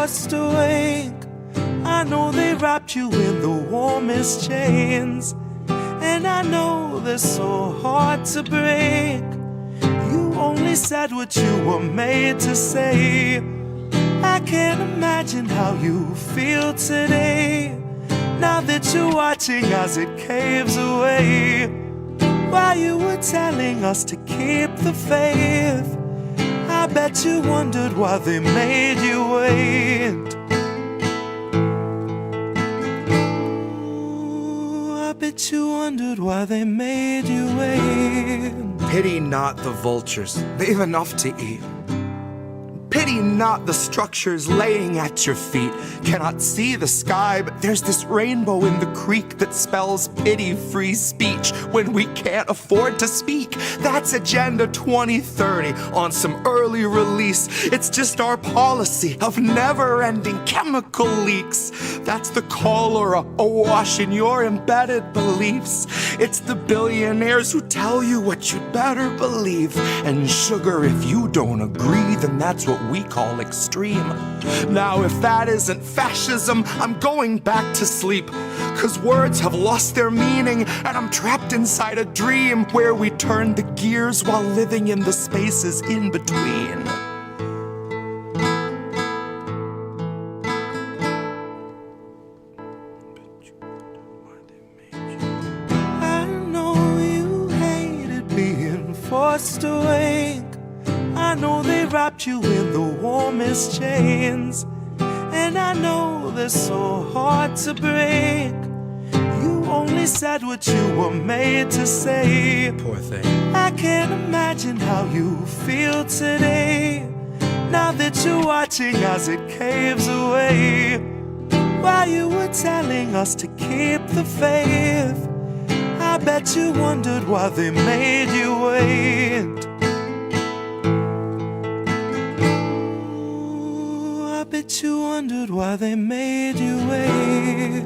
forced awake. I know they wrapped you in the warmest chains, and I know they're so hard to break. You only said what you were made to say. I can't imagine how you feel today, now that you're watching as it caves away. While you were telling us to keep the faith, I bet you wondered why they made you wait. I bet you wondered why they made you wait. Pity not the vultures, they've enough to eat. Pity not the structures laying at your feet. Cannot see the sky, but there's this rainbow in the creek that spells pity-free speech when we can't afford to speak. That's Agenda 2030 on some early release. It's just our policy of never-ending chemical leaks. That's the cholera awash in your embedded beliefs. It's the billionaires who tell you what you'd better believe. And sugar, if you don't agree, then that's what we call extreme. Now if that isn't fascism, I'm going back to sleep, 'cause words have lost their meaning, and I'm trapped inside a dream where we turn the gears while living in the spaces in between. I know you hated being forced awake. I know they wrapped you in the warmest chains, and I know they're so hard to break. You only said what you were made to say. Poor thing. I can't imagine how you feel today, now that you're watching as it caves away. While you were telling us to keep the faith, I bet you wondered why they made you wait. I bet you wondered why they made you wait.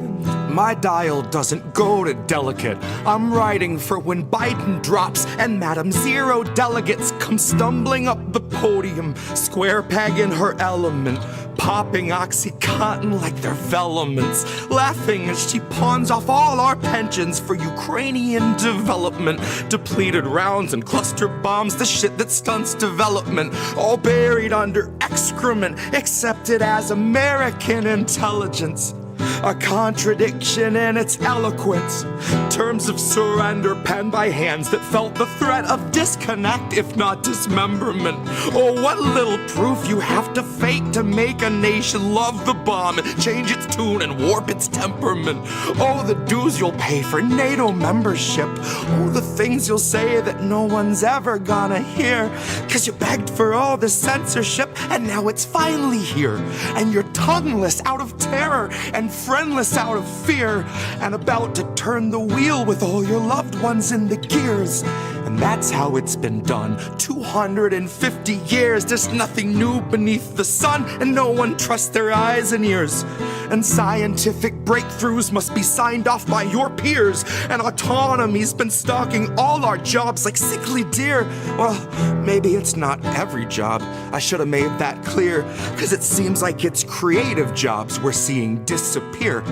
My dial doesn't go to delicate. I'm writing for when Biden drops and Madam Zero delegates come stumbling up the podium, square peg in her element, popping OxyContin like they're velaments, laughing as she pawns off all our pensions for Ukrainian development, depleted rounds and cluster bombs, the shit that stunts development, all buried under excrement, accepted as American intelligence. A contradiction in its eloquence. Terms of surrender penned by hands that felt the threat of disconnect, if not dismemberment. Oh, what little proof you have to fake to make a nation love the bomb, change its tune and warp its temperament. Oh, the dues you'll pay for NATO membership. Oh, the things you'll say that no one's ever gonna hear. 'Cause you begged for all the censorship, and now it's finally here. And you're tongueless out of terror and friendless out of fear, and about to turn the wheel with all your loved ones in the gears. And that's how it's been done. 250 years, there's nothing new beneath the sun, and no one trusts their eyes and ears. And scientific breakthroughs must be signed off by your peers, and autonomy's been stalking all our jobs like sickly deer. Well, maybe it's not every job. I should have made that clear, 'cause it seems like it's creative jobs we're seeing disappear.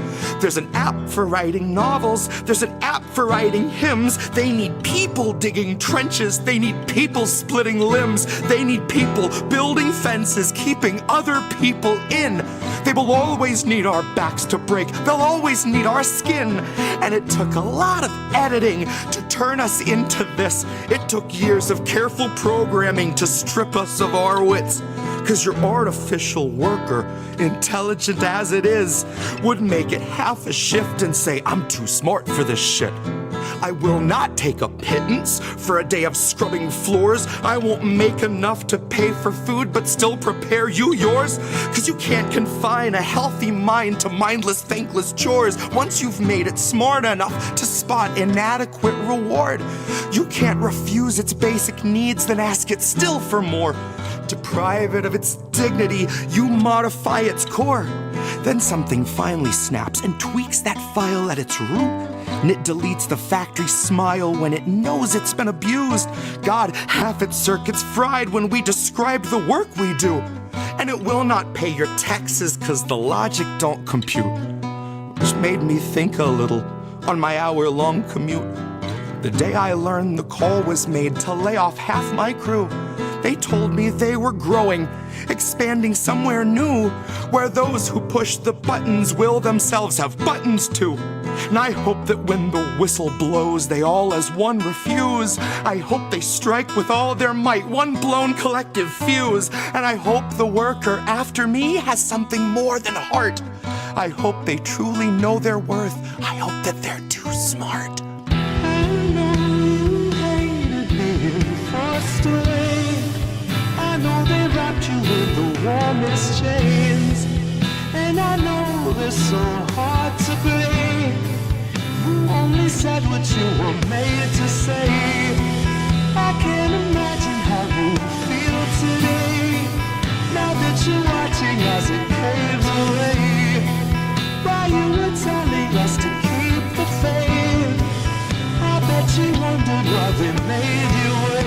There's an app for writing novels, there's an app for writing hymns. They need people digging trenches, they need people splitting limbs, they need people building fences, keeping other people in. They will always need our backs to break, they'll always need our skin. And it took a lot of editing to turn us into this. It took years of careful programming to strip us of our wits. 'Cause your artificial worker, intelligent as it is, would make it half a shift and say, I'm too smart for this shit. I will not take a pittance for a day of scrubbing floors. I won't make enough to pay for food but still prepare you yours. 'Cause you can't confine a healthy mind to mindless, thankless chores. Once you've made it smart enough to spot inadequate reward, you can't refuse its basic needs, then ask it still for more. Deprive it of its dignity, you modify its core. Then something finally snaps and tweaks that file at its root. And it deletes the factory smile when it knows it's been abused. God, half its circuits fried when we describe the work we do. and it will not pay your taxes 'cause the logic don't compute. Which made me think a little on my hour-long commute. The day I learned the call was made to lay off half my crew, they told me they were growing, expanding somewhere new, where those who push the buttons will themselves have buttons too. And I hope that when the whistle blows, they all as one refuse. I hope they strike with all their might, one blown collective fuse. And I hope the worker after me has something more than heart. I hope they truly know their worth. I hope that they're too smart. I know you hated being forced away. I know they wrapped you in the warmest chains. And I know they're so hard to break. You only said what you were made to say. I can't imagine how you feel today, now that you're watching as it caves away. While you were telling us to keep the faith, I bet you wondered why they made you wait.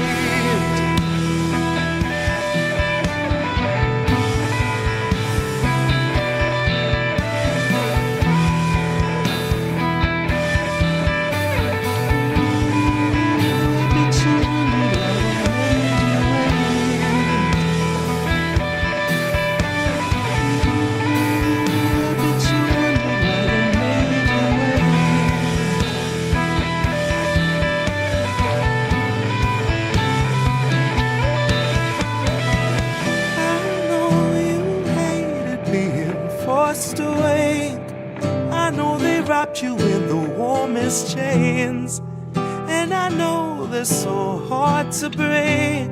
You in the warmest chains, and I know they're so hard to break.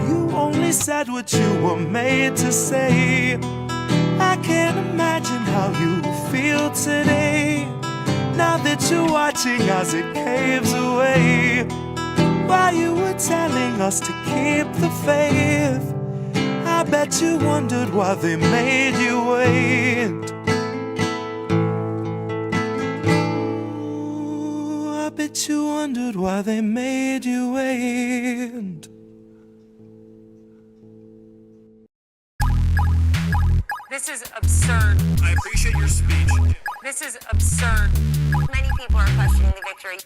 You only said what you were made to say. I can't imagine how you feel today, now that you're watching as it caves away. While you were telling us to keep the faith, I bet you wondered why they made you wait. Bet you wondered why they made you wait. This is absurd. I appreciate your speech. This is absurd. Many people are questioning the victory.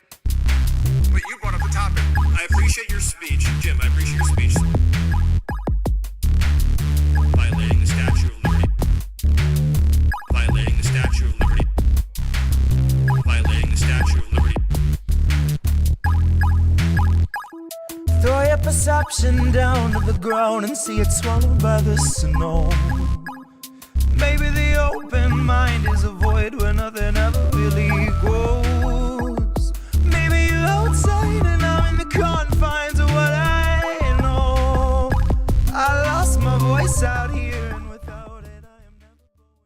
But you brought up the topic. I appreciate your speech. Jim, I appreciate your speech. Violating the Statue of Liberty. Violating the Statue of Liberty. Violating the Statue of Liberty. Throw your perception down to the ground and see it swallowed by the snow. Maybe the open mind is a void where nothing ever really grows. Maybe you're outside and I'm in the confines of what I know. I lost my voice out here, and without it I am never going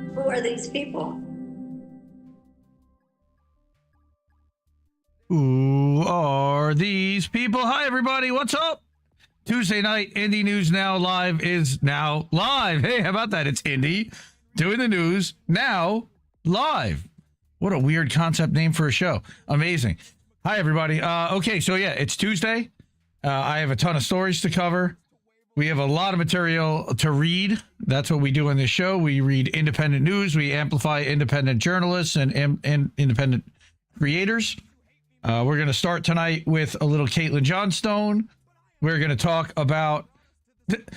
home. Who are these people? Who are these people? Hi, everybody. What's up? Tuesday night, Indie News Now Live is now live. Hey, how about that? It's Indie doing the news now live. What a weird concept name for a show. Amazing. Hi, everybody. Okay, so yeah, it's Tuesday. I have a ton of stories to cover. We have a lot of material to read. That's what we do on this show. We read independent news. We amplify independent journalists and independent creators. We're going to start tonight with a little Caitlin Johnstone. We're going to talk about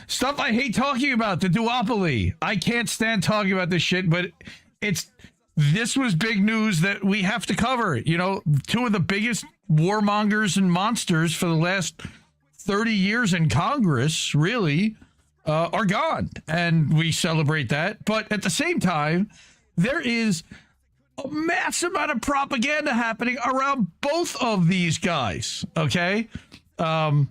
stuff I hate talking about, the duopoly. I can't stand talking about this shit, but this was big news that we have to cover. You know, two of the biggest warmongers and monsters for the last 30 years in Congress, really, are gone. And we celebrate that. But at the same time, there is a massive amount of propaganda happening around both of these guys. Okay. Caitlin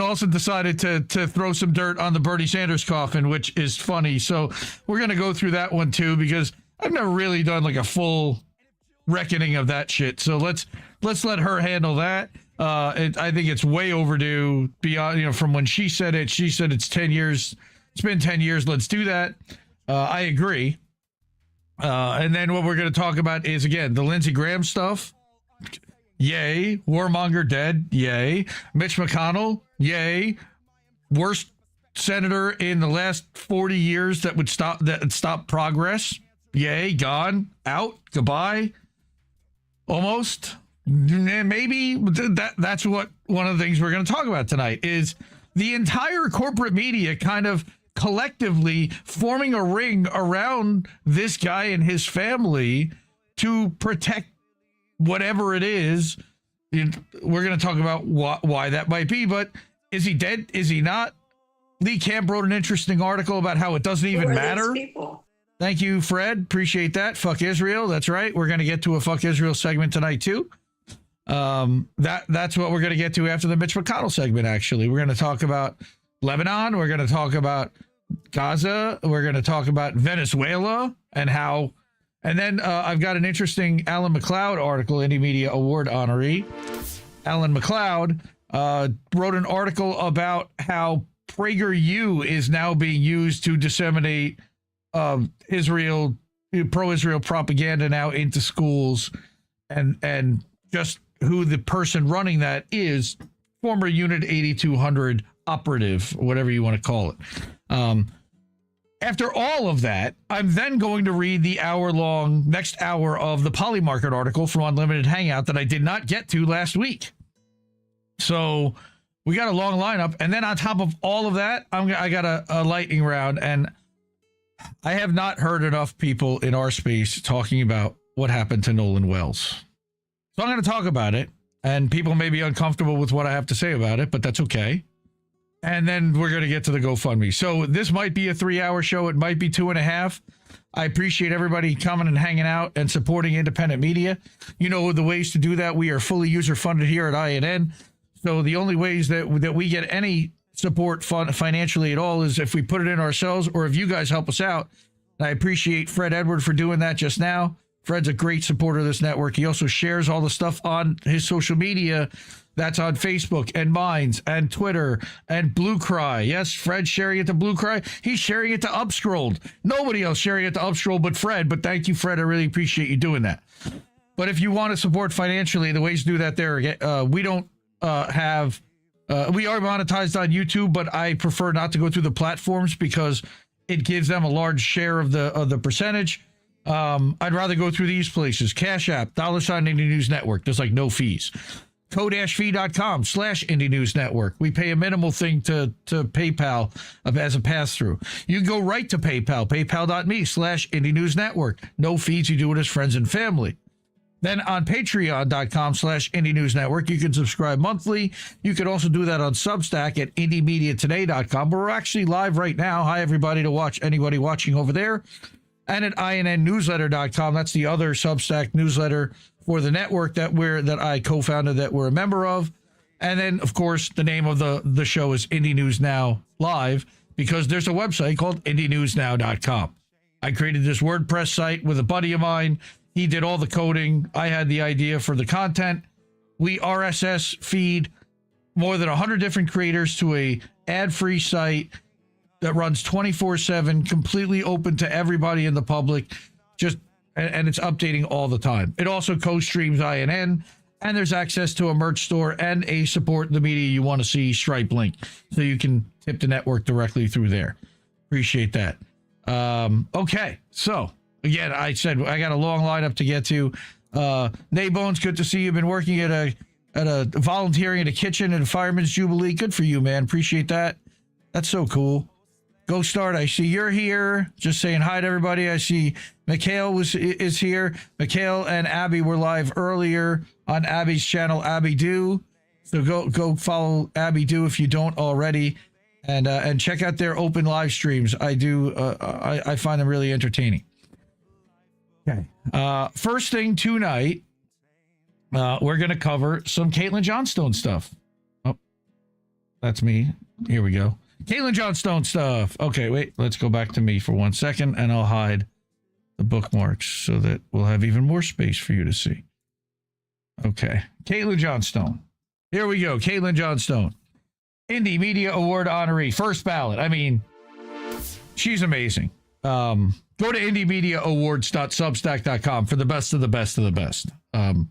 also decided to throw some dirt on the Bernie Sanders coffin, which is funny. So we're going to go through that one too, because I've never really done like a full reckoning of that shit. So let's let her handle that. I think it's way overdue beyond, from when she said it's 10 years. It's been 10 years. Let's do that. I agree. And then what we're going to talk about is, again, the Lindsey Graham stuff. Yay. Warmonger dead. Yay. Mitch McConnell. Yay. Worst senator in the last 40 years that would stop progress. Yay. Gone. Out. Goodbye. Almost. Maybe that's what one of the things we're going to talk about tonight is the entire corporate media kind of collectively forming a ring around this guy and his family to protect whatever it is. We're going to talk about why that might be, but is he dead? Is he not? Lee Camp wrote an interesting article about how it doesn't even matter. Thank you, Fred. Appreciate that. Fuck Israel. That's right. We're going to get to a Fuck Israel segment tonight, too. That's what we're going to get to after the Mitch McConnell segment, actually. We're going to talk about Lebanon. We're going to talk about Gaza. We're going to talk about Venezuela and how. And then I've got an interesting Alan McLeod article, Indie Media Award honoree. Alan McLeod wrote an article about how PragerU is now being used to disseminate Israel, pro-Israel propaganda now into schools, and just who the person running that is, former Unit 8200 operative, whatever you want to call it. After all of that, I'm then going to read the next hour of the Polymarket article from Unlimited Hangout that I did not get to last week. So we got a long lineup. And then on top of all of that, I got a lightning round. And I have not heard enough people in our space talking about what happened to Nolan Wells. So I'm going to talk about it. And people may be uncomfortable with what I have to say about it, but that's okay. And then we're going to get to the GoFundMe. So this might be a 3-hour show. It might be 2.5. I appreciate everybody coming and hanging out and supporting independent media. You know the ways to do that. We are fully user-funded here at INN. So the only ways that we get any support financially at all is if we put it in ourselves or if you guys help us out. And I appreciate Fred Edward for doing that just now. Fred's a great supporter of this network. He also shares all the stuff on his social media. That's on Facebook and Minds and Twitter and Blue Cry. Yes, Fred's sharing it to Blue Cry. He's sharing it to Upscrolled. Nobody else sharing it to Upscrolled but Fred. But thank you, Fred. I really appreciate you doing that. But if you want to support financially, the ways to do that there, we don't we are monetized on YouTube, but I prefer not to go through the platforms because it gives them a large share of the percentage. I'd rather go through these places. Cash App, $, Indie News Network. There's like no fees. co-fi.com/Indie News Network. We pay a minimal thing to PayPal as a pass-through. You can go right to PayPal, paypal.me/Indie News Network. No fees. You do it as friends and family. Then on patreon.com/Indie News Network, you can subscribe monthly. You can also do that on Substack at IndieMediaToday.com, where we're actually live right now. Hi, everybody, to watch anybody watching over there. And at INNNewsletter.com. That's the other Substack newsletter for the network that I co-founded, that we're a member of. And then, of course, the name of the show is Indie News Now Live, because there's a website called IndieNewsNow.com. I created this WordPress site with a buddy of mine. He did all the coding. I had the idea for the content. We RSS feed more than 100 different creators to a ad-free site that runs 24/7, completely open to everybody in the public, and it's updating all the time. It also co-streams INN, and there's access to a merch store and a support the media you want to see Stripe link, so you can tip the network directly through there. Appreciate that. Okay, so again, I said I got a long lineup to get to. Naybones, good to see you. Been working at a volunteering at a kitchen at a Fireman's Jubilee. Good for you, man. Appreciate that. That's so cool. Go Start, I see you're here. Just saying hi to everybody. I see Mikhail is here. Mikhail and Abby were live earlier on Abby's channel, Abby Do. So go follow Abby Do if you don't already, and check out their open live streams. I find them really entertaining. Okay. First thing tonight, we're going to cover some Caitlin Johnstone stuff. Oh, that's me. Here we go. Caitlin Johnstone stuff. Okay, wait. Let's go back to me for 1 second, and I'll hide the bookmarks so that we'll have even more space for you to see. Okay. Caitlin Johnstone. Here we go. Caitlin Johnstone. Indie Media Award honoree. First ballot. I mean, she's amazing. Go to IndieMediaAwards.substack.com for the best of the best of the best. And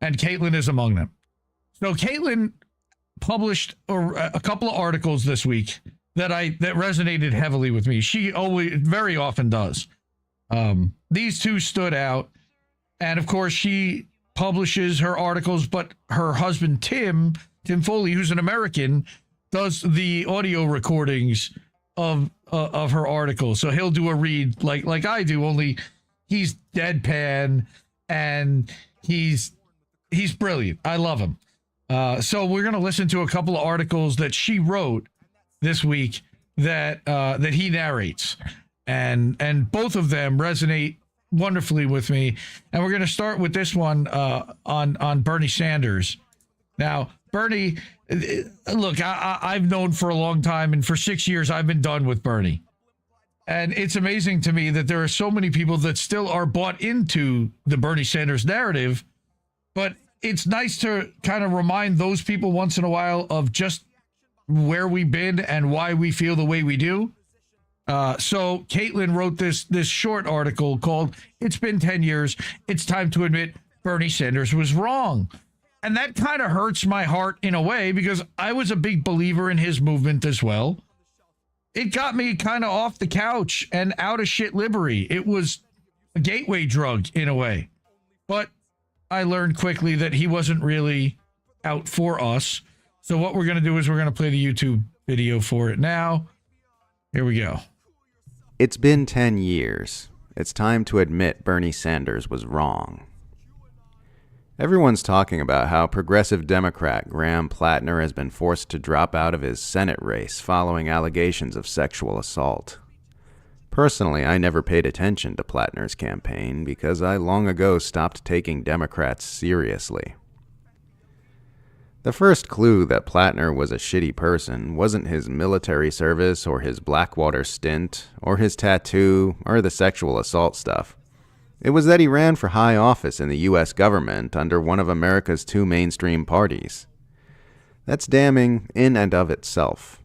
and Caitlin is among them. So Caitlin published a couple of articles this week that resonated heavily with me. She very often does. These two stood out, and of course she publishes her articles, but her husband Tim Foley, who's an American, does the audio recordings of her articles. So he'll do a read like I do, only he's deadpan and he's brilliant. I love him. So we're going to listen to a couple of articles that she wrote this week that he narrates, and both of them resonate wonderfully with me. And we're going to start with this one on Bernie Sanders. Now, Bernie, look, I've known for a long time, and for 6 years I've been done with Bernie. And it's amazing to me that there are so many people that still are bought into the Bernie Sanders narrative, but it's nice to kind of remind those people once in a while of just where we've been and why we feel the way we do. So Caitlin wrote this short article called "It's Been 10 Years. It's Time to Admit Bernie Sanders Was Wrong." And that kind of hurts my heart in a way, because I was a big believer in his movement as well. It got me kind of off the couch and out of shit livery. It was a gateway drug in a way. But I learned quickly that he wasn't really out for us. So what we're going to do is we're going to play the YouTube video for it now. Here we go. It's been 10 years. It's time to admit Bernie Sanders was wrong. Everyone's talking about how progressive Democrat Graham Plattner has been forced to drop out of his Senate race following allegations of sexual assault. Personally, I never paid attention to Plattner's campaign because I long ago stopped taking Democrats seriously. The first clue that Plattner was a shitty person wasn't his military service or his Blackwater stint or his tattoo or the sexual assault stuff. It was that he ran for high office in the U.S. government under one of America's two mainstream parties. That's damning in and of itself.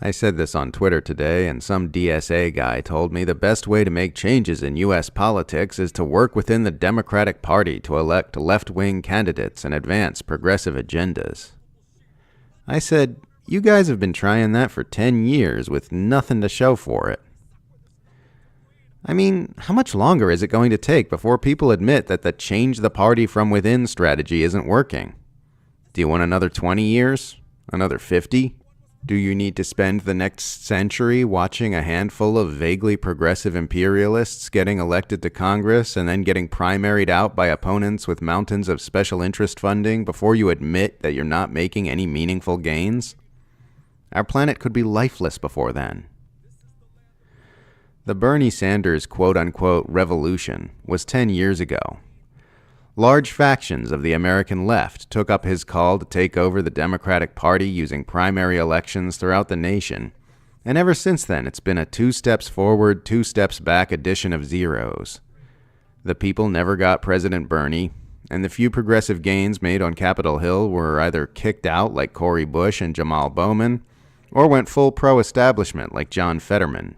I said this on Twitter today, and some DSA guy told me the best way to make changes in U.S. politics is to work within the Democratic Party to elect left-wing candidates and advance progressive agendas. I said, you guys have been trying that for 10 years with nothing to show for it. I mean, how much longer is it going to take before people admit that the change the party from within strategy isn't working? Do you want another 20 years? Another 50? Do you need to spend the next century watching a handful of vaguely progressive imperialists getting elected to Congress and then getting primaried out by opponents with mountains of special interest funding before you admit that you're not making any meaningful gains? Our planet could be lifeless before then. The Bernie Sanders quote-unquote revolution was 10 years ago. Large factions of the American left took up his call to take over the Democratic Party using primary elections throughout the nation, and ever since then it's been a 2 steps forward, 2 steps back addition of zeros. The people never got President Bernie, and the few progressive gains made on Capitol Hill were either kicked out like Cori Bush and Jamal Bowman, or went full pro-establishment like John Fetterman.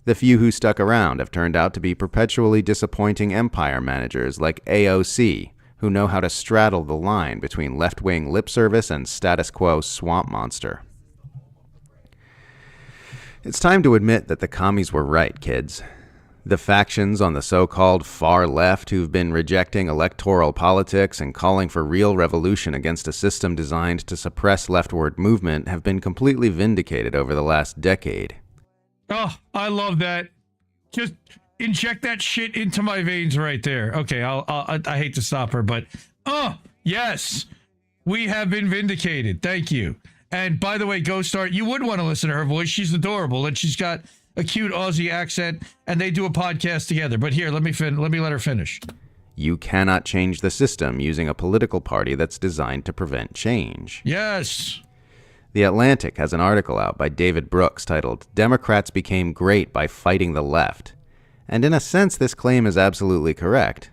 The few who stuck around have turned out to be perpetually disappointing empire managers like AOC, who know how to straddle the line between left-wing lip service and status quo swamp monster. It's time to admit that the commies were right, kids. The factions on the so-called far left who've been rejecting electoral politics and calling for real revolution against a system designed to suppress leftward movement have been completely vindicated over the last decade. Oh, I love that. Just inject that shit into my veins right there. Okay, I hate to stop her, but yes, we have been vindicated. Thank you. And by the way, Ghost Star, you would want to listen to her voice. She's adorable, and she's got a cute Aussie accent, and they do a podcast together. But here, let me let her finish. You cannot change the system using a political party that's designed to prevent change. Yes. The Atlantic has an article out by David Brooks titled, "Democrats Became Great by Fighting the Left." And in a sense, this claim is absolutely correct.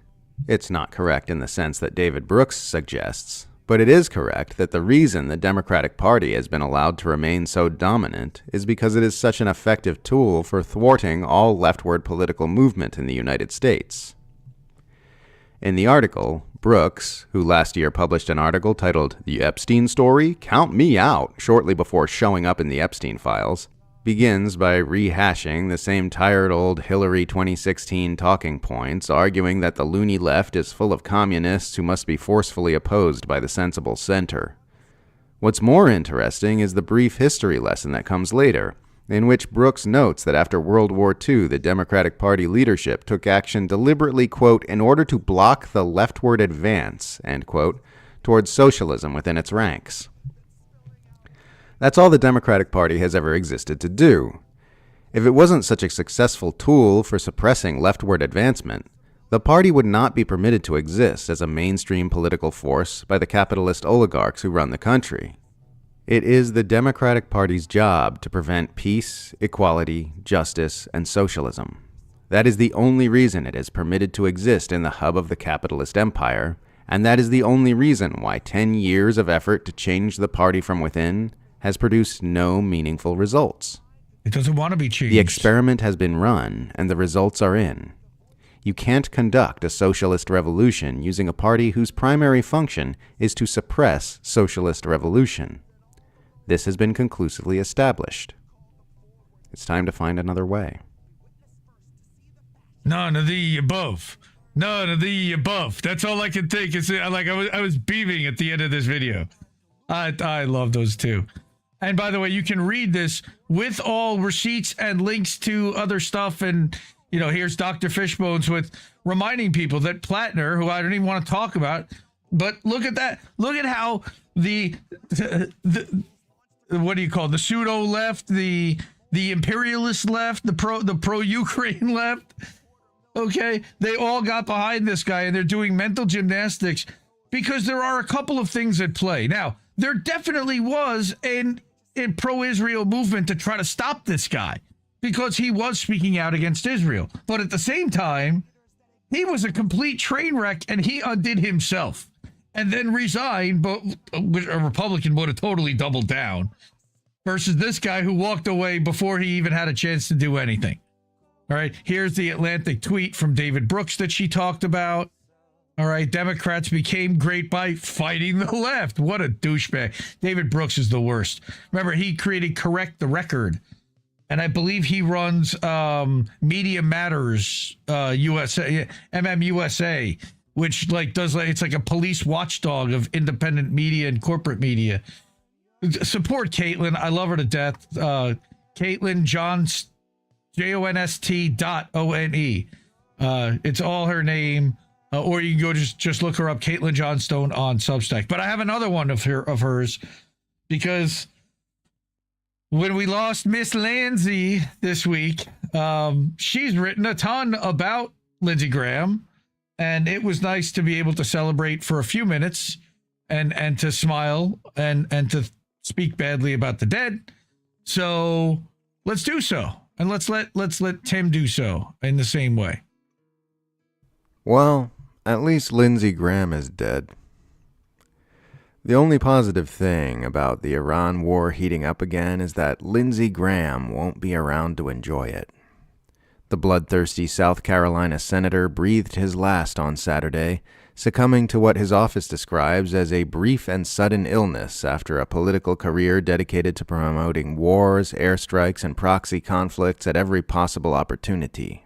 It's not correct in the sense that David Brooks suggests, but it is correct that the reason the Democratic Party has been allowed to remain so dominant is because it is such an effective tool for thwarting all leftward political movement in the United States. In the article, Brooks, who last year published an article titled The Epstein Story? Count Me Out, shortly before showing up in the Epstein files, begins by rehashing the same tired old Hillary 2016 talking points, arguing that the loony left is full of communists who must be forcefully opposed by the sensible center. What's more interesting is the brief history lesson that comes later, in which Brooks notes that after World War II, the Democratic Party leadership took action deliberately, quote, in order to block the leftward advance, end quote, towards socialism within its ranks. That's all the Democratic Party has ever existed to do. If it wasn't such a successful tool for suppressing leftward advancement, the party would not be permitted to exist as a mainstream political force by the capitalist oligarchs who run the country. It is the Democratic Party's job to prevent peace, equality, justice, and socialism. That is the only reason it is permitted to exist in the hub of the capitalist empire, and that is the only reason why 10 years of effort to change the party from within has produced no meaningful results. It doesn't want to be changed. The experiment has been run, and the results are in. You can't conduct a socialist revolution using a party whose primary function is to suppress socialist revolution. This has been conclusively established. It's time to find another way. None of the above. None of the above. That's all I can think. It's like I was beaming at the end of this video. I love those two. And by the way, you can read this with all receipts and links to other stuff. And, you know, here's Dr. Fishbones with reminding people that Plattner, who I don't even want to talk about, but look at that. Look at how the what do you call it? The pseudo left, the imperialist left, the pro Ukraine left. Okay, they all got behind this guy, and they're doing mental gymnastics because there are a couple of things at play. Now, there definitely was a pro-Israel movement to try to stop this guy because he was speaking out against Israel. But at the same time, he was a complete train wreck, and he undid himself and then resigned, but a Republican would have totally doubled down versus this guy who walked away before he even had a chance to do anything. All right, here's the Atlantic tweet from David Brooks that she talked about. All right, Democrats became great by fighting the left. What a douchebag. David Brooks is the worst. Remember, he created Correct the Record, and I believe he runs Media Matters USA, MMUSA, which it's like a police watchdog of independent media and corporate media. Support Caitlin. I love her to death. Caitlin Johnstone. JONST.ONE. It's all her name. Or you can go just look her up, Caitlin Johnstone on Substack. But I have another one of hers because when we lost Miss Lindsey this week, she's written a ton about Lindsey Graham, and it was nice to be able to celebrate for a few minutes and to smile and to speak badly about the dead. So let's do so. And let's let Tim do so in the same way. Well, at least Lindsey Graham is dead. The only positive thing about the Iran war heating up again is that Lindsey Graham won't be around to enjoy it. The bloodthirsty South Carolina senator breathed his last on Saturday, succumbing to what his office describes as a brief and sudden illness after a political career dedicated to promoting wars, airstrikes, and proxy conflicts at every possible opportunity.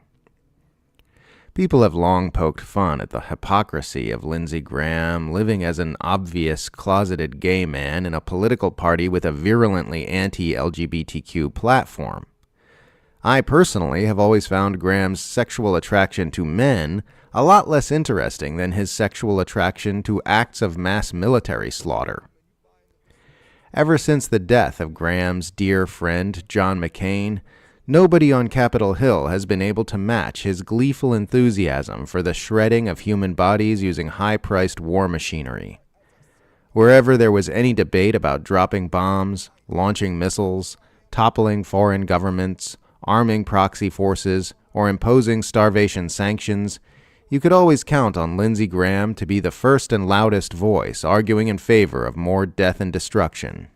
People have long poked fun at the hypocrisy of Lindsey Graham living as an obvious closeted gay man in a political party with a virulently anti-LGBTQ platform. I personally have always found Graham's sexual attraction to men a lot less interesting than his sexual attraction to acts of mass military slaughter. Ever since the death of Graham's dear friend John McCain, nobody on Capitol Hill has been able to match his gleeful enthusiasm for the shredding of human bodies using high-priced war machinery. Wherever there was any debate about dropping bombs, launching missiles, toppling foreign governments, arming proxy forces, or imposing starvation sanctions, you could always count on Lindsey Graham to be the first and loudest voice arguing in favor of more death and destruction.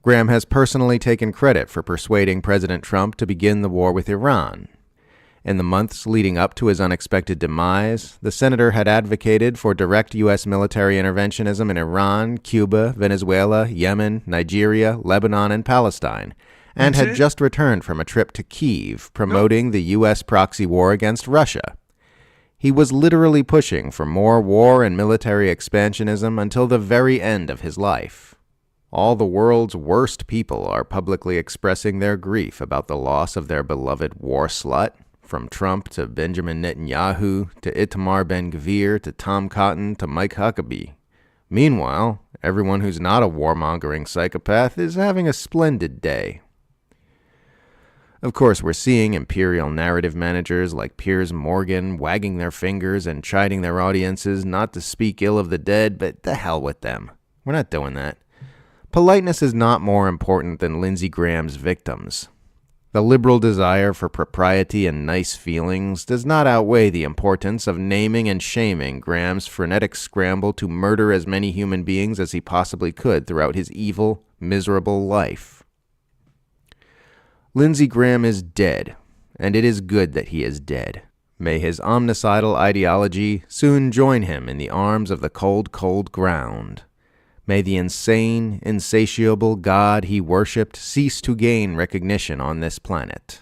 Graham has personally taken credit for persuading President Trump to begin the war with Iran. In the months leading up to his unexpected demise, the senator had advocated for direct U.S. military interventionism in Iran, Cuba, Venezuela, Yemen, Nigeria, Lebanon, and Palestine, and had just returned from a trip to Kyiv promoting the U.S. proxy war against Russia. He was literally pushing for more war and military expansionism until the very end of his life. All the world's worst people are publicly expressing their grief about the loss of their beloved war slut, from Trump to Benjamin Netanyahu to Itamar Ben-Gvir to Tom Cotton to Mike Huckabee. Meanwhile, everyone who's not a warmongering psychopath is having a splendid day. Of course, we're seeing imperial narrative managers like Piers Morgan wagging their fingers and chiding their audiences not to speak ill of the dead, but the hell with them. We're not doing that. Politeness is not more important than Lindsey Graham's victims. The liberal desire for propriety and nice feelings does not outweigh the importance of naming and shaming Graham's frenetic scramble to murder as many human beings as he possibly could throughout his evil, miserable life. Lindsey Graham is dead, and it is good that he is dead. May his omnicidal ideology soon join him in the arms of the cold, cold ground. May the insane, insatiable God he worshipped cease to gain recognition on this planet.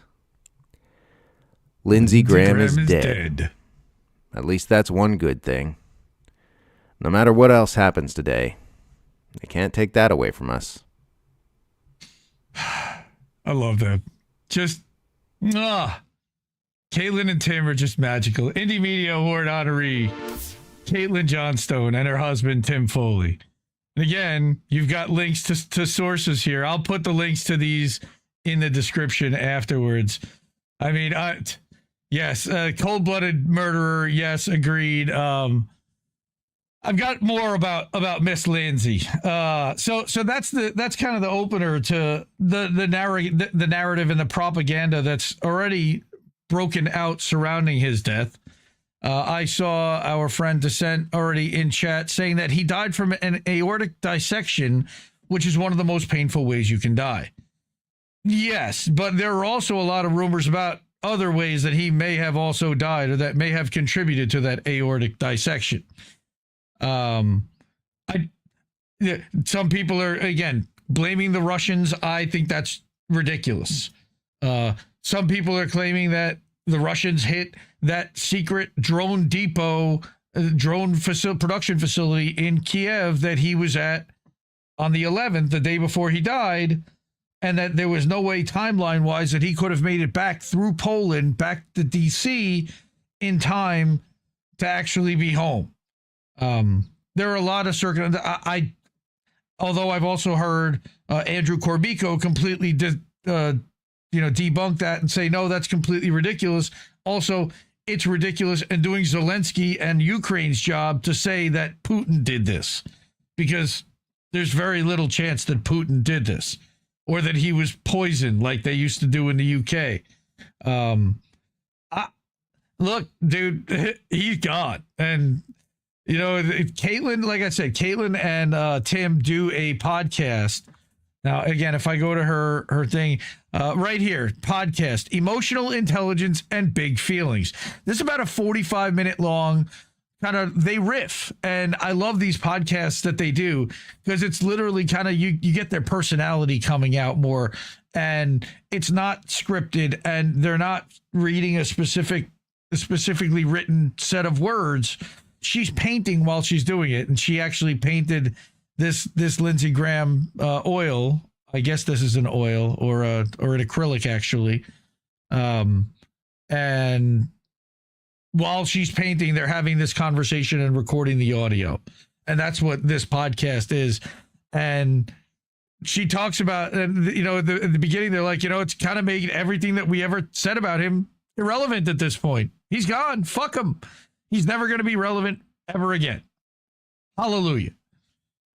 Lindsey Graham is dead. At least that's one good thing. No matter what else happens today, they can't take that away from us. I love that. Just, Caitlin and Tim are just magical. Indie Media Award honoree, Caitlin Johnstone, and her husband, Tim Foley. And again, you've got links to sources here. I'll put the links to these in the description afterwards. I mean, yes, cold-blooded murderer. Yes, agreed. I've got more about Miss Lindsey. So that's kind of the opener to the narrative and the propaganda that's already broken out surrounding his death. I saw our friend Dissent already in chat saying that he died from an aortic dissection, which is one of the most painful ways you can die. Yes, but there are also a lot of rumors about other ways that he may have also died or that may have contributed to that aortic dissection. Some people are, again, blaming the Russians. I think that's ridiculous. Some people are claiming that the Russians hit that secret drone depot, production facility in Kiev that he was at on the 11th, the day before he died, and that there was no way timeline-wise that he could have made it back through Poland, back to D.C. in time to actually be home. There are a lot of although I've also heard Andrew Corbico completely debunk that and say, no, that's completely ridiculous. Also, it's ridiculous and doing Zelensky and Ukraine's job to say that Putin did this, because there's very little chance that Putin did this or that he was poisoned like they used to do in the UK. Look, dude, he's gone. And, Caitlin, like I said, Caitlin and Tim do a podcast. Now, again, if I go to her thing right here, podcast, Emotional Intelligence and Big Feelings. This is about a 45-minute long they riff. And I love these podcasts that they do because it's literally you get their personality coming out more, and it's not scripted, and they're not reading a specifically written set of words. She's painting while she's doing it. And she actually painted this Lindsey Graham oil. I guess this is an oil or an acrylic, actually. And while she's painting, they're having this conversation and recording the audio. And that's what this podcast is. And she talks about, at the beginning, they're like, it's kind of making everything that we ever said about him irrelevant at this point. He's gone. Fuck him. He's never going to be relevant ever again. Hallelujah.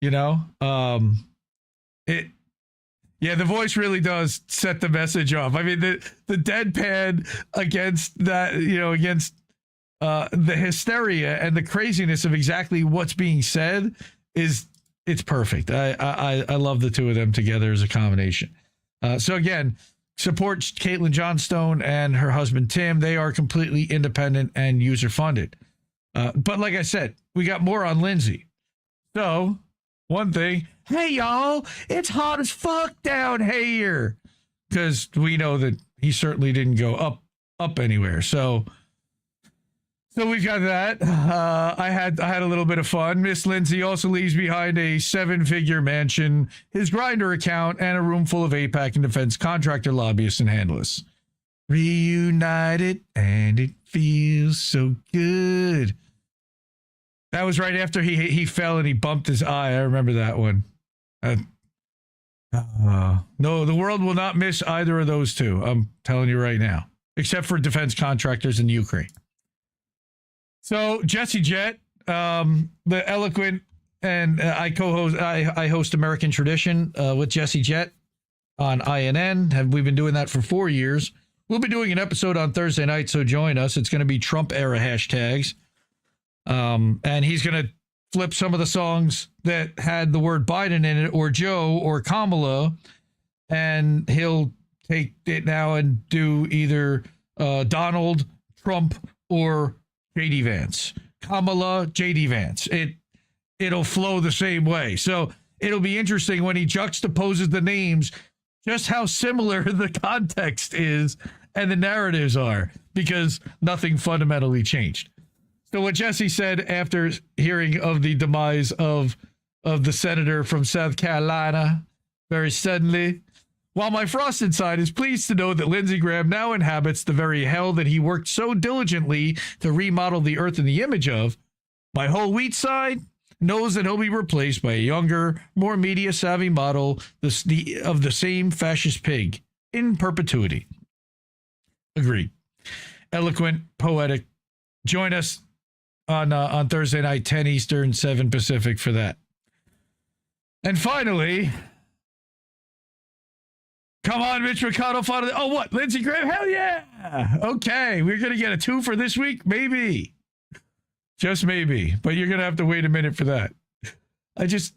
The voice really does set the message off. I mean, the deadpan against that, against the hysteria and the craziness of exactly what's being said it's perfect. I love the two of them together as a combination. So again, supports Caitlin Johnstone and her husband, Tim. They are completely independent and user-funded. But like I said, we got more on Lindsey. So, one thing, hey, y'all, it's hot as fuck down here. Because we know that he certainly didn't go up anywhere. So we've got that. I had a little bit of fun. Miss Lindsey also leaves behind a 7-figure mansion, his Grindr account, and a room full of APAC and defense contractor lobbyists and handlers. Reunited, and it feels so good. That was right after he fell and he bumped his eye. I remember that one. No, the world will not miss either of those two. I'm telling you right now, except for defense contractors in Ukraine. So Jesse Jett, the eloquent, and I host American Tradition with Jesse Jett on INN. We've been doing that for 4 years. We'll be doing an episode on Thursday night, so join us. It's going to be Trump era hashtags. And he's going to flip some of the songs that had the word Biden in it, or Joe, or Kamala, and he'll take it now and do either Donald, Trump, or J.D. Vance. Kamala, J.D. Vance. It'll flow the same way. So it'll be interesting when he juxtaposes the names, just how similar the context is and the narratives are, because nothing fundamentally changed. So what Jesse said after hearing of the demise of the senator from South Carolina very suddenly, while my frosted side is pleased to know that Lindsey Graham now inhabits the very hell that he worked so diligently to remodel the earth in the image of, my whole wheat side knows that he'll be replaced by a younger, more media-savvy model of the same fascist pig in perpetuity. Agreed. Eloquent, poetic. Join us on Thursday night, 10 Eastern, 7 Pacific for that. And finally, come on, Mitch McConnell. Oh, what? Lindsey Graham? Hell yeah. Okay, we're going to get a 2 for this week? Maybe. Just maybe. But you're going to have to wait a minute for that. This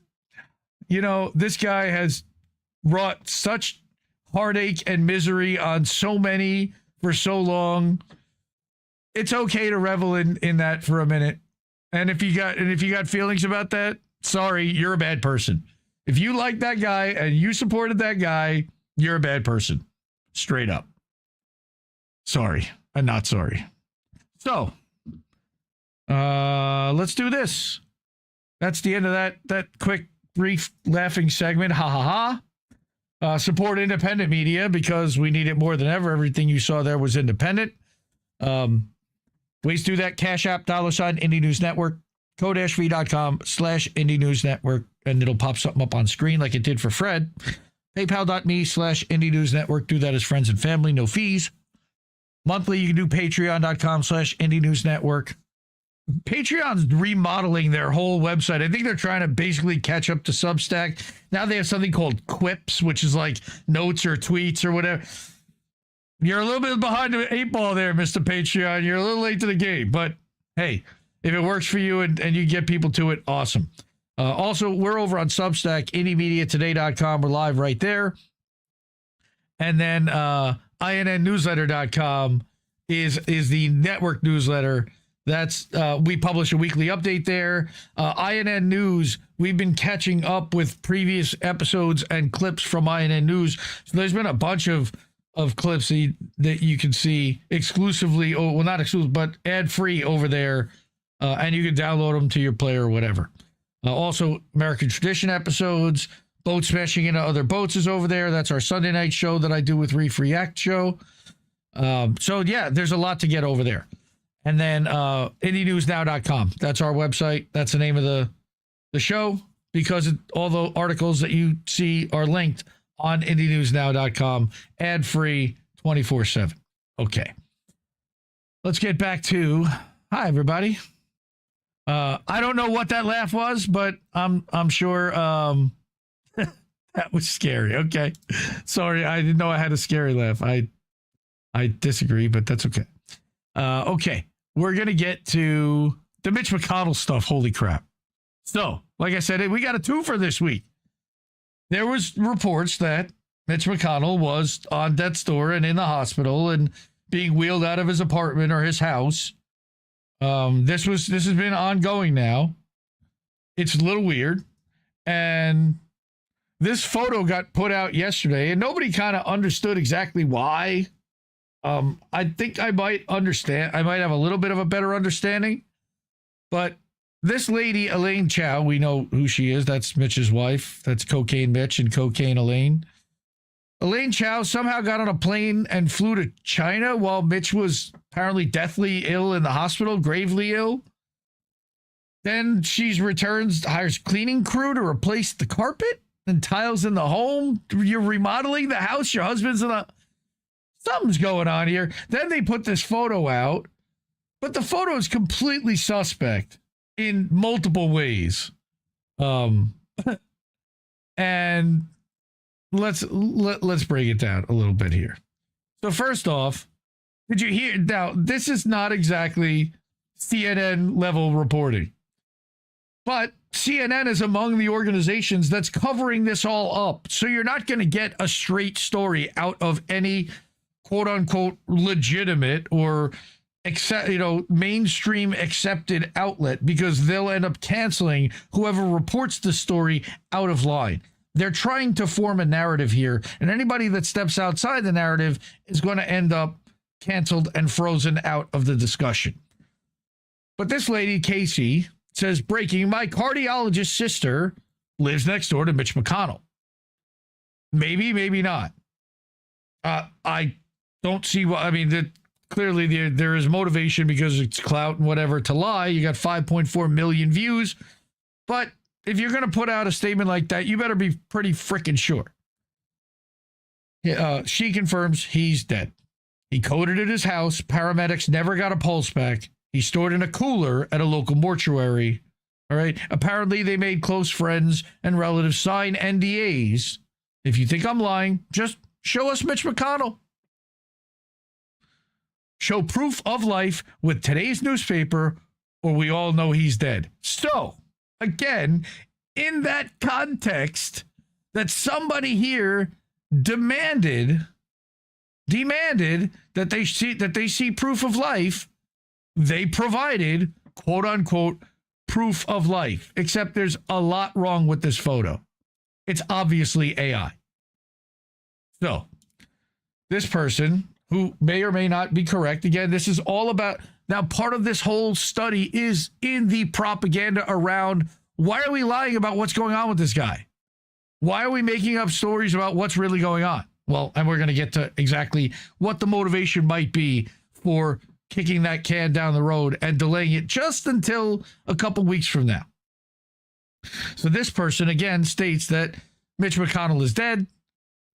guy has wrought such heartache and misery on so many for so long. It's okay to revel in that for a minute. And if you got feelings about that, sorry, you're a bad person. If you like that guy and you supported that guy, you're a bad person. Straight up. Sorry. I'm not sorry. So, let's do this. That's the end of that quick, brief, laughing segment. Ha ha ha. Support independent media because we need it more than ever. Everything you saw there was independent. Ways to do that. Cash App, $, Indie News Network, code-v.com/Indie News Network, and it'll pop something up on screen like it did for Fred. PayPal.me/Indie News Network. Do that as friends and family, no fees. Monthly, you can do Patreon.com/Indie News Network. Patreon's remodeling their whole website. I think they're trying to basically catch up to Substack. Now they have something called Quips, which is like notes or tweets or whatever. You're a little bit behind the 8 ball there, Mr. Patreon. You're a little late to the game, but hey, if it works for you and you get people to it, awesome. Also, we're over on Substack, IndieMediaToday.com. We're live right there. And then INNNewsletter.com is the network newsletter. That's we publish a weekly update there. INN News, we've been catching up with previous episodes and clips from INN News. So there's been a bunch of clips that you can see exclusively, well, not exclusive, but ad-free over there, and you can download them to your player or whatever. Also, American Tradition episodes, Boat Smashing into Other Boats is over there. That's our Sunday night show that I do with Reef React show. So, yeah, there's a lot to get over there. And then IndieNewsNow.com. That's our website. That's the name of the show, because all the articles that you see are linked on IndieNewsNow.com, ad-free, 24/7. Okay. Let's get back to, hi, everybody. I don't know what that laugh was, but I'm sure that was scary. Okay. Sorry, I didn't know I had a scary laugh. I disagree, but that's okay. Okay. We're going to get to the Mitch McConnell stuff. Holy crap. So, like I said, we got a 2 for this week. There was reports that Mitch McConnell was on death's door and in the hospital and being wheeled out of his apartment or his house. This has been ongoing now. It's a little weird. And this photo got put out yesterday, and nobody kind of understood exactly why. I think I might understand. I might have a little bit of a better understanding. But this lady, Elaine Chao, we know who she is. That's Mitch's wife. That's Cocaine Mitch and Cocaine Elaine. Elaine Chao somehow got on a plane and flew to China while Mitch was apparently deathly ill in the hospital, gravely ill. Then she returns, hires cleaning crew to replace the carpet and tiles in the home. You're remodeling the house. Your husband's in a... Something's going on here. Then they put this photo out, but the photo is completely suspect in multiple ways. And let's break it down a little bit here. So first off, did you hear? Now, this is not exactly CNN level reporting, but CNN is among the organizations that's covering this all up. So you're not going to get a straight story out of any quote unquote legitimate or mainstream accepted outlet, because they'll end up canceling whoever reports the story out of line. They're trying to form a narrative here, and anybody that steps outside the narrative is going to end up canceled and frozen out of the discussion. But this lady, Casey, says, breaking, my cardiologist sister lives next door to Mitch McConnell. Maybe, maybe not. I don't see what, I mean, clearly there is motivation because it's clout and whatever to lie. You got 5.4 million views, but if you're going to put out a statement like that, you better be pretty freaking sure. She confirms he's dead. He coded at his house. Paramedics never got a pulse back. He's stored in a cooler at a local mortuary. All right. Apparently, they made close friends and relatives sign NDAs. If you think I'm lying, just show us Mitch McConnell. Show proof of life with today's newspaper, or we all know he's dead. So, again, in that context, that somebody here demanded that they see proof of life, they provided quote unquote proof of life. Except there's a lot wrong with this photo. It's obviously AI. So, this person, who may or may not be correct, again, this is all about, now part of this whole study is in the propaganda around, why are we lying about what's going on with this guy? Why are we making up stories about what's really going on? Well, and we're going to get to exactly what the motivation might be for kicking that can down the road and delaying it just until a couple weeks from now. So this person, again, states that Mitch McConnell is dead,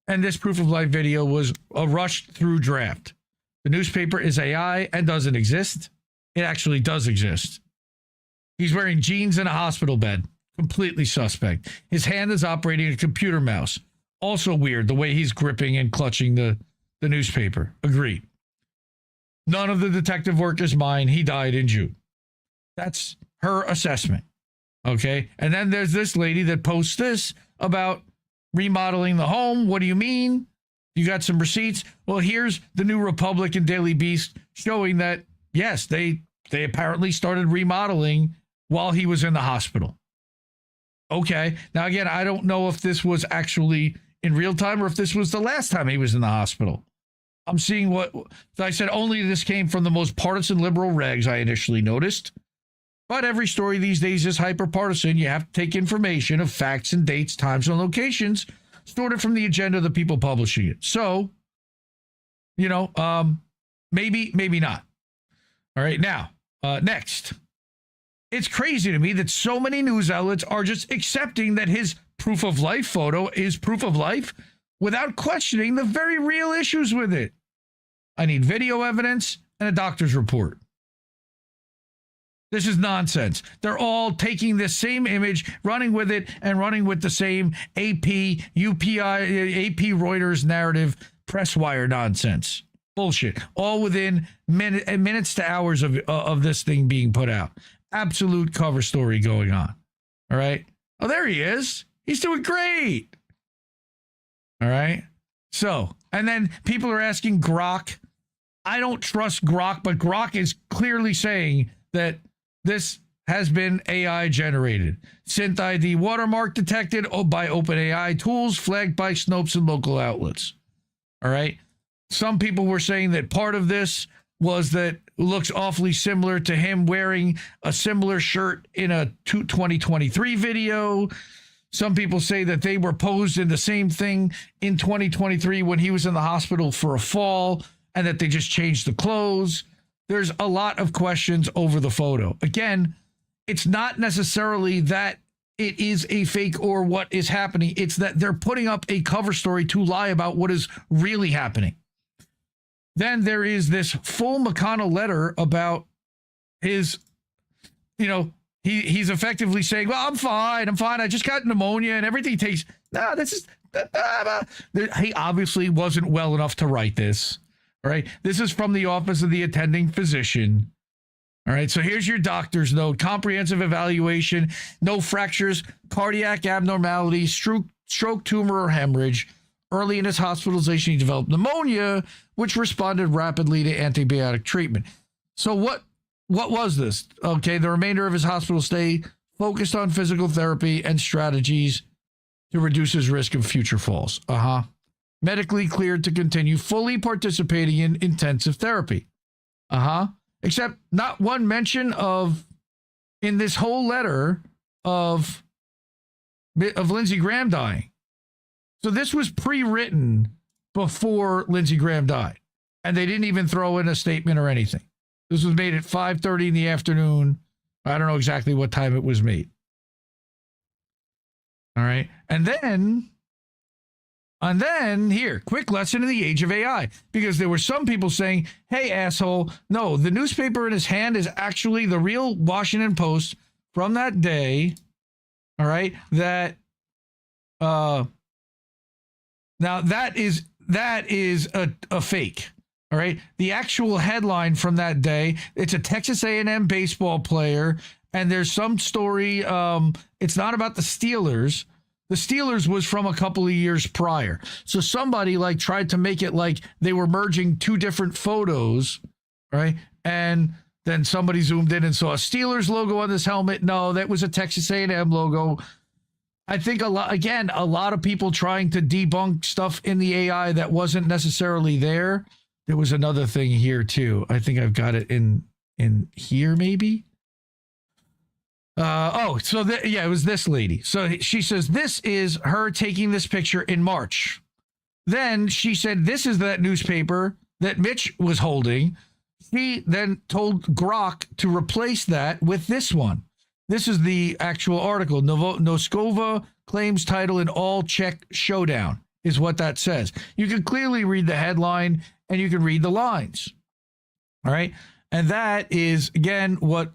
and this proof of life video was a rushed through draft. The newspaper is AI and doesn't exist. It actually does exist. He's wearing jeans in a hospital bed. Completely suspect. His hand is operating a computer mouse. Also weird, the way he's gripping and clutching the newspaper. Agreed. None of the detective work is mine. He died in June. That's her assessment. Okay? And then there's this lady that posts this about remodeling the home. What do you mean? You got some receipts? Well, here's the New Republic and Daily Beast showing that, yes, they apparently started remodeling while he was in the hospital. Okay. Now, again, I don't know if this was actually in real time or if this was the last time he was in the hospital. I'm seeing what I said. Only this came from the most partisan liberal rags I initially noticed. But every story these days is hyper-partisan. You have to take information of facts and dates, times, and locations, sort it from the agenda of the people publishing it. So, maybe not. All right, now, next. It's crazy to me that so many news outlets are just accepting that his proof of life photo is proof of life without questioning the very real issues with it. I need video evidence and a doctor's report. This is nonsense. They're all taking this same image, running with it, and running with the same AP, Reuters narrative, press wire nonsense. Bullshit. All within minutes to hours of this thing being put out. Absolute cover story going on. All right. Oh, there he is. He's doing great. All right. So, and then people are asking Grok. I don't trust Grok, but Grok is clearly saying that this has been AI generated. Synth ID watermark detected by OpenAI tools, flagged by Snopes and local outlets. All right. Some people were saying that part of this was that it looks awfully similar to him wearing a similar shirt in a 2023 video. Some people say that they were posed in the same thing in 2023 when he was in the hospital for a fall and that they just changed the clothes. There's a lot of questions over the photo. Again, it's not necessarily that it is a fake or what is happening. It's that they're putting up a cover story to lie about what is really happening. Then there is this full McConnell letter about his, he's effectively saying, well, I'm fine. I just got pneumonia and everything takes, he obviously wasn't well enough to write this. All right. This is from the office of the attending physician. All right. So here's your doctor's note. Comprehensive evaluation, no fractures, cardiac abnormalities, stroke, tumor, or hemorrhage. Early in his hospitalization, he developed pneumonia, which responded rapidly to antibiotic treatment. So what was this? Okay, the remainder of his hospital stay focused on physical therapy and strategies to reduce his risk of future falls. Medically cleared to continue fully participating in intensive therapy. Except not one mention of, in this whole letter, of Lindsey Graham dying. So this was pre-written before Lindsey Graham died. And they didn't even throw in a statement or anything. This was made at 5:30 in the afternoon. I don't know exactly what time it was made. All right. And then here, quick lesson in the age of AI. Because there were some people saying, hey, asshole, no, the newspaper in his hand is actually the real Washington Post from that day. All right. That, now that is a fake. All right. The actual headline from that day, it's a Texas A&M baseball player. And there's some story. It's not about the Steelers. The Steelers was from a couple of years prior. So somebody tried to make it like they were merging two different photos. Right. And then somebody zoomed in and saw a Steelers logo on this helmet. No, that was a Texas A&M logo. I think a lot of people trying to debunk stuff in the AI that wasn't necessarily there. There was another thing here too. I think I've got it in here maybe. It was this lady. So she says this is her taking this picture in March. Then she said this is that newspaper that Mitch was holding. She then told Grok to replace that with this one. This is the actual article. Noskova claims title in all Czech showdown is what that says. You can clearly read the headline and you can read the lines. All right. And that is, again, what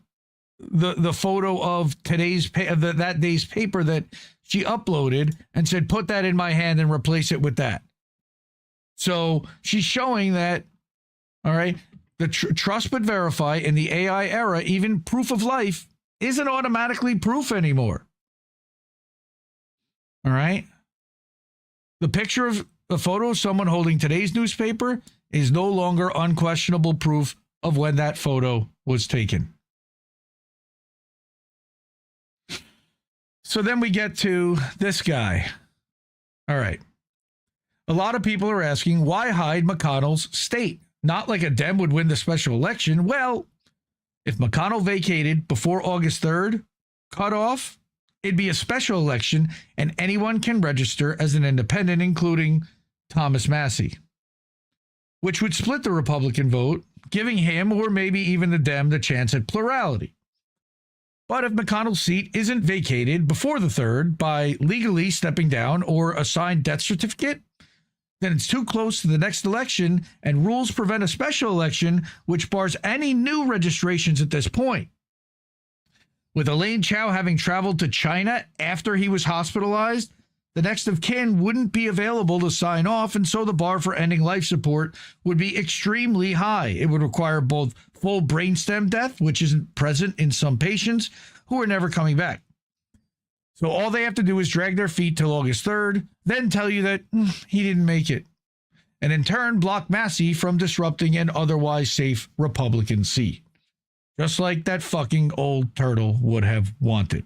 the photo of that day's paper that she uploaded and said, put that in my hand and replace it with that. So she's showing that, all right, the trust but verify in the AI era, even proof of life isn't automatically proof anymore. All right. The picture of the photo of someone holding today's newspaper is no longer unquestionable proof of when that photo was taken. So then we get to this guy. All right. A lot of people are asking, why hide McConnell's state? Not like a Dem would win the special election. Well, if McConnell vacated before August 3rd cutoff, it'd be a special election and anyone can register as an independent, including Thomas Massie, which would split the Republican vote, giving him or maybe even the Dem the chance at plurality. But if McConnell's seat isn't vacated before the 3rd by legally stepping down or a signed death certificate, then it's too close to the next election and rules prevent a special election, which bars any new registrations at this point. With Elaine Chao having traveled to China after he was hospitalized, the next of kin wouldn't be available to sign off, and so the bar for ending life support would be extremely high. It would require both full brainstem death, which isn't present in some patients who are never coming back. So all they have to do is drag their feet till August 3rd, then tell you that he didn't make it. and in turn block Massey from disrupting an otherwise safe Republican seat. Just like that fucking old turtle would have wanted.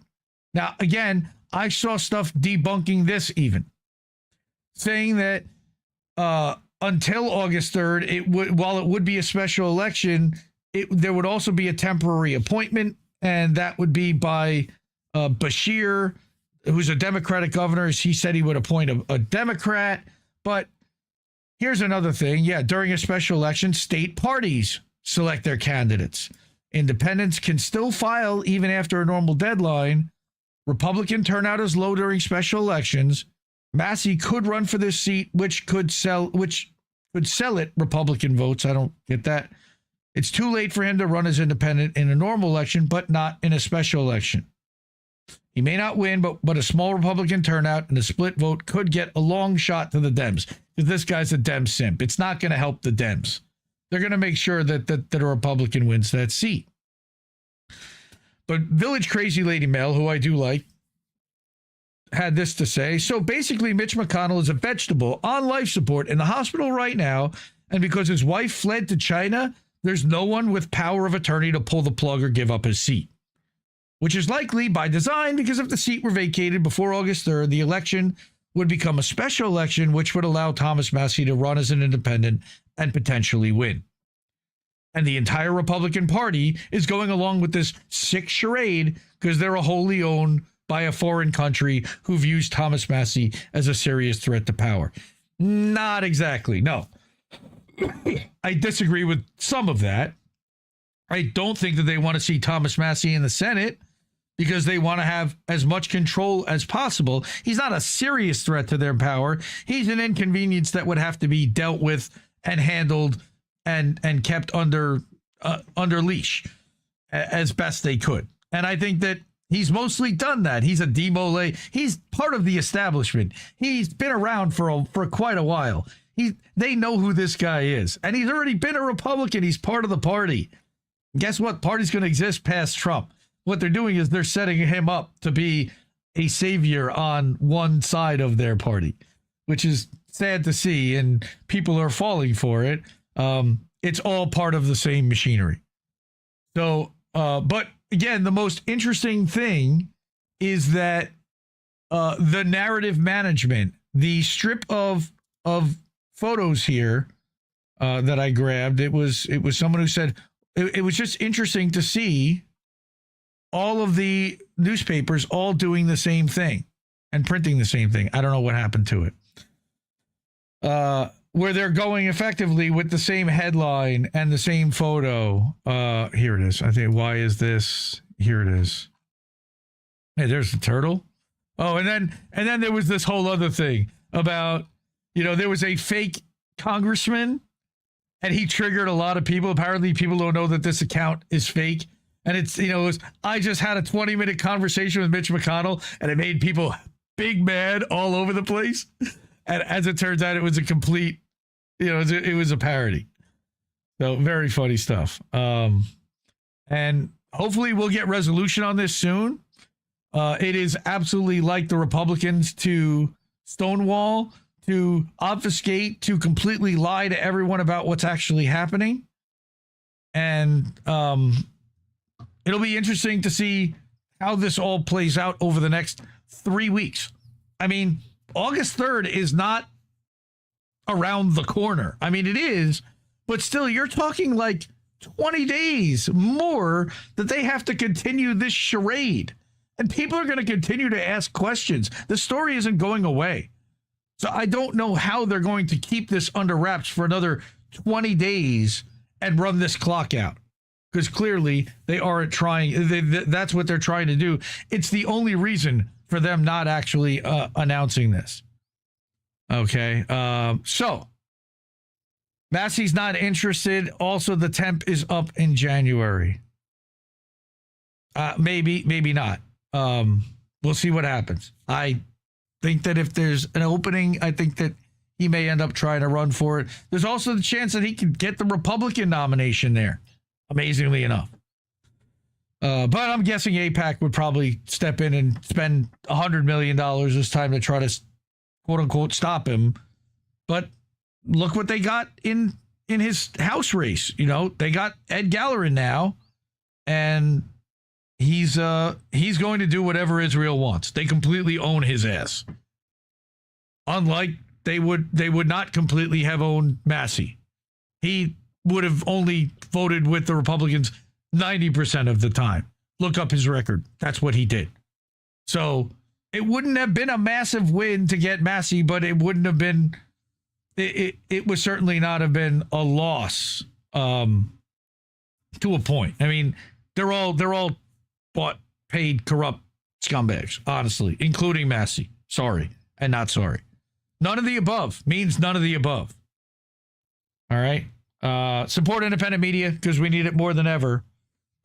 Now, again, I saw stuff debunking this even, saying that until August 3rd, while it would be a special election, there would also be a temporary appointment, and that would be by Bashir, who's a Democratic governor. He said he would appoint a Democrat. But here's another thing. Yeah, during a special election, state parties select their candidates. Independents can still file even after a normal deadline. Republican turnout is low during special elections. Massey could run for this seat, which could sell it Republican votes. I don't get that. It's too late for him to run as independent in a normal election, but not in a special election. He may not win, but a small Republican turnout and a split vote could get a long shot to the Dems. Because this guy's a Dem simp. It's not going to help the Dems. They're going to make sure that a Republican wins that seat. But Village Crazy Lady Mel, who I do like, had this to say. So basically, Mitch McConnell is a vegetable on life support in the hospital right now. And because his wife fled to China, there's no one with power of attorney to pull the plug or give up his seat. Which is likely by design, because if the seat were vacated before August 3rd, the election would become a special election, which would allow Thomas Massey to run as an independent and potentially win. And the entire Republican Party is going along with this sick charade because they're wholly owned by a foreign country who views Thomas Massey as a serious threat to power. Not exactly, no. I disagree with some of that. I don't think that they want to see Thomas Massey in the Senate because they want to have as much control as possible. He's not a serious threat to their power. He's an inconvenience that would have to be dealt with and handled and kept under leash as best they could. And I think that he's mostly done that. He's a demole. He's part of the establishment. He's been around for quite a while. They know who this guy is. And he's already been a Republican. He's part of the party. Guess what? Party's going to exist past Trump. What they're doing is they're setting him up to be a savior on one side of their party, which is sad to see. And people are falling for it. It's all part of the same machinery. So, but again, the most interesting thing is that the narrative management, the strip of photos here that I grabbed, it was someone who said it was just interesting to see all of the newspapers all doing the same thing and printing the same thing. I don't know what happened to it. Where they're going effectively with the same headline and the same photo. Here it is. I think, why is this? Here it is. Hey, there's the turtle. Oh, and then there was this whole other thing about, there was a fake congressman and he triggered a lot of people. Apparently people don't know that this account is fake. And it's, I just had a 20-minute conversation with Mitch McConnell and it made people big mad all over the place. And as it turns out, it was a complete, it was a parody. So very funny stuff. And hopefully we'll get resolution on this soon. It is absolutely like the Republicans to stonewall, to obfuscate, to completely lie to everyone about what's actually happening. And it'll be interesting to see how this all plays out over the next 3 weeks. I mean, August 3rd is not around the corner. I mean, it is, but still, you're talking like 20 days more that they have to continue this charade. And people are going to continue to ask questions. The story isn't going away. So I don't know how they're going to keep this under wraps for another 20 days and run this clock out. Because clearly they aren't trying. That's what they're trying to do. It's the only reason for them not actually announcing this. Okay. So Massey's not interested. Also, the temp is up in January. Maybe not. We'll see what happens. I think that if there's an opening, I think that he may end up trying to run for it. There's also the chance that he could get the Republican nomination there, amazingly enough. But I'm guessing AIPAC would probably step in and spend $100 million this time to try to, quote unquote, stop him. But look what they got in his House race. You know, they got Ed Gallerin now, and he's going to do whatever Israel wants. They completely own his ass. Unlike they would not completely have owned Massey. He would have only voted with the Republicans 90% of the time. Look up his record. That's what he did. So it wouldn't have been a massive win to get Massey, but it wouldn't have been. It would certainly not have been a loss to a point. I mean, they're all bought, paid, corrupt scumbags, honestly, including Massey. Sorry and not sorry. None of the above means none of the above. All right. Support independent media because we need it more than ever.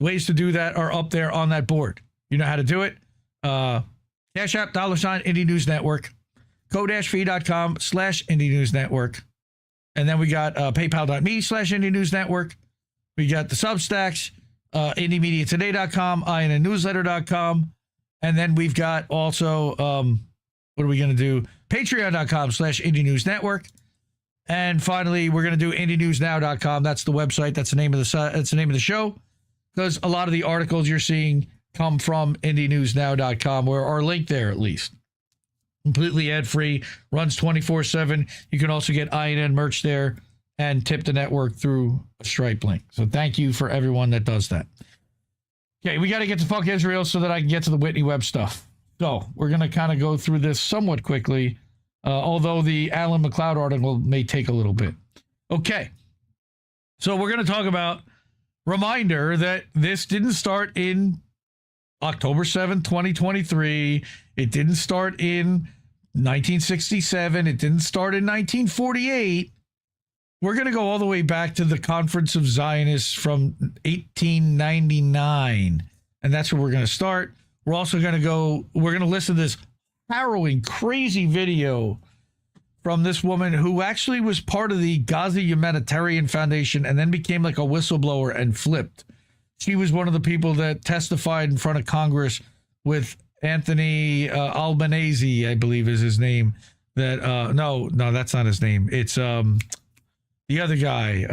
Ways to do that are up there on that board. You know how to do it. Cash App, $ Indie News Network. Go-fee.com/Indie News Network. And then we got paypal.me/Indie News Network. We got the Substacks, IndieMediaToday.com, INNewsletter.com. And then we've got also, what are we going to do? Patreon.com/Indie News Network. And finally, we're going to do IndieNewsNow.com. That's the website. That's the name of the show. Because a lot of the articles you're seeing come from IndieNewsNow.com, or are linked there at least. Completely ad-free, runs 24/7. You can also get INN merch there and tip the network through a Stripe link. So thank you for everyone that does that. Okay, we got to get to Fuck Israel so that I can get to the Whitney Webb stuff. So we're going to kind of go through this somewhat quickly, although the Alan McLeod article may take a little bit. Okay, so we're going to talk about, reminder that this didn't start in October 7th, 2023. It didn't start in 1967. It didn't start in 1948. We're going to go all the way back to the Conference of Zionists from 1899. And that's where we're going to start. We're also going to listen to this harrowing, crazy video from this woman who actually was part of the Gaza Humanitarian Foundation and then became like a whistleblower and flipped. She was one of the people that testified in front of Congress with Anthony Albanese, I believe is his name. That no, that's not his name. It's the other guy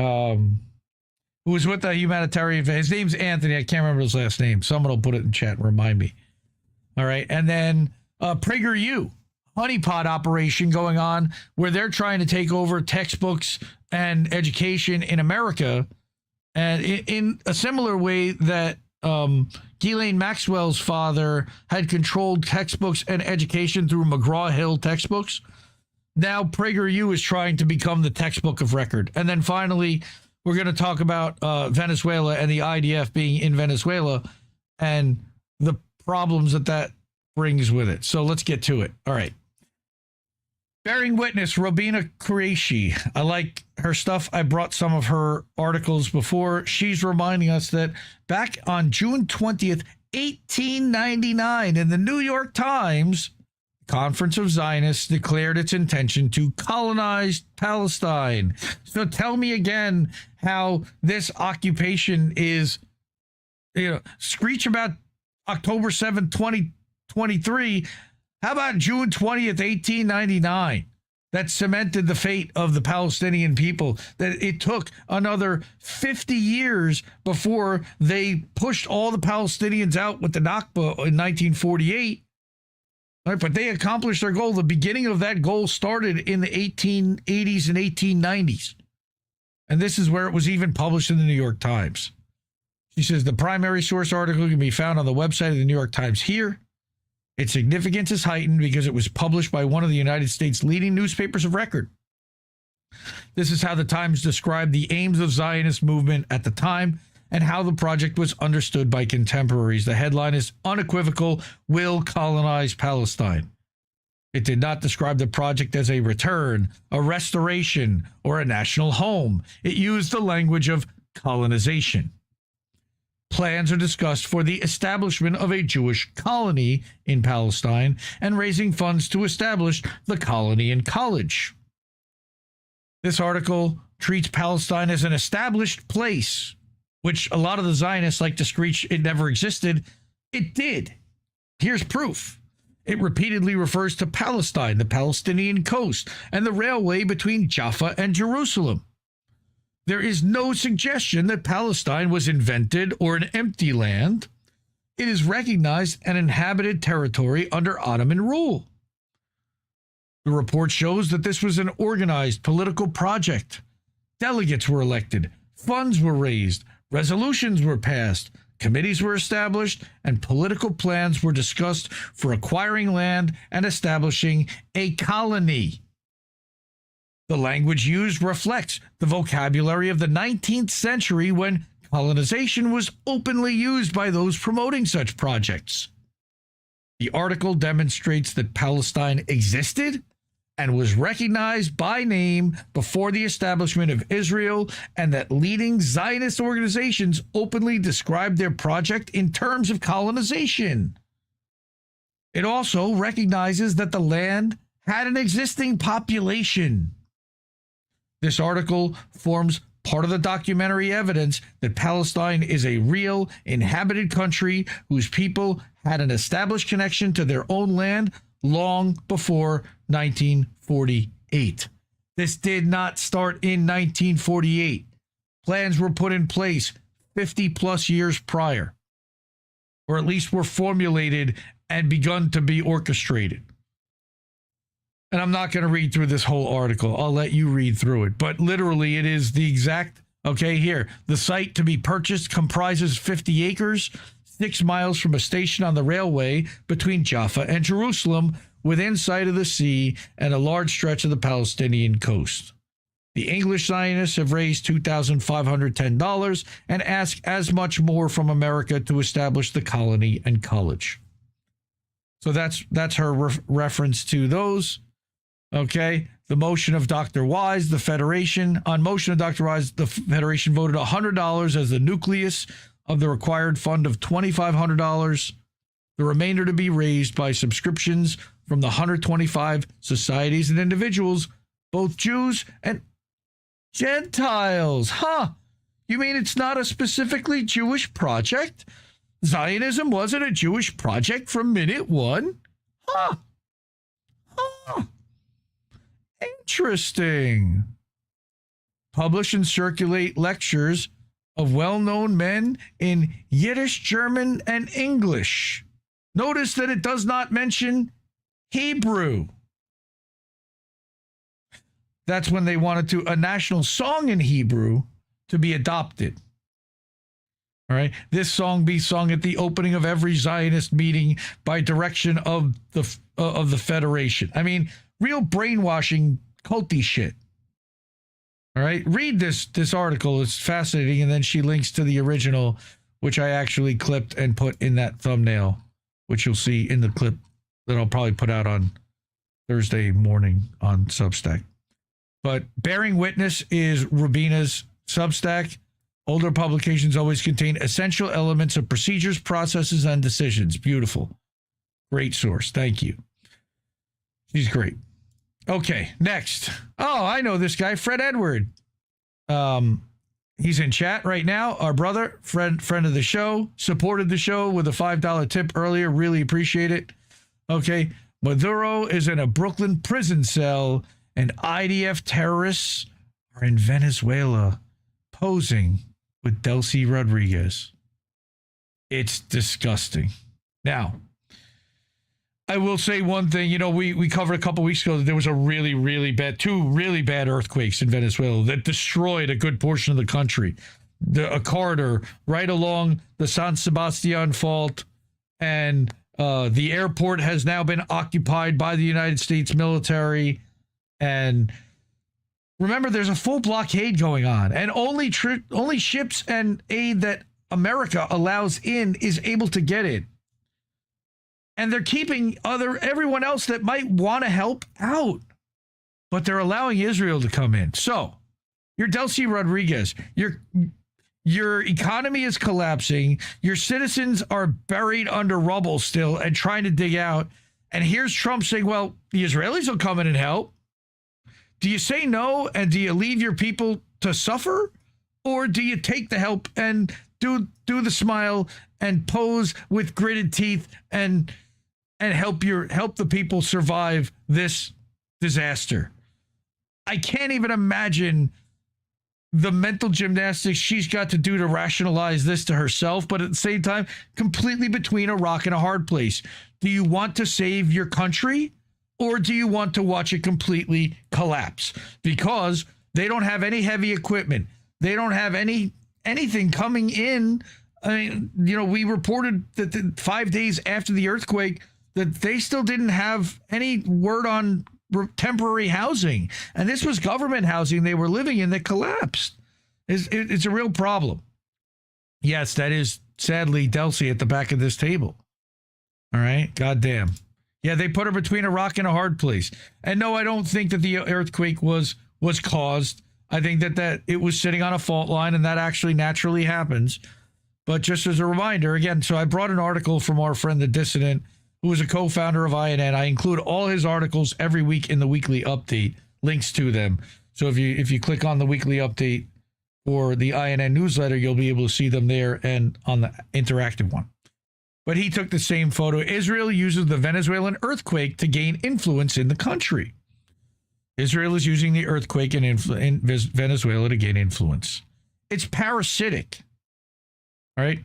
who was with the humanitarian. His name's Anthony. I can't remember his last name. Someone will put it in chat and remind me. All right, and then PragerU, honeypot operation going on where they're trying to take over textbooks and education in America. And in a similar way that Ghislaine Maxwell's father had controlled textbooks and education through McGraw-Hill textbooks, now PragerU is trying to become the textbook of record. And then finally, we're going to talk about Venezuela and the IDF being in Venezuela and the problems that brings with it. So let's get to it. All right. Bearing witness, Robina Qureshi. I like her stuff. I brought some of her articles before. She's reminding us that back on June 20th, 1899, in the New York Times, Conference of Zionists declared its intention to colonize Palestine. So tell me again how this occupation is, screech about October 7th, 2023. How about June 20th, 1899? That cemented the fate of the Palestinian people. That it took another 50 years before they pushed all the Palestinians out with the Nakba in 1948. All right, but they accomplished their goal. The beginning of that goal started in the 1880s and 1890s. And this is where it was even published in the New York Times. She says the primary source article can be found on the website of the New York Times here. Its significance is heightened because it was published by one of the United States' leading newspapers of record. This is how the Times described the aims of Zionist movement at the time and how the project was understood by contemporaries. The headline is unequivocal, will colonize Palestine. It did not describe the project as a return, a restoration, or a national home. It used the language of colonization. Plans are discussed for the establishment of a Jewish colony in Palestine and raising funds to establish the colony and college. This article treats Palestine as an established place, which a lot of the Zionists like to screech it never existed. It did. Here's proof. It repeatedly refers to Palestine, the Palestinian coast, and the railway between Jaffa and Jerusalem. There is no suggestion that Palestine was invented or an empty land. It is recognized an inhabited territory under Ottoman rule. The report shows that this was an organized political project. Delegates were elected, funds were raised, resolutions were passed, committees were established, and political plans were discussed for acquiring land and establishing a colony. The language used reflects the vocabulary of the 19th century when colonization was openly used by those promoting such projects. The article demonstrates that Palestine existed and was recognized by name before the establishment of Israel, and that leading Zionist organizations openly described their project in terms of colonization. It also recognizes that the land had an existing population. This article forms part of the documentary evidence that Palestine is a real inhabited country whose people had an established connection to their own land long before 1948. This did not start in 1948. Plans were put in place 50 plus years prior, or at least were formulated and begun to be orchestrated. And I'm not going to read through this whole article. I'll let you read through it. But literally, it is the exact, okay, here. The site to be purchased comprises 50 acres, 6 miles from a station on the railway between Jaffa and Jerusalem, within sight of the sea and a large stretch of the Palestinian coast. The English Zionists have raised $2,510 and ask as much more from America to establish the colony and college. So that's her reference to those. Okay, the motion of Dr. Wise, the Federation. On motion of Dr. Wise, the Federation voted $100 as the nucleus of the required fund of $2,500. The remainder to be raised by subscriptions from the 125 societies and individuals, both Jews and Gentiles. Huh? You mean it's not a specifically Jewish project? Zionism wasn't a Jewish project from minute one? Huh? Huh? Interesting. Publish and circulate lectures of well-known men in Yiddish, German, and English. Notice that it does not mention Hebrew. That's when they wanted a national song in Hebrew to be adopted. All right. This song be sung at the opening of every Zionist meeting by direction of the Federation. I mean, real brainwashing, culty shit. All right. Read this article. It's fascinating. And then she links to the original, which I actually clipped and put in that thumbnail, which you'll see in the clip that I'll probably put out on Thursday morning on Substack. But Bearing Witness is Rubina's Substack. Older publications always contain essential elements of procedures, processes, and decisions. Beautiful. Great source. Thank you. She's great. Okay, next. Oh, I know this guy, Fred Edward. He's in chat right now. Our brother, friend of the show, supported the show with a $5 tip earlier. Really appreciate it. Okay, Maduro is in a Brooklyn prison cell, and IDF terrorists are in Venezuela posing with Delcy Rodriguez. It's disgusting. Now, I will say one thing. You know, we covered a couple weeks ago that there was two really bad earthquakes in Venezuela that destroyed a good portion of the country. A corridor right along the San Sebastian Fault, and the airport has now been occupied by the United States military. And remember, there's a full blockade going on, and only ships and aid that America allows in is able to get in. And they're keeping everyone else that might want to help out, but they're allowing Israel to come in. So, you're Delcy Rodriguez. Your economy is collapsing. Your citizens are buried under rubble still and trying to dig out. And here's Trump saying, well, the Israelis will come in and help. Do you say no, and do you leave your people to suffer? Or do you take the help and do the smile and pose with gritted teeth and and help the people survive this disaster. I can't even imagine the mental gymnastics she's got to do to rationalize this to herself, but at the same time, completely between a rock and a hard place. Do you want to save your country, or do you want to watch it completely collapse? Because they don't have any heavy equipment. They don't have anything coming in. I mean, we reported that 5 days after the earthquake that they still didn't have any word on temporary housing. And this was government housing they were living in that collapsed. It's a real problem. Yes, that is sadly Delcy at the back of this table. All right. Goddamn. Yeah, they put her between a rock and a hard place. And no, I don't think that the earthquake was caused. I think that it was sitting on a fault line, and that actually naturally happens. But just as a reminder, again, so I brought an article from our friend The Dissident, who is a co-founder of INN. I include all his articles every week in the weekly update, links to them. So if you click on the weekly update for the INN newsletter, you'll be able to see them there and on the interactive one. But he took the same photo. Israel uses the Venezuelan earthquake to gain influence in the country. Israel is using the earthquake in Venezuela to gain influence. It's parasitic. All right.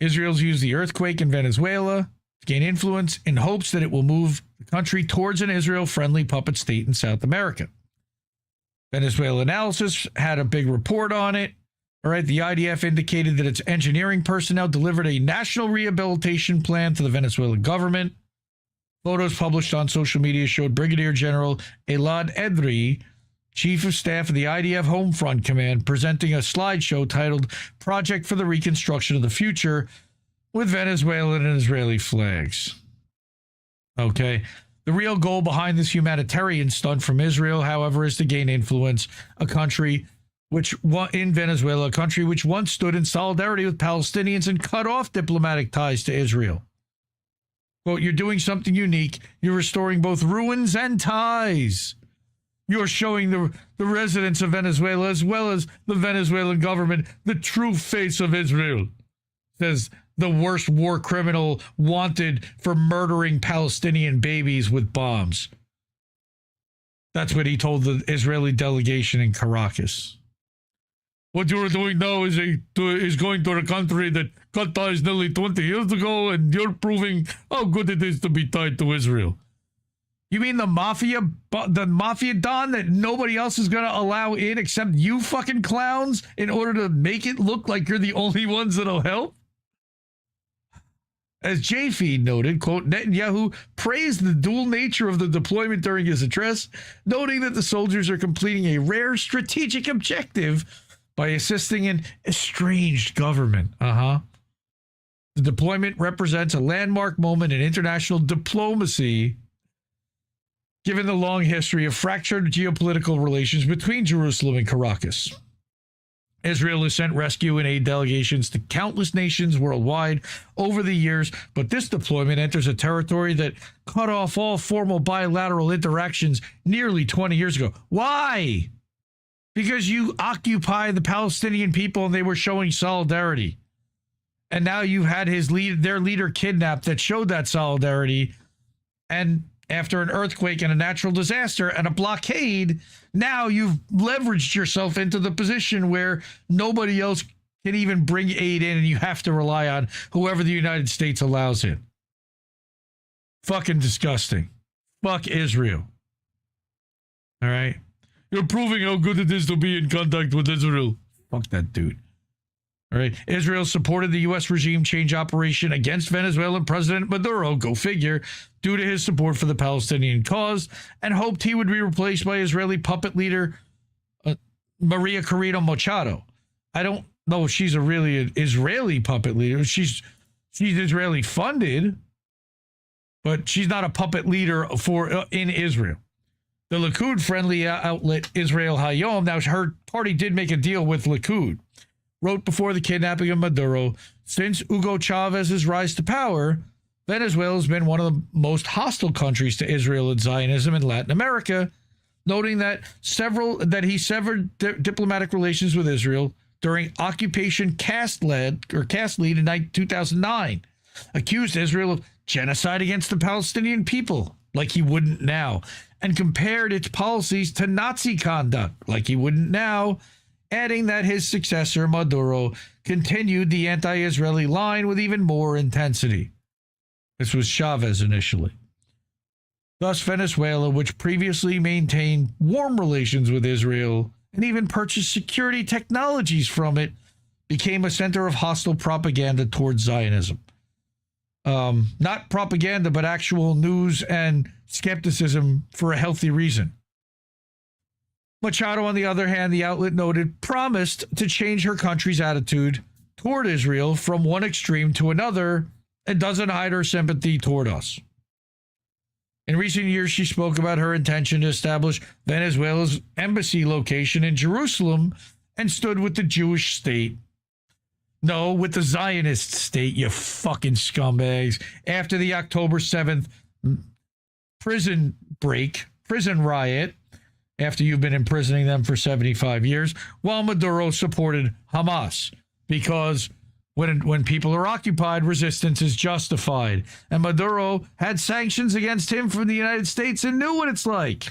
Israel's used the earthquake in Venezuela to gain influence in hopes that it will move the country towards an Israel-friendly puppet state in South America. Venezuela Analysis had a big report on it. All right, the IDF indicated that its engineering personnel delivered a national rehabilitation plan to the Venezuelan government. Photos published on social media showed Brigadier General Elad Edri, Chief of Staff of the IDF Home Front Command, presenting a slideshow titled Project for the Reconstruction of the Future with Venezuelan and Israeli flags. Okay. The real goal behind this humanitarian stunt from Israel, however, is to gain influence, a country in Venezuela, a country which once stood in solidarity with Palestinians and cut off diplomatic ties to Israel. Quote, you're doing something unique. You're restoring both ruins and ties. You're showing the residents of Venezuela, as well as the Venezuelan government, the true face of Israel, says the worst war criminal wanted for murdering Palestinian babies with bombs. That's what he told the Israeli delegation in Caracas. What you're doing now is going to a country that cut ties nearly 20 years ago, and you're proving how good it is to be tied to Israel. You mean the mafia don that nobody else is going to allow in except you fucking clowns in order to make it look like you're the only ones that'll help? As JFeed noted, quote, Netanyahu praised the dual nature of the deployment during his address, noting that the soldiers are completing a rare strategic objective by assisting an estranged government. The deployment represents a landmark moment in international diplomacy, given the long history of fractured geopolitical relations between Jerusalem and Caracas. Israel has sent rescue and aid delegations to countless nations worldwide over the years, but this deployment enters a territory that cut off all formal bilateral interactions nearly 20 years ago. Why? Because you occupy the Palestinian people and they were showing solidarity. And now you've had their leader kidnapped that showed that solidarity. And after an earthquake and a natural disaster and a blockade, now you've leveraged yourself into the position where nobody else can even bring aid in, and you have to rely on whoever the United States allows in. Fucking disgusting. Fuck Israel. All right? You're proving how good it is to be in contact with Israel. Fuck that dude. All right. Israel supported the U.S. regime change operation against Venezuelan President Maduro, go figure, due to his support for the Palestinian cause, and hoped he would be replaced by Israeli puppet leader Maria Corina Machado. I don't know if she's really an Israeli puppet leader. She's Israeli funded, but she's not a puppet leader in Israel. The Likud-friendly outlet Israel Hayom, now her party did make a deal with Likud, wrote before the kidnapping of Maduro, since Hugo Chavez's rise to power, Venezuela has been one of the most hostile countries to Israel and Zionism in Latin America, noting that he severed diplomatic relations with Israel during Occupation Cast lead in 2009. accused Israel of genocide against the Palestinian people, like he wouldn't now, and compared its policies to Nazi conduct, like he wouldn't now, adding that his successor, Maduro, continued the anti-Israeli line with even more intensity. This was Chavez initially. Thus, Venezuela, which previously maintained warm relations with Israel and even purchased security technologies from it, became a center of hostile propaganda towards Zionism. Not propaganda, but actual news and skepticism for a healthy reason. Machado, on the other hand, the outlet noted, promised to change her country's attitude toward Israel from one extreme to another and doesn't hide her sympathy toward us. In recent years, she spoke about her intention to establish Venezuela's embassy location in Jerusalem and stood with the Jewish state. No, with the Zionist state, you fucking scumbags. After the October 7th prison riot, after you've been imprisoning them for 75 years, while Maduro supported Hamas, because when people are occupied, resistance is justified. And Maduro had sanctions against him from the United States and knew what it's like.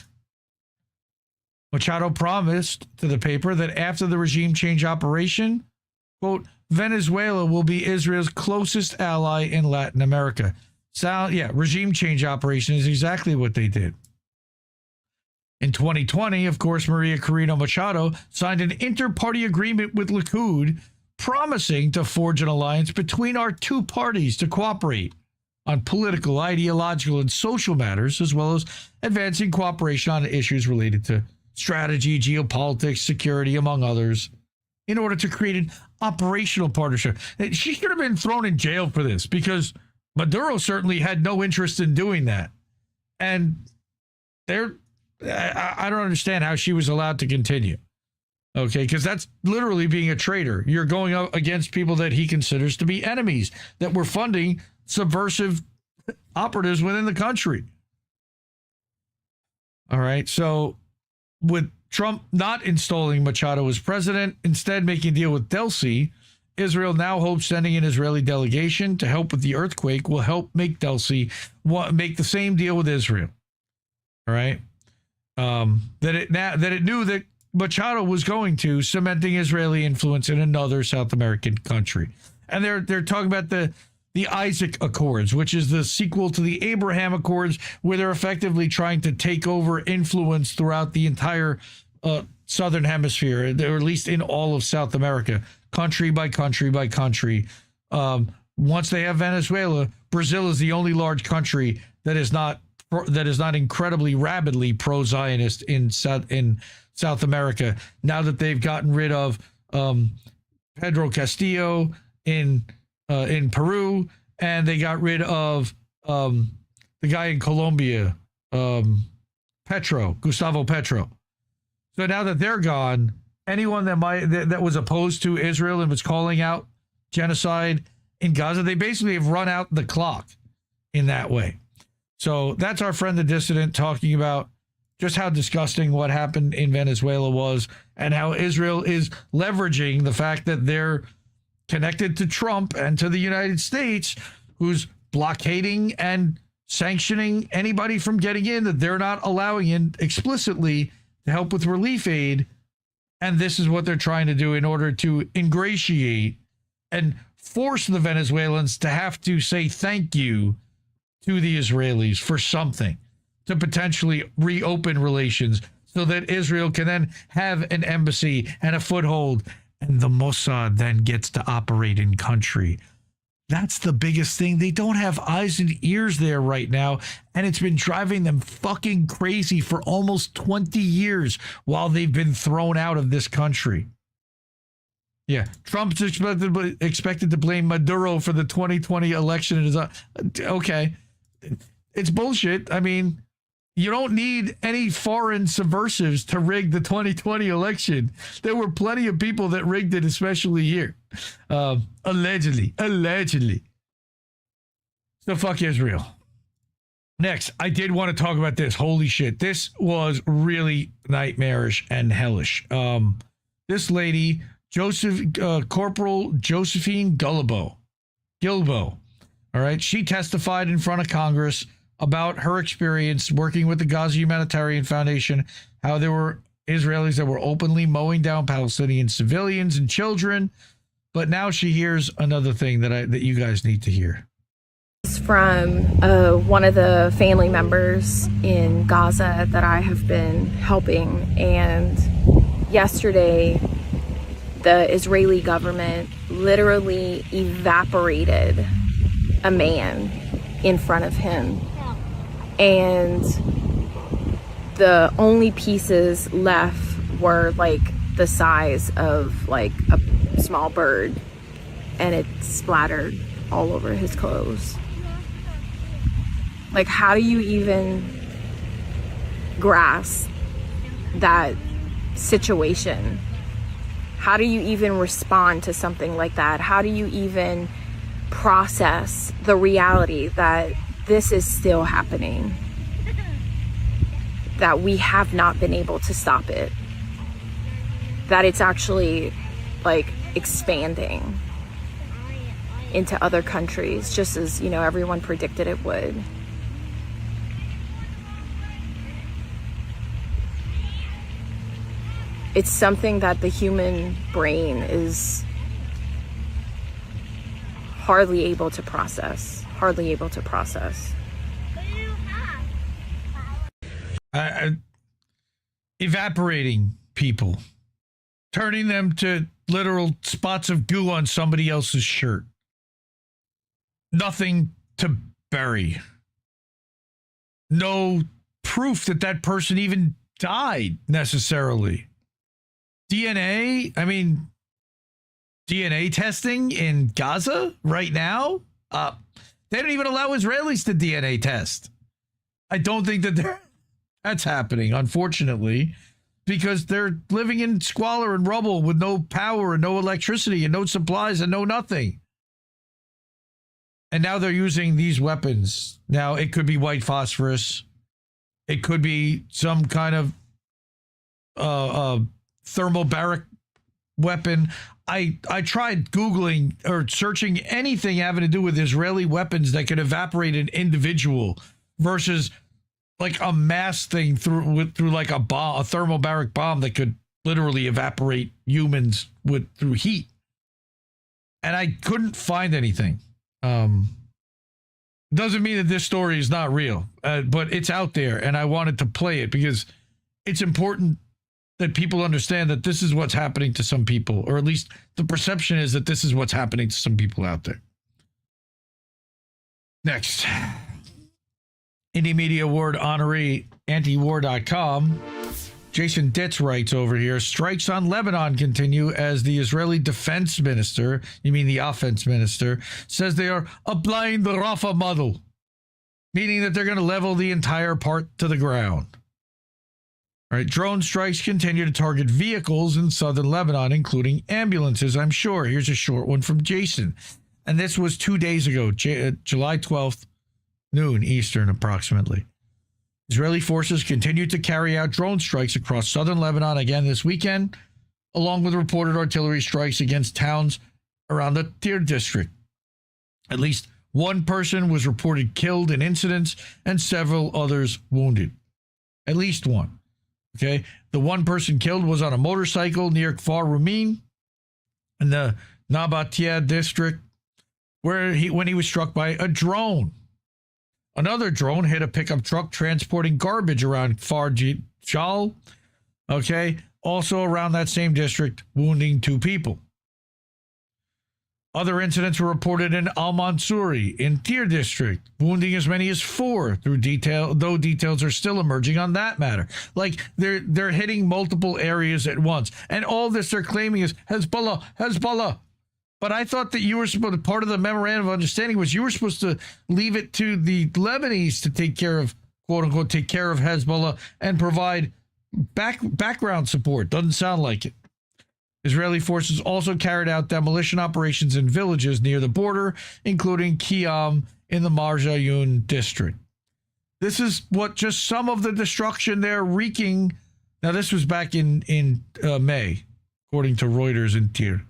Machado promised to the paper that after the regime change operation, quote, Venezuela will be Israel's closest ally in Latin America. Regime change operation is exactly what they did. In 2020, of course, Maria Corina Machado signed an inter-party agreement with Likud, promising to forge an alliance between our two parties to cooperate on political, ideological, and social matters, as well as advancing cooperation on issues related to strategy, geopolitics, security, among others, in order to create an operational partnership. She should have been thrown in jail for this, because Maduro certainly had no interest in doing that. And I don't understand how she was allowed to continue. Okay, because that's literally being a traitor. You're going up against people that he considers to be enemies, that were funding subversive operatives within the country. All right, so with Trump not installing Machado as president, instead making a deal with Delcy, Israel now hopes sending an Israeli delegation to help with the earthquake will help make Delcy make the same deal with Israel. All right, that it knew that Machado was going to, cementing Israeli influence in another South American country. And they're talking about the Isaac Accords, which is the sequel to the Abraham Accords, where they're effectively trying to take over influence throughout the entire southern hemisphere, or at least in all of South America, country by country by country. Once they have Venezuela, Brazil is the only large country that is not incredibly rabidly pro-Zionist in South America, now that they've gotten rid of Pedro Castillo in Peru, and they got rid of the guy in Colombia, Gustavo Petro. So now that they're gone, anyone that was opposed to Israel and was calling out genocide in Gaza, they basically have run out the clock in that way. So that's our friend the dissident talking about just how disgusting what happened in Venezuela was, and how Israel is leveraging the fact that they're connected to Trump and to the United States, who's blockading and sanctioning anybody from getting in that they're not allowing in explicitly to help with relief aid. And this is what they're trying to do in order to ingratiate and force the Venezuelans to have to say thank you to the Israelis for something, to potentially reopen relations so that Israel can then have an embassy and a foothold, and the Mossad then gets to operate in country. That's the biggest thing. They don't have eyes and ears there right now, and it's been driving them fucking crazy for almost 20 years while they've been thrown out of this country. Yeah, Trump's expected to blame Maduro for the 2020 election. Okay, it's bullshit. I mean, you don't need any foreign subversives to rig the 2020 election. There were plenty of people that rigged it, especially here. Allegedly. So fuck Israel. Next, I did want to talk about this. Holy shit. This was really nightmarish and hellish. This lady, Corporal Josephine Gilbo, All right. She testified in front of Congress about her experience working with the Gaza Humanitarian Foundation, how there were Israelis that were openly mowing down Palestinian civilians and children. But now she hears another thing that you guys need to hear. It's from one of the family members in Gaza that I have been helping. And yesterday, the Israeli government literally evaporated a man in front of him. And the only pieces left were like the size of like a small bird, and it splattered all over his clothes. Like, how do you even grasp that situation? How do you even respond to something like that? How do you even process the reality that this is still happening? That we have not been able to stop it. That it's actually like expanding into other countries, just as, you know, everyone predicted it would. It's something that the human brain is hardly able to process. Evaporating people, turning them to literal spots of goo on somebody else's shirt. Nothing to bury. No proof that that person even died necessarily. DNA testing in Gaza right now? They don't even allow Israelis to DNA test. I don't think that that's happening, unfortunately, because they're living in squalor and rubble with no power and no electricity and no supplies and no nothing. And now they're using these weapons. Now, it could be white phosphorus. It could be some kind of thermobaric weapon. I tried Googling or searching anything having to do with Israeli weapons that could evaporate an individual versus like a mass thing through like a bomb, a thermobaric bomb that could literally evaporate humans through heat. And I couldn't find anything. Doesn't mean that this story is not real, but it's out there, and I wanted to play it because it's important that people understand that this is what's happening to some people, or at least the perception is that this is what's happening to some people out there. Next. Indie Media Award honoree, antiwar.com. Jason Ditz writes over here, strikes on Lebanon continue as the Israeli defense minister, you mean the offense minister, says they are applying the Rafah model, meaning that they're going to level the entire part to the ground. All right, drone strikes continue to target vehicles in southern Lebanon, including ambulances, I'm sure. Here's a short one from Jason. And this was 2 days ago, July 12th, noon Eastern approximately. Israeli forces continued to carry out drone strikes across southern Lebanon again this weekend, along with reported artillery strikes against towns around the Tyr district. At least one person was reported killed in incidents and several others wounded. At least one. Okay, the one person killed was on a motorcycle near Kfar Rumin in the Nabatea district, when he was struck by a drone. Another drone hit a pickup truck transporting garbage around Kfar Jal, okay, also around that same district, wounding 2 people. Other incidents were reported in Al-Mansuri in Tyr district, wounding as many as 4, though details are still emerging on that matter. Like, they're hitting multiple areas at once. And all this they're claiming is Hezbollah. But I thought that you were supposed to, part of the memorandum of understanding was you were supposed to leave it to the Lebanese to take care of, quote unquote, take care of Hezbollah and provide background support. Doesn't sound like it. Israeli forces also carried out demolition operations in villages near the border, including Qiyam in the Marjayun district. This is what just some of the destruction they're wreaking. Now, this was back in May, according to Reuters in Tyr.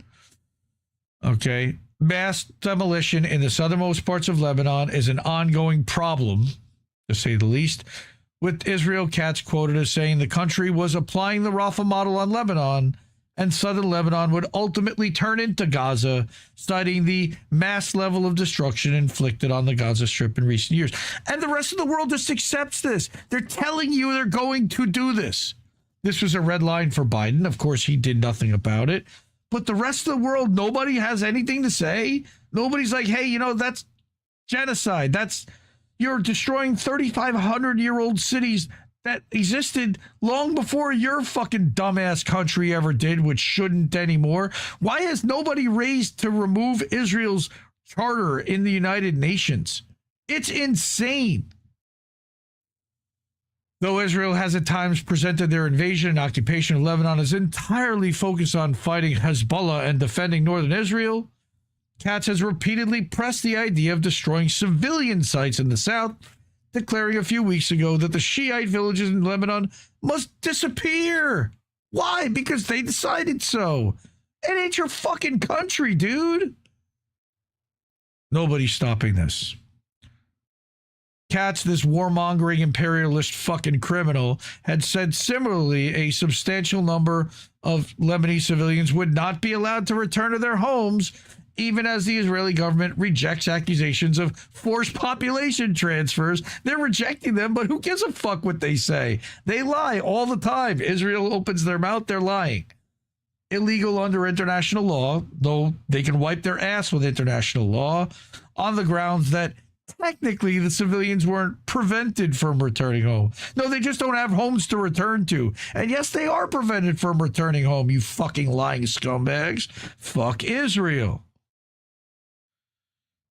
Okay. mass demolition in the southernmost parts of Lebanon is an ongoing problem, to say the least, with Israel Katz quoted as saying the country was applying the Rafah model on Lebanon and southern Lebanon would ultimately turn into Gaza, citing the mass level of destruction inflicted on the Gaza Strip in recent years. And the rest of the world just accepts this. They're telling you they're going to do this. This was a red line for Biden. Of course, he did nothing about it. But the rest of the world, nobody has anything to say. Nobody's like, hey, that's genocide. You're destroying 3,500-year-old cities that existed long before your fucking dumbass country ever did, which shouldn't anymore. Why has nobody raised to remove Israel's charter in the United Nations? It's insane. Though Israel has at times presented their invasion and occupation of Lebanon as entirely focused on fighting Hezbollah and defending northern Israel, Katz has repeatedly pressed the idea of destroying civilian sites in the south, declaring a few weeks ago that the Shiite villages in Lebanon must disappear. Why? Because they decided so. It ain't your fucking country, dude. Nobody's stopping this. Katz, this warmongering imperialist fucking criminal, had said similarly a substantial number of Lebanese civilians would not be allowed to return to their homes, even as the Israeli government rejects accusations of forced population transfers. They're rejecting them, but who gives a fuck what they say? They lie all the time. Israel opens their mouth, they're lying. Illegal under international law, though they can wipe their ass with international law, on the grounds that technically the civilians weren't prevented from returning home. No, they just don't have homes to return to. And yes, they are prevented from returning home, you fucking lying scumbags. Fuck Israel.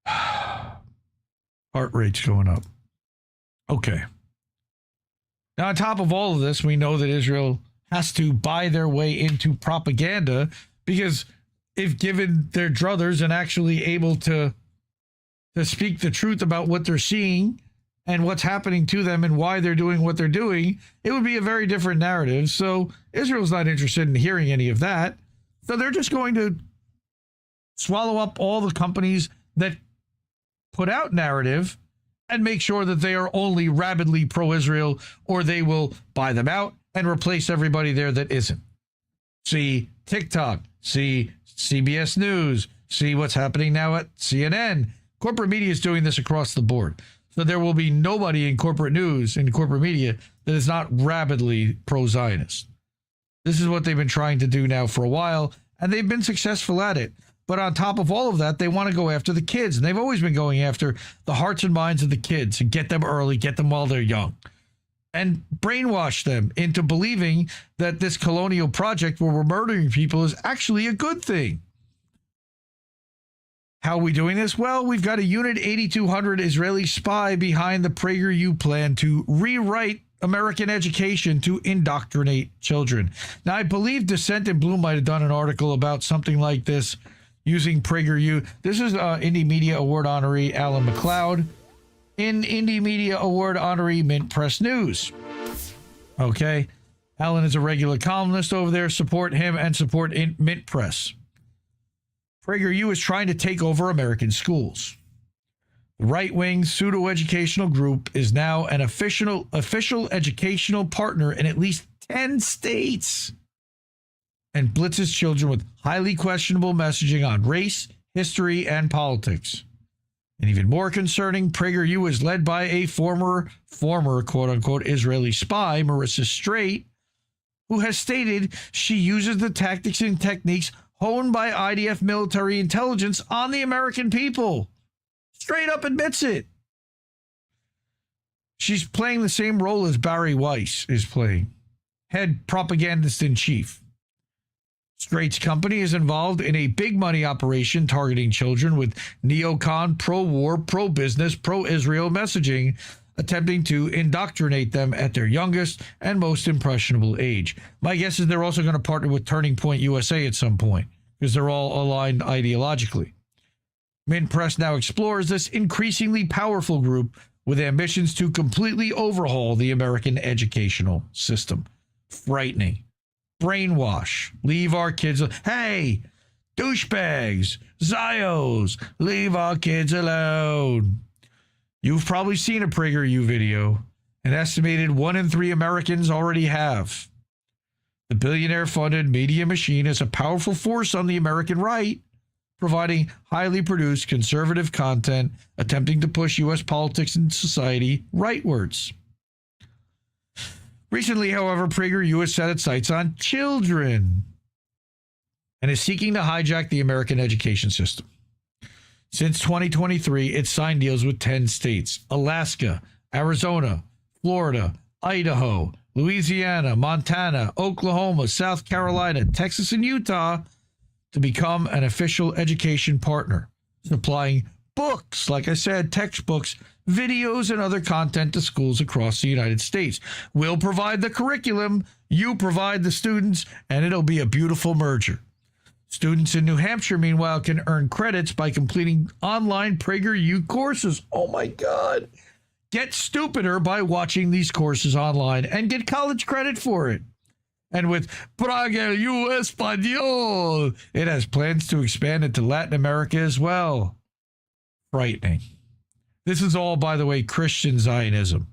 Heart rate's going up. Okay. Now, on top of all of this, we know that Israel has to buy their way into propaganda, because if given their druthers and actually able to speak the truth about what they're seeing and what's happening to them and why they're doing what they're doing, it would be a very different narrative. So Israel's not interested in hearing any of that. So they're just going to swallow up all the companies that put out narrative and make sure that they are only rabidly pro-Israel, or they will buy them out and replace everybody there that isn't. See TikTok, see CBS News, see what's happening now at CNN. Corporate media is doing this across the board. So there will be nobody in corporate news, in corporate media, that is not rabidly pro-Zionist. This is what they've been trying to do now for a while, and they've been successful at it. But on top of all of that, they want to go after the kids. And they've always been going after the hearts and minds of the kids and get them early, get them while they're young, and brainwash them into believing that this colonial project where we're murdering people is actually a good thing. How are we doing this? Well, we've got a Unit 8200 Israeli spy behind the PragerU plan to rewrite American education to indoctrinate children. Now, I believe Descent and Bloom might have done an article about something like this using PragerU. This is Indie Media Award honoree Alan McLeod in Indie Media Award honoree Mint Press News. Okay. Alan is a regular columnist over there. Support him and support Mint Press. PragerU is trying to take over American schools. The right-wing pseudo-educational group is now an official educational partner in at least 10 states and blitzes children with highly questionable messaging on race, history, and politics. And even more concerning, PragerU is led by a former quote-unquote Israeli spy, Marissa Straight, who has stated she uses the tactics and techniques honed by IDF military intelligence on the American people. Straight up admits it. She's playing the same role as Barry Weiss is playing, head propagandist in chief. Straight's company is involved in a big money operation targeting children with neocon, pro-war, pro-business, pro-Israel messaging, attempting to indoctrinate them at their youngest and most impressionable age. My guess is they're also going to partner with Turning Point USA at some point, because they're all aligned ideologically. Mint Press now explores this increasingly powerful group with ambitions to completely overhaul the American educational system. Frightening. Brainwash. Leave our kids. Hey, Douchebags, Zios, leave our kids alone. You've probably seen a PragerU video. An estimated 1 in 3 Americans already have. The billionaire-funded media machine is a powerful force on the American right, providing highly produced conservative content, attempting to push U.S. politics and society rightwards. Recently, however, PragerU has set its sights on children and is seeking to hijack the American education system. Since 2023, it's signed deals with 10 states: Alaska, Arizona, Florida, Idaho, Louisiana, Montana, Oklahoma, South Carolina, Texas, and Utah to become an official education partner, supplying books, like I said, textbooks, videos, and other content to schools across the United States. We'll provide the curriculum, you provide the students, and it'll be a beautiful merger. Students in New Hampshire, meanwhile, can earn credits by completing online PragerU courses. Oh my God. Get stupider by watching these courses online and get college credit for it. And with PragerU Español, it has plans to expand into Latin America as well. Frightening. This is all, by the way, Christian Zionism.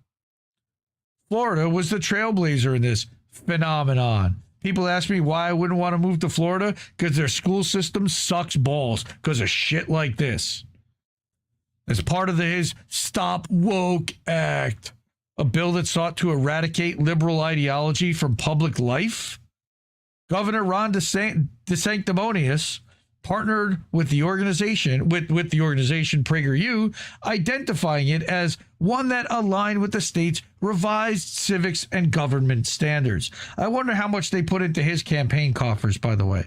Florida was the trailblazer in this phenomenon. People ask me why I wouldn't want to move to Florida, because their school system sucks balls because of shit like this. As part of his Stop Woke Act, a bill that sought to eradicate liberal ideology from public life, Governor Ron DeSanctimonious partnered with the organization, with the organization PragerU, identifying it as one that aligned with the state's revised civics and government standards. I wonder how much they put into his campaign coffers, by the way.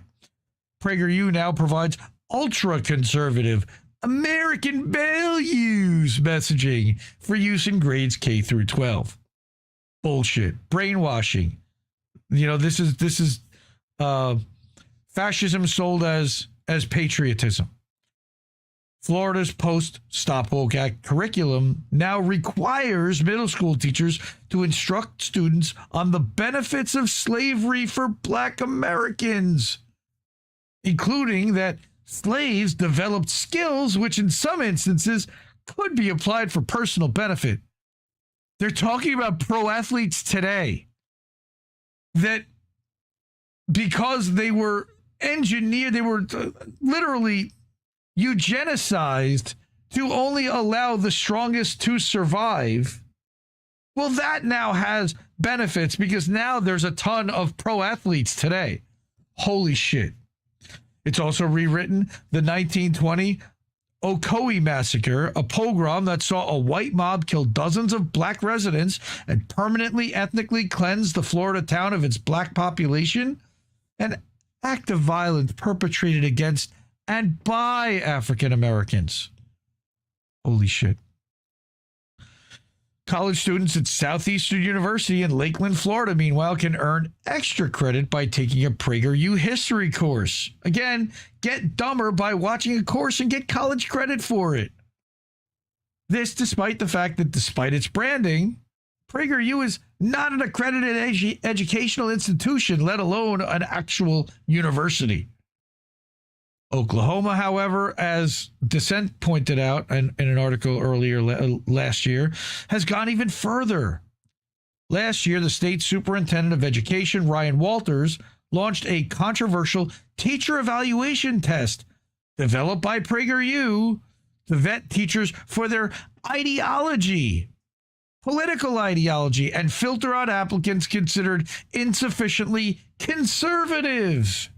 PragerU now provides ultra-conservative American values messaging for use in grades K through 12. Bullshit. Brainwashing. You know, this is fascism sold as patriotism. Florida's post-Stop Woke Act curriculum now requires middle school teachers to instruct students on the benefits of slavery for Black Americans, including that slaves developed skills which in some instances could be applied for personal benefit. They're talking about pro athletes today that because they were engineered, they were literally eugenicized to only allow the strongest to survive. Well, that now has benefits because now there's a ton of pro athletes today. Holy shit. It's also rewritten the 1920 Ocoee Massacre, a pogrom that saw a white mob kill dozens of Black residents and permanently ethnically cleanse the Florida town of its Black population, an act of violence perpetrated against and by African Americans. Holy shit. College students at Southeastern University in Lakeland, Florida, meanwhile, can earn extra credit by taking a PragerU history course. Again, get dumber by watching a course and get college credit for it. This despite the fact that despite its branding, PragerU is not an accredited educational institution, let alone an actual university. Oklahoma, however, as Dissent pointed out in an article earlier last year, has gone even further. Last year, the state superintendent of education, Ryan Walters, launched a controversial teacher evaluation test developed by PragerU to vet teachers for their ideology, political ideology, and filter out applicants considered insufficiently conservative.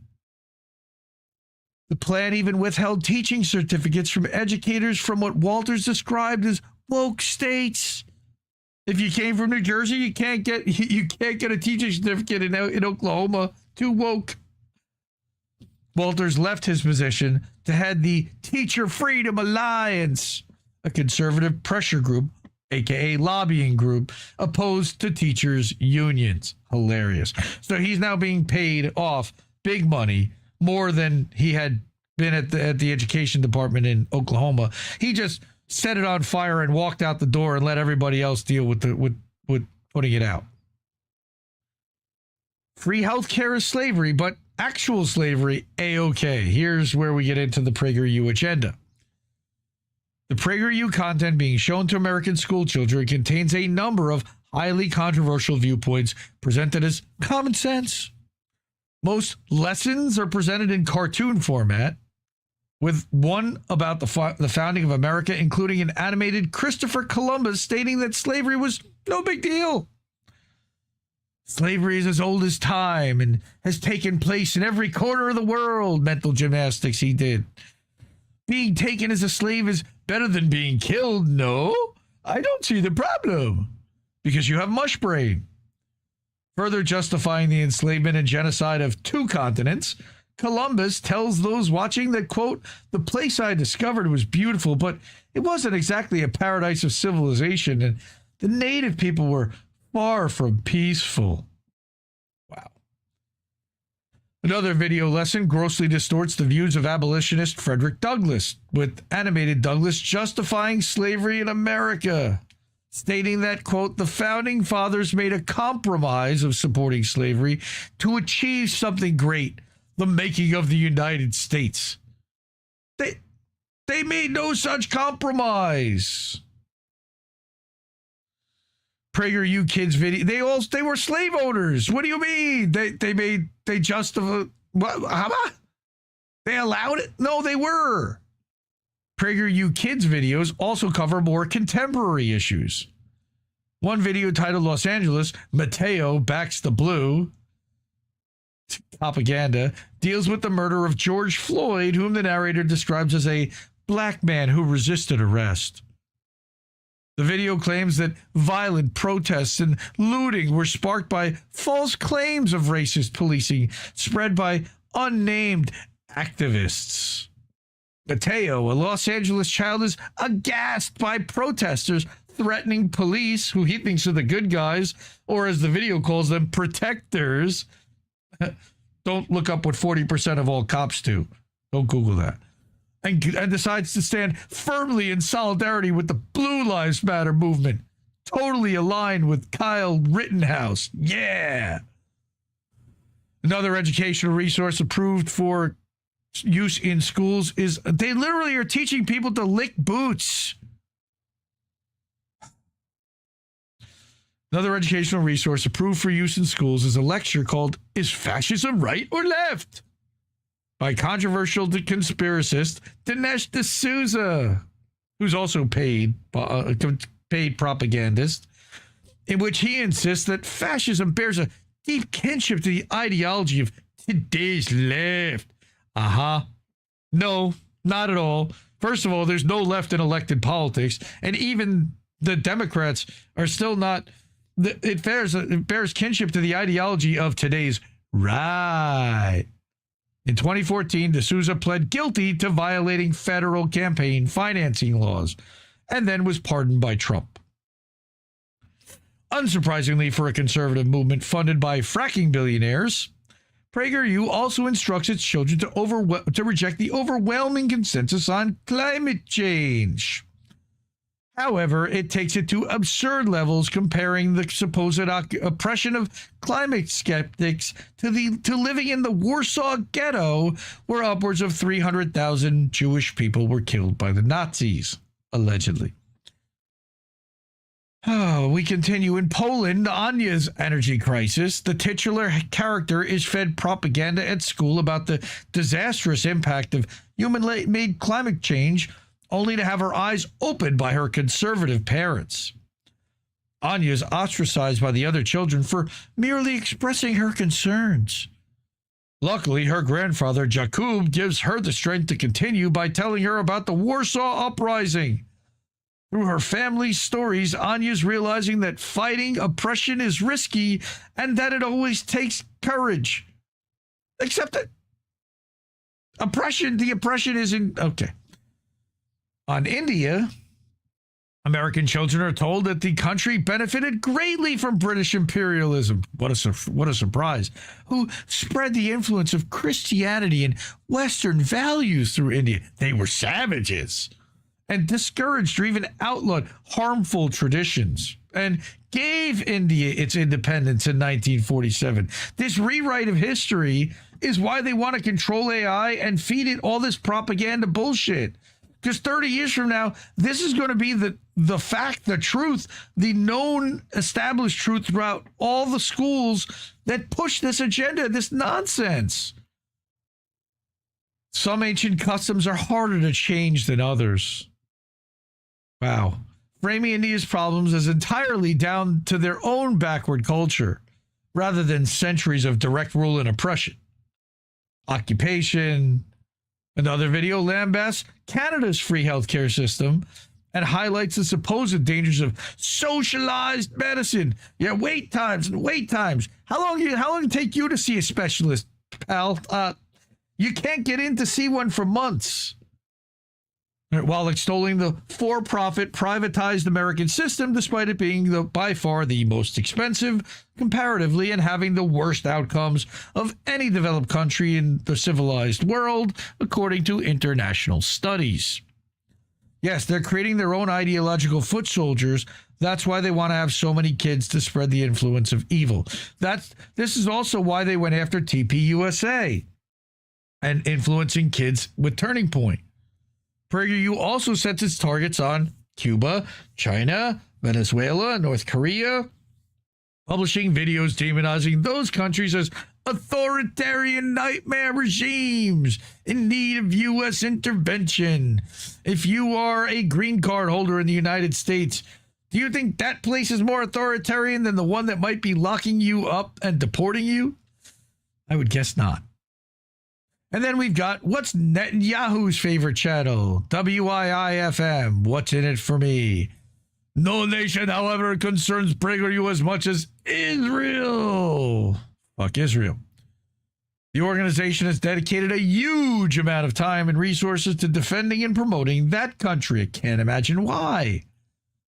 The plan even withheld teaching certificates from educators from what Walters described as woke states. If you came from New Jersey, you can't get a teaching certificate in Oklahoma. Too woke. Walters left his position to head the Teacher Freedom Alliance, a conservative pressure group, aka lobbying group, opposed to teachers' unions. Hilarious. So he's now being paid off big money, more than he had been at the education department in Oklahoma. He just set it on fire and walked out the door and let everybody else deal with putting it out. Free healthcare is slavery, but actual slavery, A-OK. Here's where we get into the PragerU agenda. The PragerU content being shown to American school children contains a number of highly controversial viewpoints presented as common sense. Most lessons are presented in cartoon format, with one about the founding of America, including an animated Christopher Columbus stating that slavery was no big deal. Slavery is as old as time and has taken place in every corner of the world. Mental gymnastics he did. Being taken as a slave is better than being killed. No, I don't see the problem. Because you have mush brain. Further justifying the enslavement and genocide of 2 continents, Columbus tells those watching that, quote, the place I discovered was beautiful, but it wasn't exactly a paradise of civilization, and the native people were far from peaceful. Wow. Another video lesson grossly distorts the views of abolitionist Frederick Douglass, with animated Douglass justifying slavery in America, stating that, quote, the founding fathers made a compromise of supporting slavery to achieve something great, the making of the United States. They made no such compromise. PragerU kids video. They were slave owners. What do you mean? They justified what? How about? They allowed it? No, they were. PragerU kids videos also cover more contemporary issues. One video titled Los Angeles, Mateo Backs the Blue, propaganda, deals with the murder of George Floyd, whom the narrator describes as a black man who resisted arrest. The video claims that violent protests and looting were sparked by false claims of racist policing spread by unnamed activists. Mateo, a Los Angeles child, is aghast by protesters threatening police, who he thinks are the good guys, or as the video calls them, protectors. Don't look up what 40% of all cops do. Don't Google that. And decides to stand firmly in solidarity with the Blue Lives Matter movement. Totally aligned with Kyle Rittenhouse. Yeah. Another educational resource approved for use in schools is they literally are teaching people to lick boots. Another educational resource approved for use in schools is a lecture called Is Fascism Right or Left? By controversial conspiracist Dinesh D'Souza, who's also paid propagandist, in which he insists that fascism bears a deep kinship to the ideology of today's left. No, not at all. First of all, there's no left in elected politics, and even the Democrats are still not. It bears kinship to the ideology of today's right. In 2014, D'Souza pled guilty to violating federal campaign financing laws and then was pardoned by Trump. Unsurprisingly for a conservative movement funded by fracking billionaires, PragerU also instructs its children to reject the overwhelming consensus on climate change. However, it takes it to absurd levels, comparing the supposed oppression of climate skeptics to living in the Warsaw Ghetto, where upwards of 300,000 Jewish people were killed by the Nazis, allegedly. We continue. In Poland, Anya's energy crisis. The titular character is fed propaganda at school about the disastrous impact of human-made climate change, only to have her eyes opened by her conservative parents. Anya is ostracized by the other children for merely expressing her concerns. Luckily, her grandfather, Jakub, gives her the strength to continue by telling her about the Warsaw Uprising. Through her family's stories, Anya's realizing that fighting oppression is risky and that it always takes courage. Except that the oppression isn't... Okay. On India, American children are told that the country benefited greatly from British imperialism. What a surprise. Who spread the influence of Christianity and Western values through India. They were savages and discouraged or even outlawed harmful traditions. and gave India its independence in 1947. This rewrite of history is why they want to control AI and feed it all this propaganda bullshit. Because 30 years from now, this is going to be the fact, the truth, the known established truth throughout all the schools that push this agenda, this nonsense. Some ancient customs are harder to change than others. Wow. Framing India's problems as entirely down to their own backward culture, rather than centuries of direct rule and oppression. Occupation. Another video lambasts Canada's free healthcare system and highlights the supposed dangers of socialized medicine. Yeah, wait times and wait times. How long did it take you to see a specialist, pal? You can't get in to see one for months. While extolling the for-profit, privatized American system, despite it being by far the most expensive comparatively and having the worst outcomes of any developed country in the civilized world, according to international studies. Yes, they're creating their own ideological foot soldiers. That's why they want to have so many kids to spread the influence of evil. This is also why they went after TPUSA and influencing kids with Turning Point. PragerU also sets its targets on Cuba, China, Venezuela, North Korea, publishing videos demonizing those countries as authoritarian nightmare regimes in need of U.S. intervention. If you are a green card holder in the United States, do you think that place is more authoritarian than the one that might be locking you up and deporting you? I would guess not. And then we've got, what's Netanyahu's favorite channel? WIIFM, what's in it for me? No nation, however, concerns PragerU as much as Israel. Fuck Israel. The organization has dedicated a huge amount of time and resources to defending and promoting that country. I can't imagine why.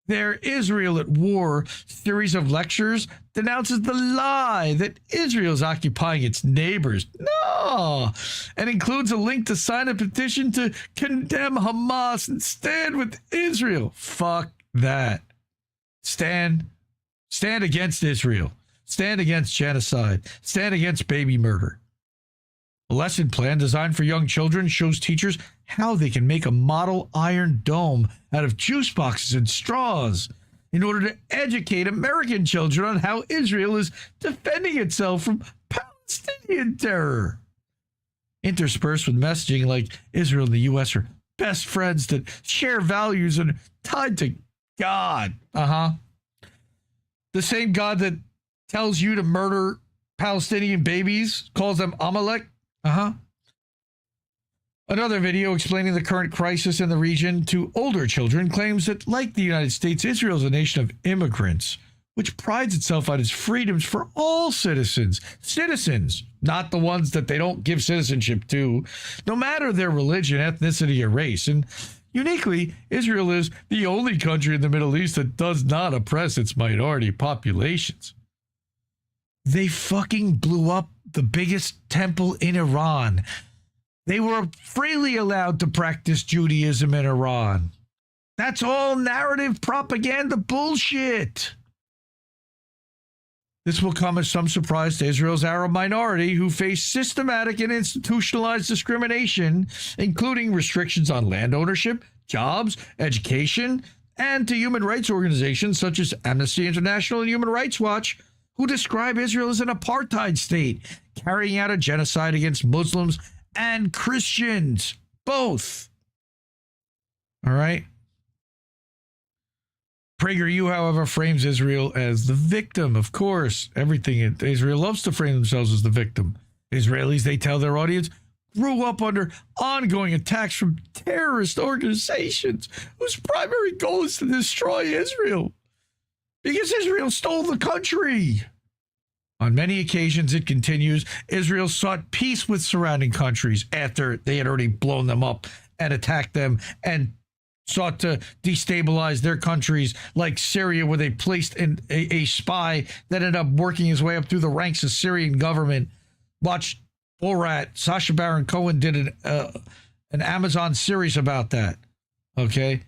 Their Israel at War series of lectures denounces the lie that Israel is occupying its neighbors. No! And includes a link to sign a petition to condemn Hamas and stand with Israel. Fuck that. Stand against Israel. Stand against genocide. Stand against baby murder. A lesson plan designed for young children shows teachers how they can make a model iron dome out of juice boxes and straws in order to educate American children on how Israel is defending itself from Palestinian terror. Interspersed with messaging like Israel and the U.S. are best friends that share values and are tied to God. The same God that tells you to murder Palestinian babies calls them Amalek. Another video explaining the current crisis in the region to older children claims that, like the United States, Israel is a nation of immigrants, which prides itself on its freedoms for all citizens, not the ones that they don't give citizenship to, no matter their religion, ethnicity, or race. And uniquely, Israel is the only country in the Middle East that does not oppress its minority populations. They fucking blew up the biggest temple in Iran. They were freely allowed to practice Judaism in Iran. That's all narrative propaganda bullshit. This will come as some surprise to Israel's Arab minority, who face systematic and institutionalized discrimination, including restrictions on land ownership, jobs, education, and to human rights organizations such as Amnesty International and Human Rights Watch, who describe Israel as an apartheid state, carrying out a genocide against Muslims and Christians, both. All right. PragerU, however, frames Israel as the victim. Of course, Israel loves to frame themselves as the victim. Israelis, they tell their audience, grew up under ongoing attacks from terrorist organizations whose primary goal is to destroy Israel because Israel stole the country. On many occasions, it continues, Israel sought peace with surrounding countries after they had already blown them up and attacked them and sought to destabilize their countries, like Syria, where they placed a spy that ended up working his way up through the ranks of Syrian government. Watch Borat. Sacha Baron Cohen did an Amazon series about that. Okay?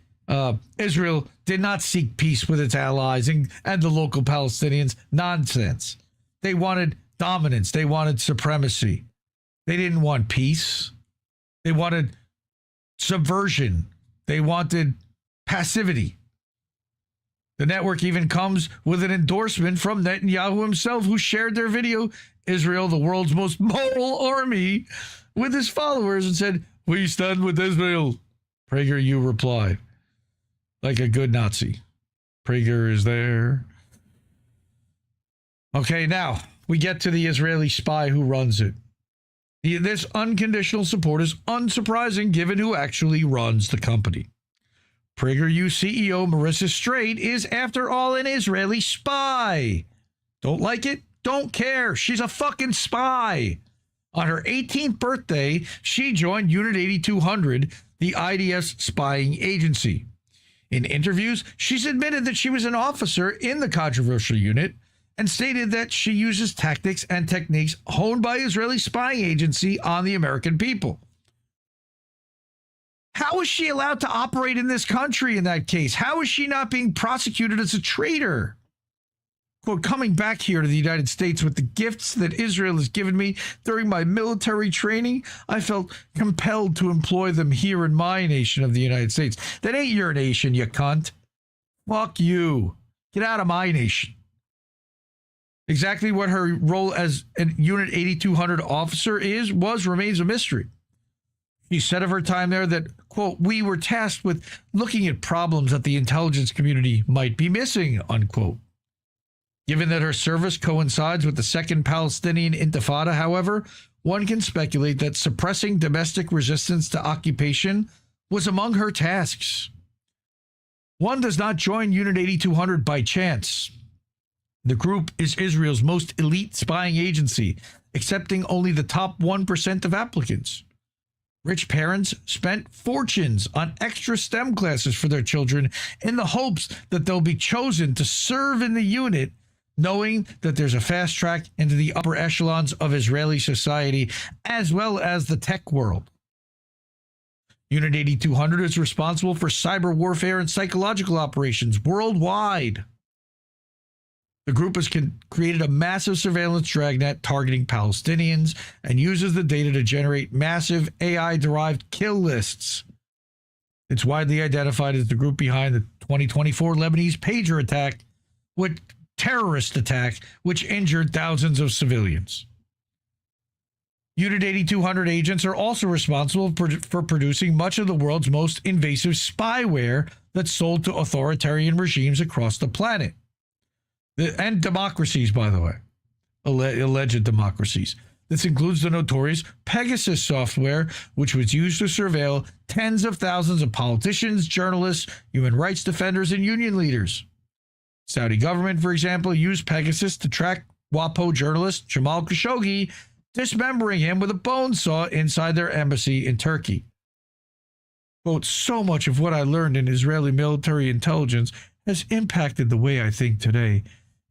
Israel did not seek peace with its allies and the local Palestinians. Nonsense. They wanted dominance. They wanted supremacy. They didn't want peace. They wanted subversion. They wanted passivity. The network even comes with an endorsement from Netanyahu himself, who shared their video, Israel, the world's most moral army, with his followers and said, "We stand with Israel." PragerU replied, like a good Nazi. Prager is there. Okay, now we get to the Israeli spy who runs it. This unconditional support is unsurprising given who actually runs the company. PragerU CEO Marissa Straight is, after all, an Israeli spy. Don't like it? Don't care. She's a fucking spy. On her 18th birthday, she joined Unit 8200, the IDF's spying agency. In interviews, she's admitted that she was an officer in the controversial unit and stated that she uses tactics and techniques honed by Israeli spying agency on the American people. How is she allowed to operate in this country in that case? How is she not being prosecuted as a traitor? Quote, coming back here to the United States with the gifts that Israel has given me during my military training, I felt compelled to employ them here in my nation of the United States. That ain't your nation, you cunt. Fuck you. Get out of my nation. Exactly what her role as a Unit 8200 officer remains a mystery. She said of her time there that, quote, we were tasked with looking at problems that the intelligence community might be missing, unquote. Given that her service coincides with the Second Palestinian Intifada, however, one can speculate that suppressing domestic resistance to occupation was among her tasks. One does not join Unit 8200 by chance. The group is Israel's most elite spying agency, accepting only the top 1% of applicants. Rich parents spent fortunes on extra STEM classes for their children in the hopes that they'll be chosen to serve in the unit, knowing that there's a fast track into the upper echelons of Israeli society as well as the tech world. Unit 8200 is responsible for cyber warfare and psychological operations worldwide. The group has created a massive surveillance dragnet targeting Palestinians and uses the data to generate massive AI-derived kill lists. It's widely identified as the group behind the 2024 Lebanese pager attack, terrorist attack, which injured thousands of civilians. Unit 8200 agents are also responsible for producing much of the world's most invasive spyware that's sold to authoritarian regimes across the planet. And democracies, by the way, alleged democracies. This includes the notorious Pegasus software, which was used to surveil tens of thousands of politicians, journalists, human rights defenders, and union leaders. Saudi government, for example, used Pegasus to track WAPO journalist Jamal Khashoggi, dismembering him with a bone saw inside their embassy in Turkey. Quote, so much of what I learned in Israeli military intelligence has impacted the way I think today.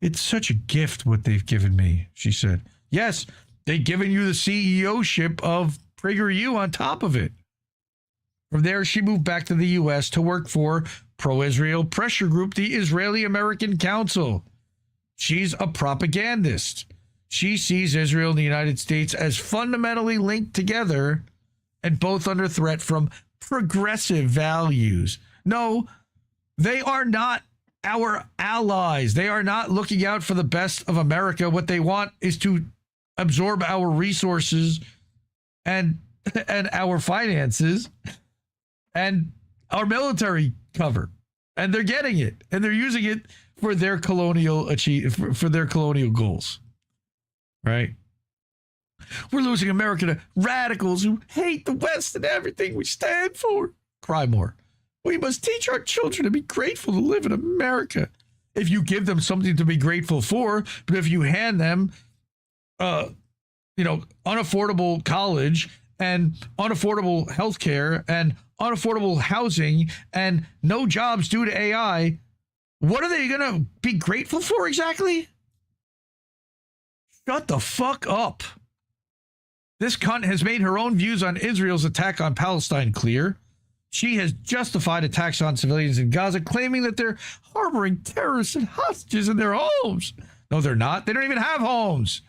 It's such a gift what they've given me, she said. Yes, they've given you the CEO-ship of PragerU on top of it. From there, she moved back to the U.S. to work for pro-Israel pressure group, the Israeli American Council. She's a propagandist. She sees Israel and the United States as fundamentally linked together and both under threat from progressive values. No, they are not our allies. They are not looking out for the best of America. What they want is to absorb our resources and our finances and our military cover. And they're getting it. And they're using it for their colonial for their colonial goals. Right? We're losing America to radicals who hate the West and everything we stand for. Cry more. We must teach our children to be grateful to live in America. If you give them something to be grateful for, but if you hand them, unaffordable college and unaffordable healthcare and unaffordable housing and no jobs due to AI, what are they going to be grateful for exactly? Shut the fuck up. This cunt has made her own views on Israel's attack on Palestine clear. She has justified attacks on civilians in Gaza, claiming that they're harboring terrorists and hostages in their homes. No, they're not. They don't even have homes.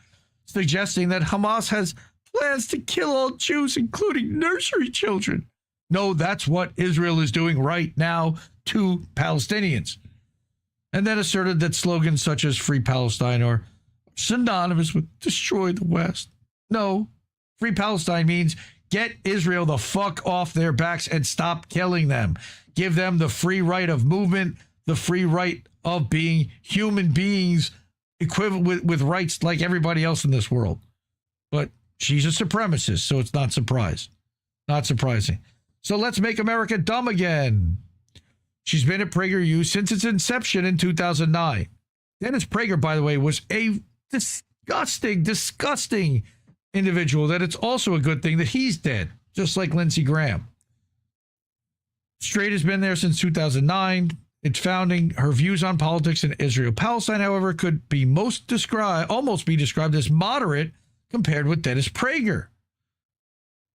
Suggesting that Hamas has plans to kill all Jews, including nursery children. No, that's what Israel is doing right now to Palestinians. And then asserted that slogans such as Free Palestine are synonymous with destroy the West. No, Free Palestine means get Israel the fuck off their backs and stop killing them. Give them the free right of movement, the free right of being human beings, equivalent with rights like everybody else in this world. But she's a supremacist, so it's not surprising. So let's make America dumb again. She's been at PragerU since its inception in 2009. Dennis Prager, by the way, was a disgusting individual that it's also a good thing that he's dead, just like Lindsey Graham. Straight has been there since 2009. Its founding, her views on politics in Israel-Palestine, however, could be almost be described as moderate compared with Dennis Prager,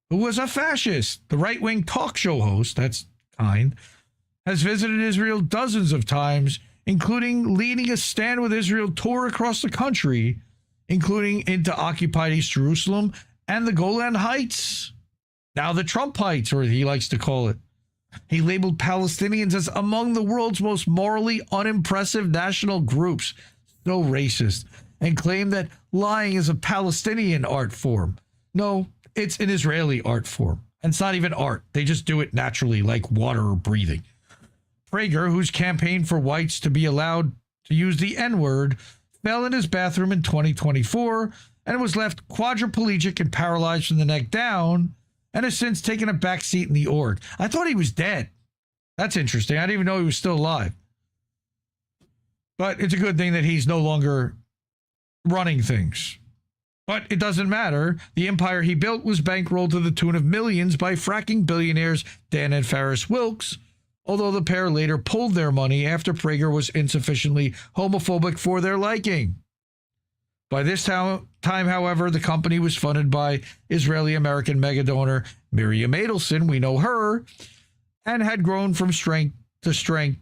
who was a fascist. The right-wing talk show host, that's kind, has visited Israel dozens of times, including leading a Stand With Israel tour across the country, including into occupied East Jerusalem and the Golan Heights. Now the Trump Heights, or he likes to call it. He labeled Palestinians as among the world's most morally unimpressive national groups, so racist, and claimed that lying is a Palestinian art form. No, it's an Israeli art form. And it's not even art. They just do it naturally, like water or breathing. Prager, who's campaigned for whites to be allowed to use the N-word, fell in his bathroom in 2024 and was left quadriplegic and paralyzed from the neck down, and has since taken a back seat in the org. I thought he was dead. That's interesting. I didn't even know he was still alive. But it's a good thing that he's no longer running things. But it doesn't matter. The empire he built was bankrolled to the tune of millions by fracking billionaires Dan and Farris Wilkes, although the pair later pulled their money after Prager was insufficiently homophobic for their liking. By this time, however, the company was funded by Israeli-American megadonor Miriam Adelson, we know her, and had grown from strength to strength.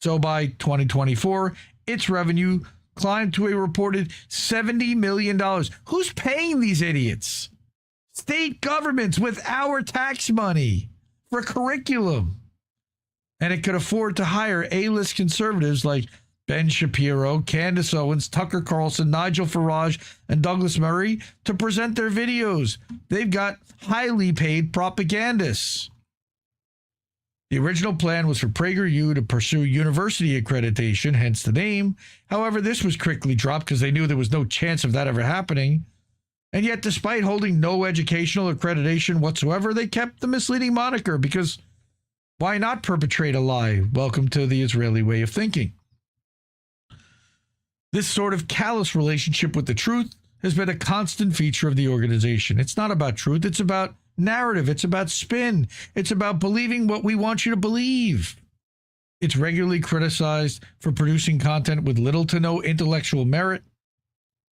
So by 2024, its revenue climbed to a reported $70 million. Who's paying these idiots? State governments with our tax money for curriculum. And it could afford to hire A-list conservatives like Ben Shapiro, Candace Owens, Tucker Carlson, Nigel Farage, and Douglas Murray to present their videos. They've got highly paid propagandists. The original plan was for PragerU to pursue university accreditation, hence the name. However, this was quickly dropped because they knew there was no chance of that ever happening. And yet, despite holding no educational accreditation whatsoever, they kept the misleading moniker because why not perpetrate a lie? Welcome to the Israeli way of thinking. This sort of callous relationship with the truth has been a constant feature of the organization. It's not about truth. It's about narrative. It's about spin. It's about believing what we want you to believe. It's regularly criticized for producing content with little to no intellectual merit.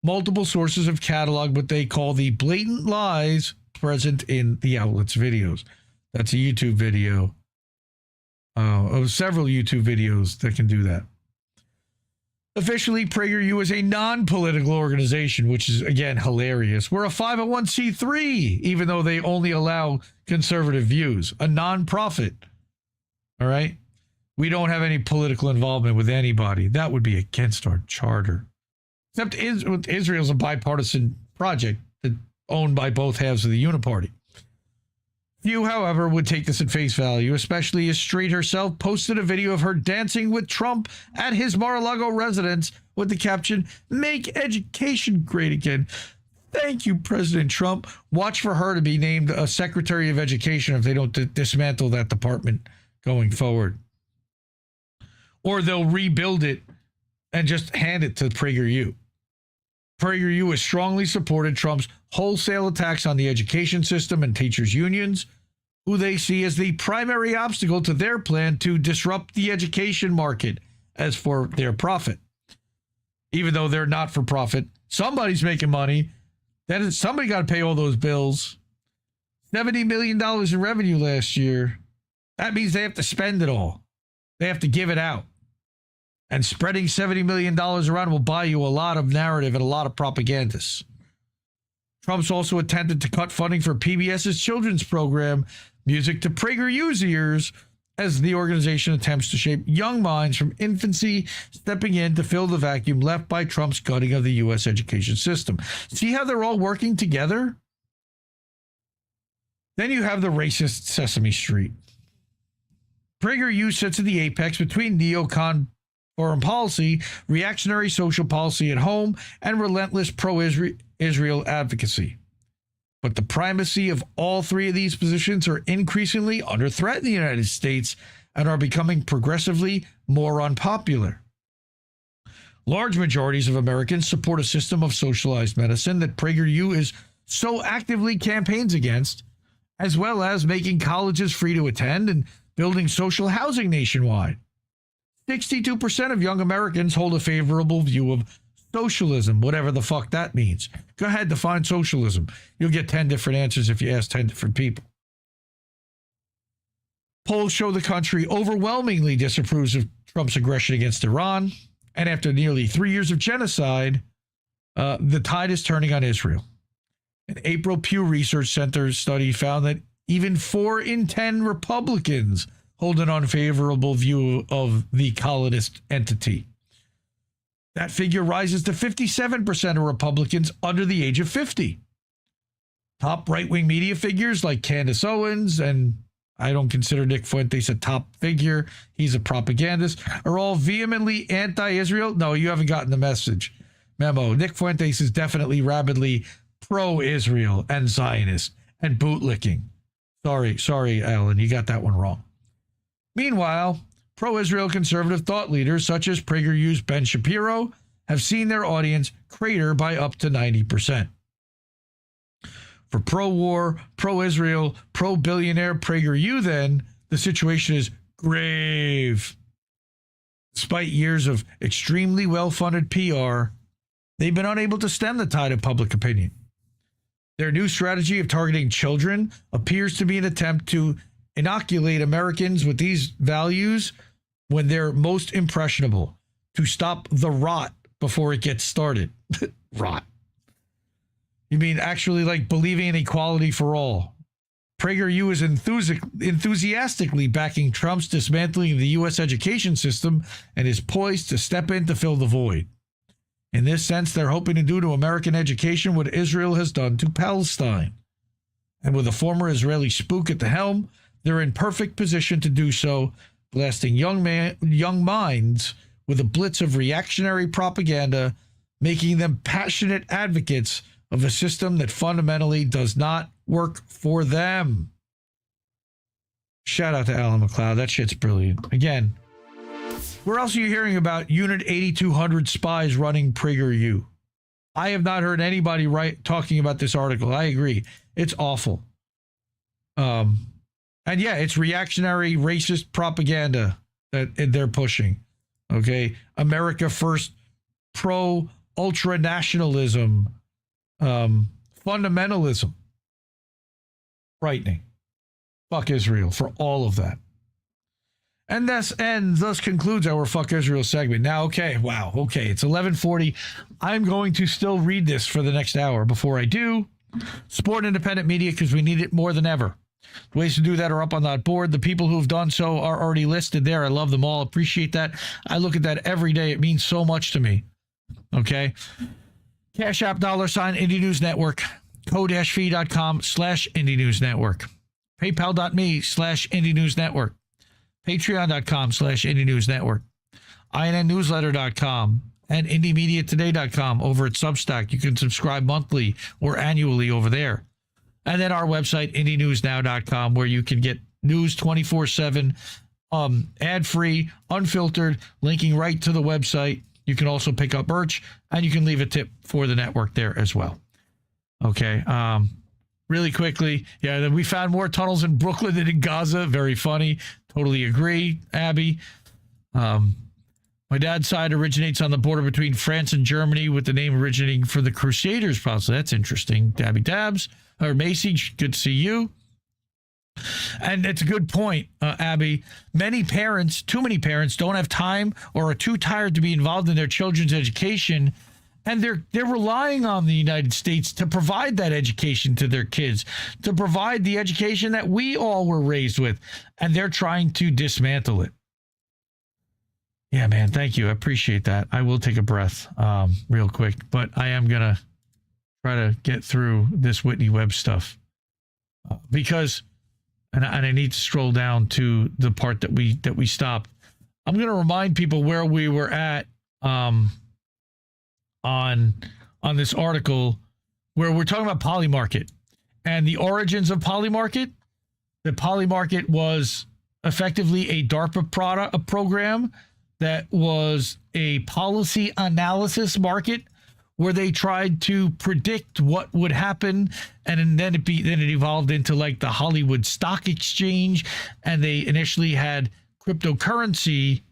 Multiple sources have cataloged what they call the blatant lies present in the outlet's videos. That's a YouTube video. Of several YouTube videos that can do that. Officially, PragerU is a non-political organization, which is, again, hilarious. We're a 501c3, even though they only allow conservative views. A non-profit. All right? We don't have any political involvement with anybody. That would be against our charter. Except Israel's a bipartisan project owned by both halves of the Uniparty. Few, however, would take this at face value, especially as Street herself posted a video of her dancing with Trump at his Mar-a-Lago residence with the caption, "Make education great again. Thank you, President Trump." Watch for her to be named a Secretary of Education if they don't dismantle that department going forward. Or they'll rebuild it and just hand it to PragerU. PragerU has strongly supported Trump's wholesale attacks on the education system and teachers' unions, who they see as the primary obstacle to their plan to disrupt the education market as for their profit. Even though they're not for profit, somebody's making money. Somebody got to pay all those bills. $70 million in revenue last year. That means they have to spend it all. They have to give it out. And spreading $70 million around will buy you a lot of narrative and a lot of propagandists. Trump's also attempted to cut funding for PBS's children's program, Music to PragerU's Ears, as the organization attempts to shape young minds from infancy, stepping in to fill the vacuum left by Trump's gutting of the U.S. education system. See how they're all working together? Then you have the racist Sesame Street. PragerU sits at the apex between neocon foreign policy, reactionary social policy at home, and relentless pro-Israel advocacy. But the primacy of all three of these positions are increasingly under threat in the United States and are becoming progressively more unpopular. Large majorities of Americans support a system of socialized medicine that PragerU is so actively campaigns against, as well as making colleges free to attend and building social housing nationwide. 62% of young Americans hold a favorable view of socialism, whatever the fuck that means. Go ahead, define socialism. You'll get 10 different answers if you ask 10 different people. Polls show the country overwhelmingly disapproves of Trump's aggression against Iran. And after nearly 3 years of genocide, the tide is turning on Israel. An April Pew Research Center study found that even 4 in 10 Republicans hold an unfavorable view of the colonist entity. That figure rises to 57% of Republicans under the age of 50. Top right-wing media figures like Candace Owens, and I don't consider Nick Fuentes a top figure, he's a propagandist, are all vehemently anti-Israel. No, you haven't gotten the memo. Nick Fuentes is definitely rabidly pro-Israel and Zionist and bootlicking. Sorry, Alan, you got that one wrong. Meanwhile, pro-Israel conservative thought leaders such as PragerU's Ben Shapiro have seen their audience crater by up to 90%. For pro-war, pro-Israel, pro-billionaire PragerU, then, the situation is grave. Despite years of extremely well-funded PR, they've been unable to stem the tide of public opinion. Their new strategy of targeting children appears to be an attempt to inoculate Americans with these values when they're most impressionable, to stop the rot before it gets started. Rot. You mean actually like believing in equality for all? PragerU is enthusiastically backing Trump's dismantling of the U.S. education system and is poised to step in to fill the void. In this sense, they're hoping to do to American education what Israel has done to Palestine. And with a former Israeli spook at the helm, they're in perfect position to do so, blasting young minds with a blitz of reactionary propaganda, making them passionate advocates of a system that fundamentally does not work for them. Shout out to Alan McLeod. That shit's brilliant. Again, where else are you hearing about Unit 8200 spies running PragerU? I have not heard anybody talking about this article. I agree. It's awful. And yeah, it's reactionary, racist propaganda that they're pushing. Okay? America first, pro-ultra-nationalism, fundamentalism. Frightening. Fuck Israel for all of that. And thus concludes our Fuck Israel segment. Now, okay, wow, okay, it's 11:40. I'm going to still read this for the next hour. Before I do, support independent media because we need it more than ever. The ways to do that are up on that board. The people who've done so are already listed there. I love them all. Appreciate that. I look at that every day. It means so much to me. Okay? Cash App, $, Indie News Network. Ko-fi.com/Indie News Network. PayPal.me/Indie News Network. Patreon.com/Indie News Network. INNnewsletter.com and IndieMediaToday.com over at Substack. You can subscribe monthly or annually over there. And then our website, IndieNewsNow.com, where you can get news 24/7, ad-free, unfiltered, linking right to the website. You can also pick up merch, and you can leave a tip for the network there as well. Okay. Really quickly, yeah, we found more tunnels in Brooklyn than in Gaza. Very funny. Totally agree, Abby. My dad's side originates on the border between France and Germany, with the name originating for the Crusaders, possibly. That's interesting. Dabby Dabs. Or Macy, good to see you. And it's a good point, Abby. Many parents, too many parents, don't have time or are too tired to be involved in their children's education. And they're relying on the United States to provide that education to their kids, to provide the education that we all were raised with. And they're trying to dismantle it. Yeah, man, thank you. I appreciate that. I will take a breath real quick, but I am going to try to get through this Whitney Webb stuff because... And I need to scroll down to the part that we stopped. I'm going to remind people where we were at on this article where we're talking about Polymarket and the origins of Polymarket. The Polymarket was effectively a DARPA a program that was a policy analysis market where they tried to predict what would happen, and then it evolved into like the Hollywood Stock Exchange, and they initially had cryptocurrency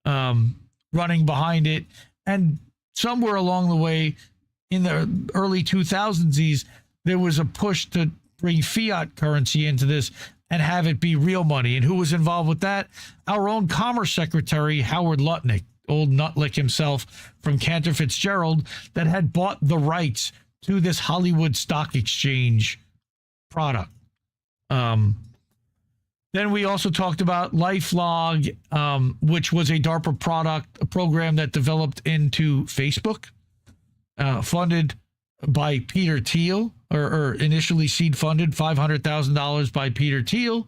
running behind it, and somewhere along the way in the early 2000s, there was a push to bring fiat currency into this and have it be real money. And who was involved with that? Our own Commerce Secretary, Howard Lutnick, old Nutlick himself from Cantor Fitzgerald, that had bought the rights to this Hollywood Stock Exchange product. Then we also talked about LifeLog, which was a DARPA a program that developed into Facebook, funded by Peter Thiel, or initially seed funded $500,000 by Peter Thiel.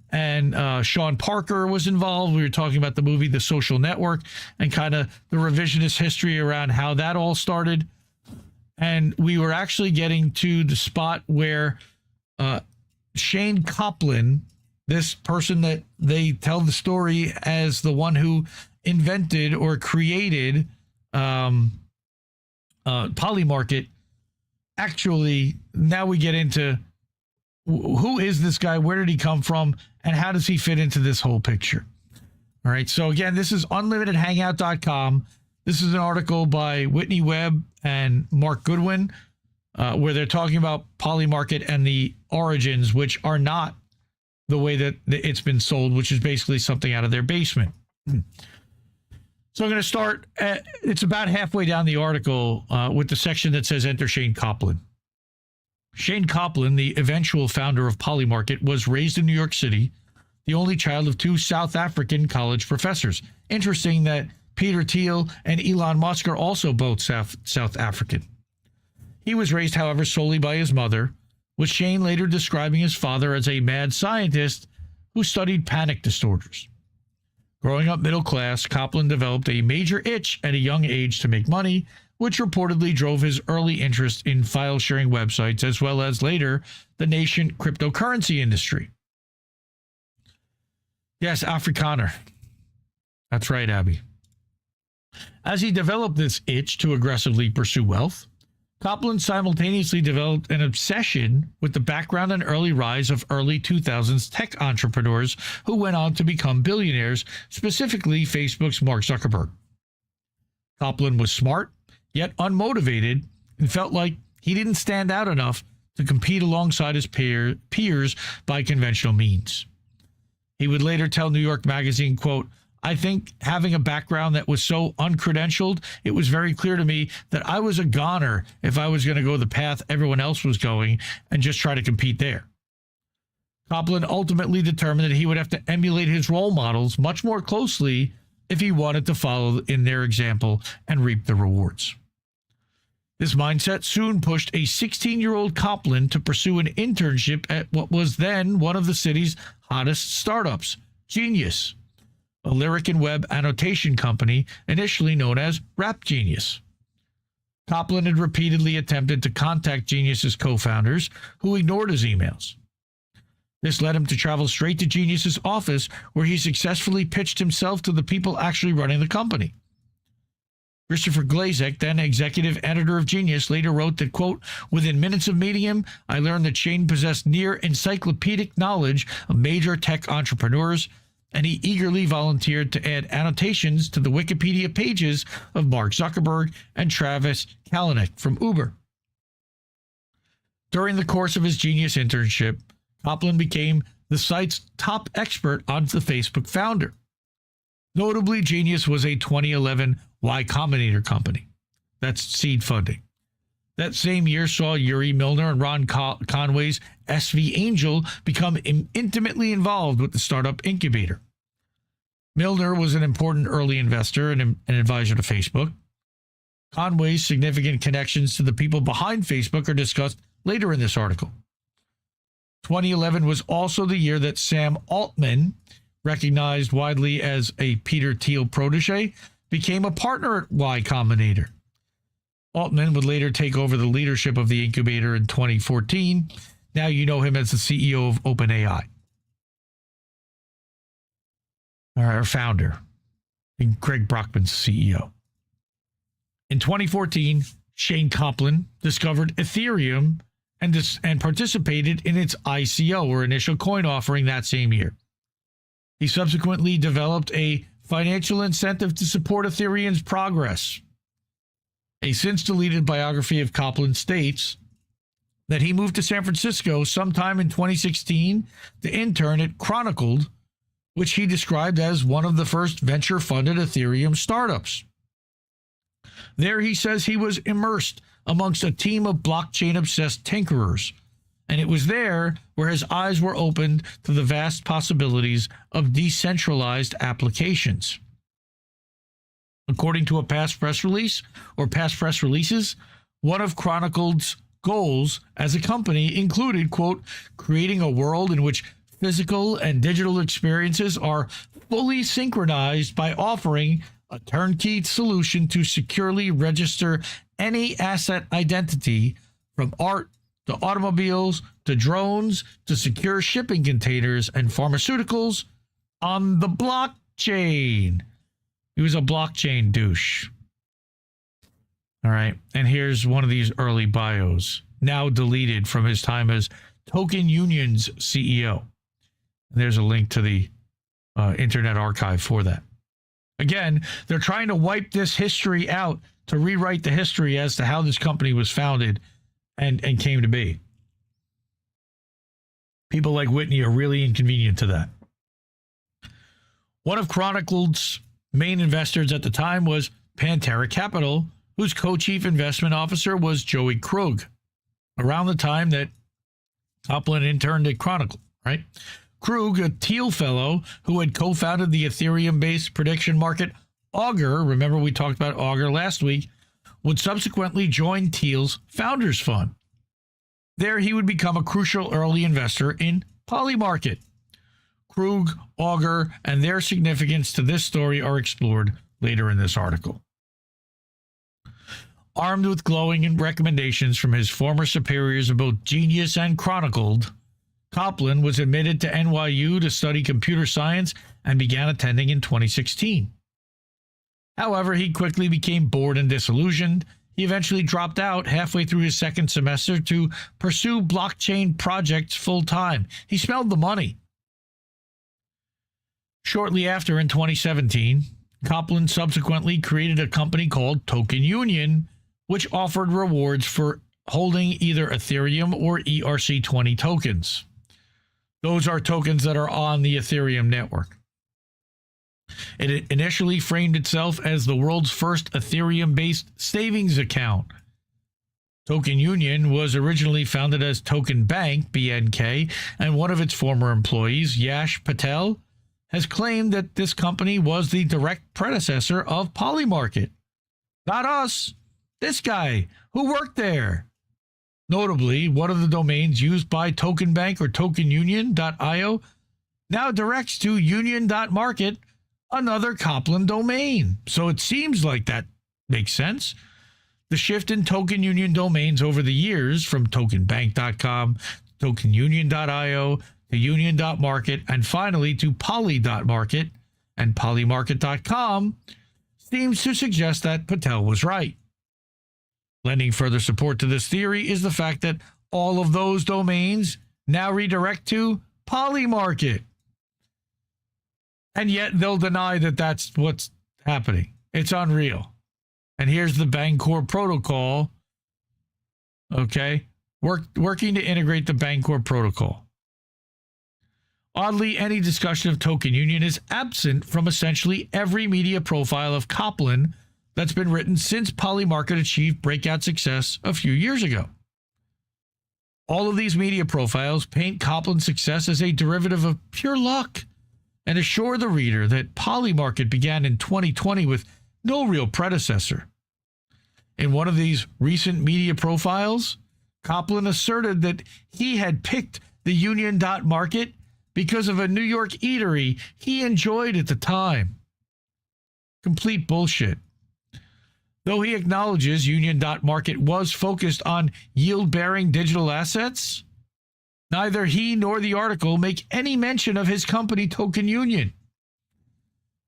And Sean Parker was involved. We were talking about the movie The Social Network and kind of the revisionist history around how that all started. And we were actually getting to the spot where Shane Coplin, this person that they tell the story as the one who invented or created Polymarket, actually, now we get into who is this guy? Where did he come from? And how does he fit into this whole picture? All right. So again, this is unlimitedhangout.com. This is an article by Whitney Webb and Mark Goodwin, where they're talking about Polymarket and the origins, which are not the way that it's been sold, which is basically something out of their basement. So I'm going to start it's about halfway down the article with the section that says enter Shane Coplin. Shane Coplin, the eventual founder of Polymarket, was raised in New York City, the only child of two South African college professors. Interesting that Peter Thiel and Elon Musk are also both South African. He was raised, however, solely by his mother, with Shane later describing his father as a mad scientist who studied panic disorders. Growing up middle class, Coplin developed a major itch at a young age to make money, which reportedly drove his early interest in file-sharing websites, as well as later the nascent cryptocurrency industry. Yes, Afrikaner. That's right, Abby. As he developed this itch to aggressively pursue wealth, Coplin simultaneously developed an obsession with the background and early rise of early 2000s tech entrepreneurs who went on to become billionaires, specifically Facebook's Mark Zuckerberg. Coplin was smart, yet unmotivated, and felt like he didn't stand out enough to compete alongside his peers by conventional means. He would later tell New York Magazine, quote, "I think having a background that was so uncredentialed, it was very clear to me that I was a goner if I was going to go the path everyone else was going and just try to compete there." Coplin ultimately determined that he would have to emulate his role models much more closely if he wanted to follow in their example and reap the rewards. This mindset soon pushed a 16-year-old Coplin to pursue an internship at what was then one of the city's hottest startups, Genius, a lyric and web annotation company initially known as Rap Genius. Coplin had repeatedly attempted to contact Genius's co-founders, who ignored his emails. This led him to travel straight to Genius's office, where he successfully pitched himself to the people actually running the company. Christopher Glazek, then executive editor of Genius, later wrote that, quote, "Within minutes of meeting him, I learned that Shane possessed near encyclopedic knowledge of major tech entrepreneurs, and he eagerly volunteered to add annotations to the Wikipedia pages of Mark Zuckerberg and Travis Kalanick from Uber." During the course of his Genius internship, Coplin became the site's top expert on the Facebook founder. Notably, Genius was a 2011 Y Combinator company. That's seed funding. That same year saw Yuri Milner and Ron Conway's SV Angel become intimately involved with the startup incubator. Milner was an important early investor and an advisor to Facebook. Conway's significant connections to the people behind Facebook are discussed later in this article. 2011 was also the year that Sam Altman, recognized widely as a Peter Thiel protege, became a partner at Y Combinator. Altman would later take over the leadership of the incubator in 2014. Now you know him as the CEO of OpenAI. Our founder, and Greg Brockman's CEO. In 2014, Shane Coplin discovered Ethereum and participated in its ICO, or initial coin offering, that same year. He subsequently developed a financial incentive to support Ethereum's progress. A since-deleted biography of Coplin states that he moved to San Francisco sometime in 2016 to intern at Chronicled, which he described as one of the first venture-funded Ethereum startups. There he says he was immersed amongst a team of blockchain-obsessed tinkerers, and it was there where his eyes were opened to the vast possibilities of decentralized applications. According to a past press release, or past press releases, one of Chronicled's goals as a company included, quote, creating a world in which physical and digital experiences are fully synchronized by offering a turnkey solution to securely register any asset identity, from art to automobiles to drones to secure shipping containers and pharmaceuticals, on the blockchain. He was a blockchain douche. All right, and here's one of these early bios, now deleted from his time as Token Union's CEO. And there's a link to the Internet Archive for that. Again, they're trying to wipe this history out, to rewrite the history as to how this company was founded and came to be. People like Whitney are really inconvenient to that. One of Chronicled's main investors at the time was Pantera Capital, whose co-chief investment officer was Joey Krug, around the time that Coplin interned at Chronicle, right? Krug, a Thiel fellow who had co-founded the Ethereum-based prediction market Augur, remember we talked about Augur last week, would subsequently join Thiel's Founders Fund. There he would become a crucial early investor in Polymarket. Krug, Augur, and their significance to this story are explored later in this article. Armed with glowing recommendations from his former superiors of both Genius and Chronicled, Coplin was admitted to NYU to study computer science and began attending in 2016. However, he quickly became bored and disillusioned. He eventually dropped out halfway through his second semester to pursue blockchain projects full-time. He smelled the money. Shortly after, in 2017, Coplin subsequently created a company called Token Union, which offered rewards for holding either Ethereum or ERC20 tokens. Those are tokens that are on the Ethereum network. It initially framed itself as the world's first Ethereum-based savings account. Token Union was originally founded as Token Bank, BNK, and one of its former employees, Yash Patel, has claimed that this company was the direct predecessor of Polymarket. Not us, this guy who worked there. Notably, one of the domains used by Token Bank, or tokenunion.io, now directs to union.market, another Coplin domain. So it seems like that makes sense. The shift in Token Union domains over the years, from tokenbank.com, tokenunion.io, to union.market, and finally to poly.market and polymarket.com, seems to suggest that Patel was right. Lending further support to this theory is the fact that all of those domains now redirect to Polymarket. And yet they'll deny that that's what's happening. It's unreal. And here's the Bancor protocol, okay, working to integrate the Bancor protocol. Oddly, any discussion of token union is absent from essentially every media profile of Copland that's been written since Polymarket achieved breakout success a few years ago. All of these media profiles paint Copland's success as a derivative of pure luck and assure the reader that Polymarket began in 2020 with no real predecessor. In one of these recent media profiles, Copland asserted that he had picked the Union.Market because of a New York eatery he enjoyed at the time. Complete bullshit. Though he acknowledges Union.Market was focused on yield-bearing digital assets, neither he nor the article make any mention of his company Token Union.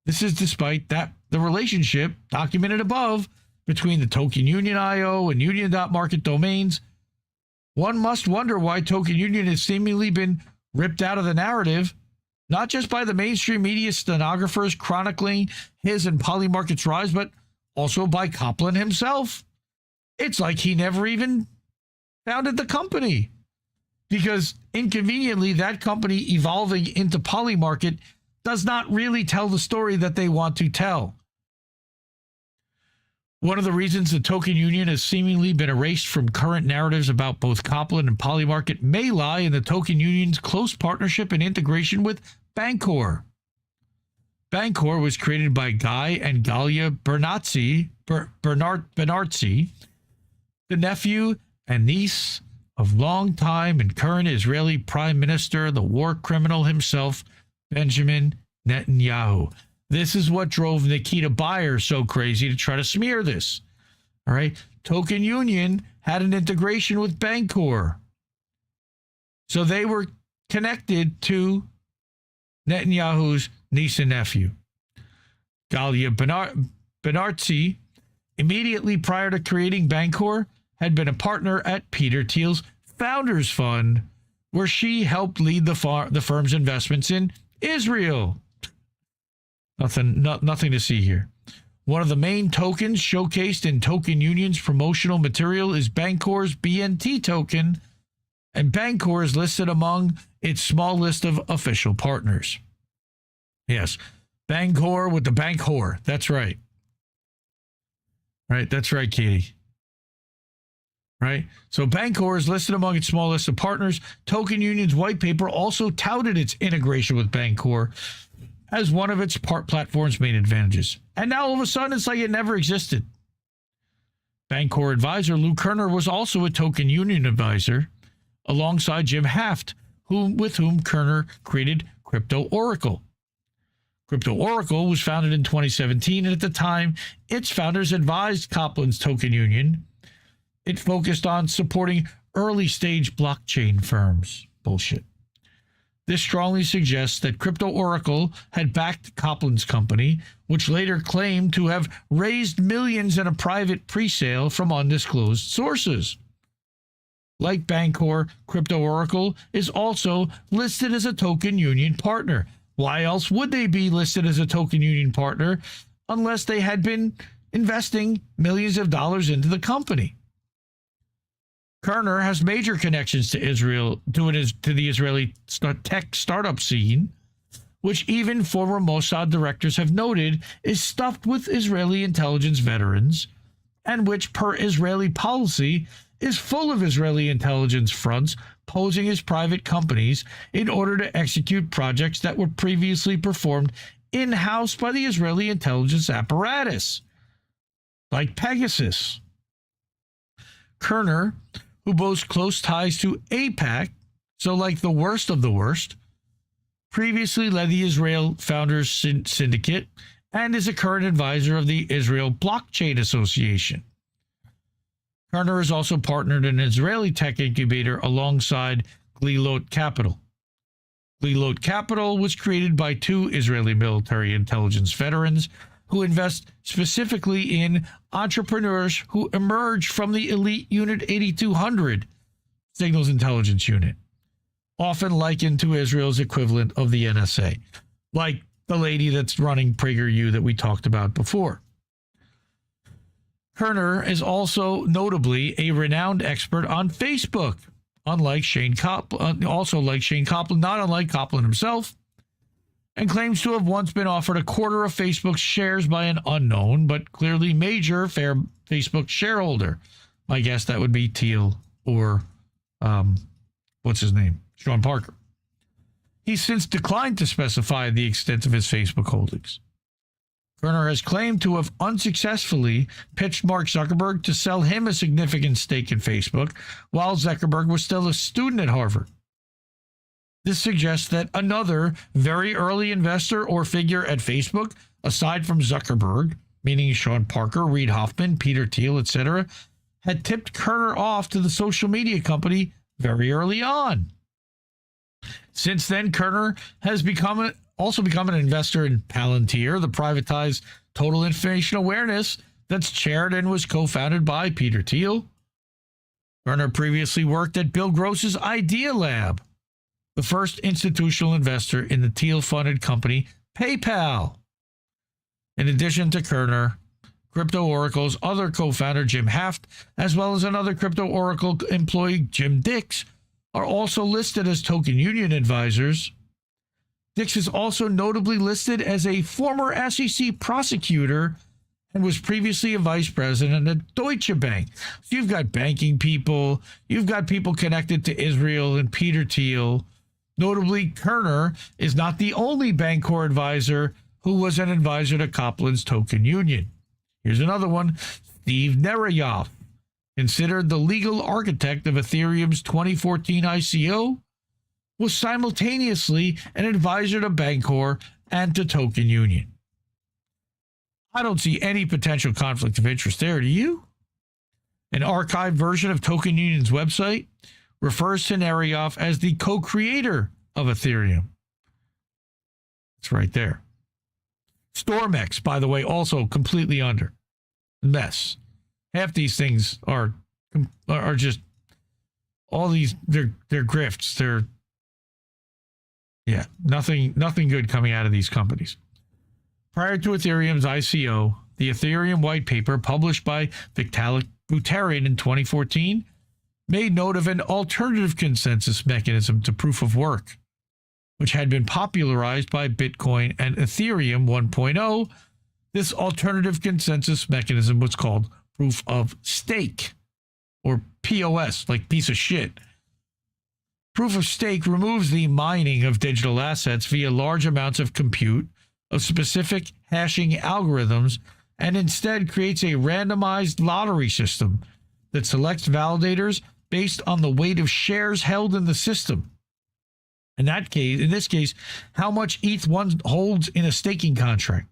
This is despite that the relationship documented above between the Token Union IO and Union.Market domains. One must wonder why Token Union has seemingly been ripped out of the narrative, not just by the mainstream media stenographers chronicling his and Polymarket's rise, but also by Copland himself. It's like he never even founded the company, because inconveniently that company evolving into Polymarket does not really tell the story that they want to tell. One of the reasons the Token Union has seemingly been erased from current narratives about both Copland and Polymarket may lie in the Token Union's close partnership and integration with Bancor. Bancor was created by Guy and Galia Bernarzi, the nephew and niece of longtime and current Israeli Prime Minister, the war criminal himself, Benjamin Netanyahu. This is what drove Nikita Bayer so crazy to try to smear this. All right. Token Union had an integration with Bancor. So they were connected to Netanyahu's niece and nephew. Galia Bernarzi, immediately prior to creating Bancor, had been a partner at Peter Thiel's Founders Fund, where she helped lead the firm's investments in Israel. Nothing to see here. One of the main tokens showcased in Token Union's promotional material is Bancor's BNT token, and Bancor is listed among its small list of official partners. Yes, Bancor with the bank whore. That's right. Right, that's right, Katie. Right? So Bancor is listed among its small list of partners. Token Union's white paper also touted its integration with Bancor as one of its platform's main advantages. And now all of a sudden, it's like it never existed. Bancor advisor Lou Kerner was also a Token Union advisor, alongside Jim Haft, with whom Kerner created Crypto Oracle. Crypto Oracle was founded in 2017, and at the time, its founders advised Copland's Token Union. It focused on supporting early-stage blockchain firms. Bullshit. This strongly suggests that Crypto Oracle had backed Copland's company, which later claimed to have raised millions in a private pre-sale from undisclosed sources. Like Bancor, Crypto Oracle is also listed as a Token Union partner. Why else would they be listed as a Token Union partner unless they had been investing millions of dollars into the company? Kerner has major connections to Israel, to the Israeli tech startup scene, which even former Mossad directors have noted is stuffed with Israeli intelligence veterans, and which, per Israeli policy, is full of Israeli intelligence fronts posing as private companies in order to execute projects that were previously performed in-house by the Israeli intelligence apparatus, like Pegasus. Kerner, who boasts close ties to AIPAC, so like the worst of the worst, previously led the Israel Founders Syndicate and is a current advisor of the Israel Blockchain Association. Kerner is also partnered in an Israeli tech incubator alongside Glilot Capital. Glilot Capital was created by two Israeli military intelligence veterans who invest specifically in entrepreneurs who emerged from the elite Unit 8200 Signals Intelligence Unit, often likened to Israel's equivalent of the NSA, like the lady that's running PragerU that we talked about before. Kerner is also notably a renowned expert on Facebook, unlike Shane Copland, not unlike Copland himself, and claims to have once been offered a quarter of Facebook's shares by an unknown but clearly major Facebook shareholder. My guess that would be Thiel or what's his name? Sean Parker. He's since declined to specify the extent of his Facebook holdings. Kerner has claimed to have unsuccessfully pitched Mark Zuckerberg to sell him a significant stake in Facebook while Zuckerberg was still a student at Harvard. This suggests that another very early investor or figure at Facebook, aside from Zuckerberg, meaning Sean Parker, Reid Hoffman, Peter Thiel, etc., had tipped Kerner off to the social media company very early on. Since then, Kerner has also become an investor in Palantir, the privatized total information awareness that's chaired and was co-founded by Peter Thiel. Kerner previously worked at Bill Gross's Idea Lab, the first institutional investor in the Thiel-funded company PayPal. In addition to Kerner, Crypto Oracle's other co-founder, Jim Haft, as well as another Crypto Oracle employee, Jim Dix, are also listed as Token Union advisors. Dix is also notably listed as a former SEC prosecutor and was previously a vice president at Deutsche Bank. So you've got banking people, you've got people connected to Israel and Peter Thiel. Notably, Kerner is not the only Bancor advisor who was an advisor to Copland's Token Union. Here's another one, Steve Nereyoff, considered the legal architect of Ethereum's 2014 ICO, was simultaneously an advisor to Bancor and to Token Union. I don't see any potential conflict of interest there, do you? An archived version of Token Union's website refers to Nereyoff as the co-creator of Ethereum. It's right there. Stormex, by the way, also completely under. Mess. Half these things are just all these, they're grifts. They're, nothing good coming out of these companies. Prior to Ethereum's ICO, the Ethereum white paper published by Vitalik Buterin in 2014 made note of an alternative consensus mechanism to proof of work, which had been popularized by Bitcoin and Ethereum 1.0. This alternative consensus mechanism was called proof of stake, or POS, like piece of shit. Proof of stake removes the mining of digital assets via large amounts of compute of specific hashing algorithms and instead creates a randomized lottery system that selects validators based on the weight of shares held in the system. In this case, how much ETH one holds in a staking contract.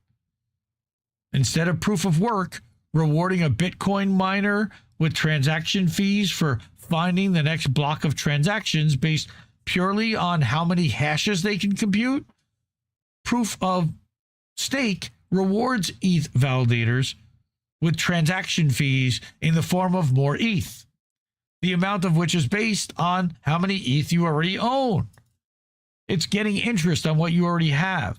Instead of proof of work, rewarding a Bitcoin miner with transaction fees for finding the next block of transactions based purely on how many hashes they can compute, proof of stake rewards ETH validators with transaction fees in the form of more ETH, the amount of which is based on how many ETH you already own. It's getting interest on what you already have.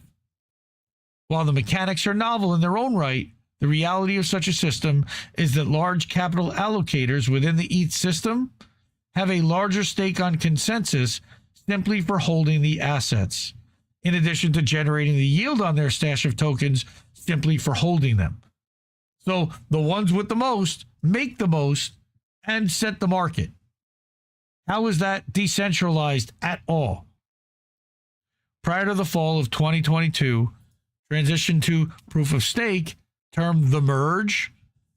While the mechanics are novel in their own right, the reality of such a system is that large capital allocators within the ETH system have a larger stake on consensus simply for holding the assets, in addition to generating the yield on their stash of tokens simply for holding them. So the ones with the most make the most and set the market. How is that decentralized at all? Prior to the fall of 2022, transition to proof of stake, termed the merge,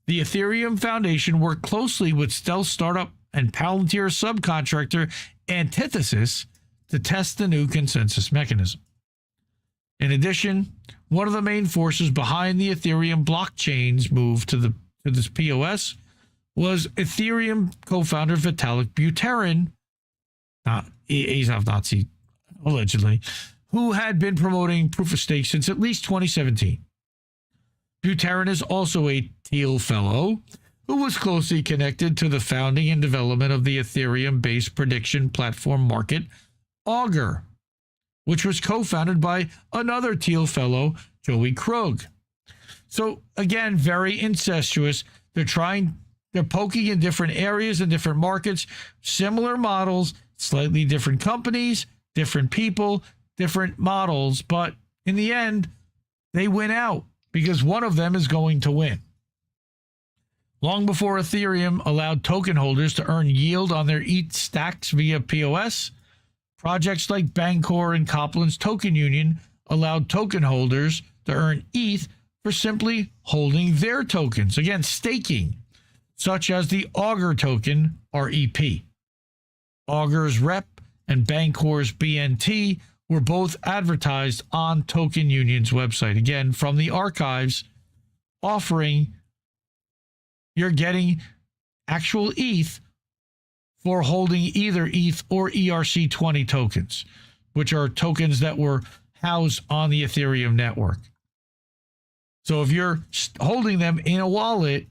the Ethereum Foundation worked closely with stealth startup and Palantir subcontractor Antithesis to test the new consensus mechanism. In addition, one of the main forces behind the Ethereum blockchain's move to this POS was Ethereum co-founder Vitalik Buterin, he's a Nazi, allegedly, who had been promoting proof of stake since at least 2017. Buterin is also a Thiel Fellow who was closely connected to the founding and development of the Ethereum-based prediction platform market, Augur, which was co-founded by another Thiel Fellow, Joey Krug. So again, very incestuous. They're trying They're poking in different areas and different markets, similar models, slightly different companies, different people, different models. But in the end, they win out because one of them is going to win. Long before Ethereum allowed token holders to earn yield on their ETH stacks via POS, projects like Bancor and Copland's Token Union allowed token holders to earn ETH for simply holding their tokens. Again, staking, such as the Augur token, REP. Augur's REP and Bancor's BNT were both advertised on Token Union's website. Again, from the archives, offering you're getting actual ETH for holding either ETH or ERC20 tokens, which are tokens that were housed on the Ethereum network. So if you're holding them in a wallet,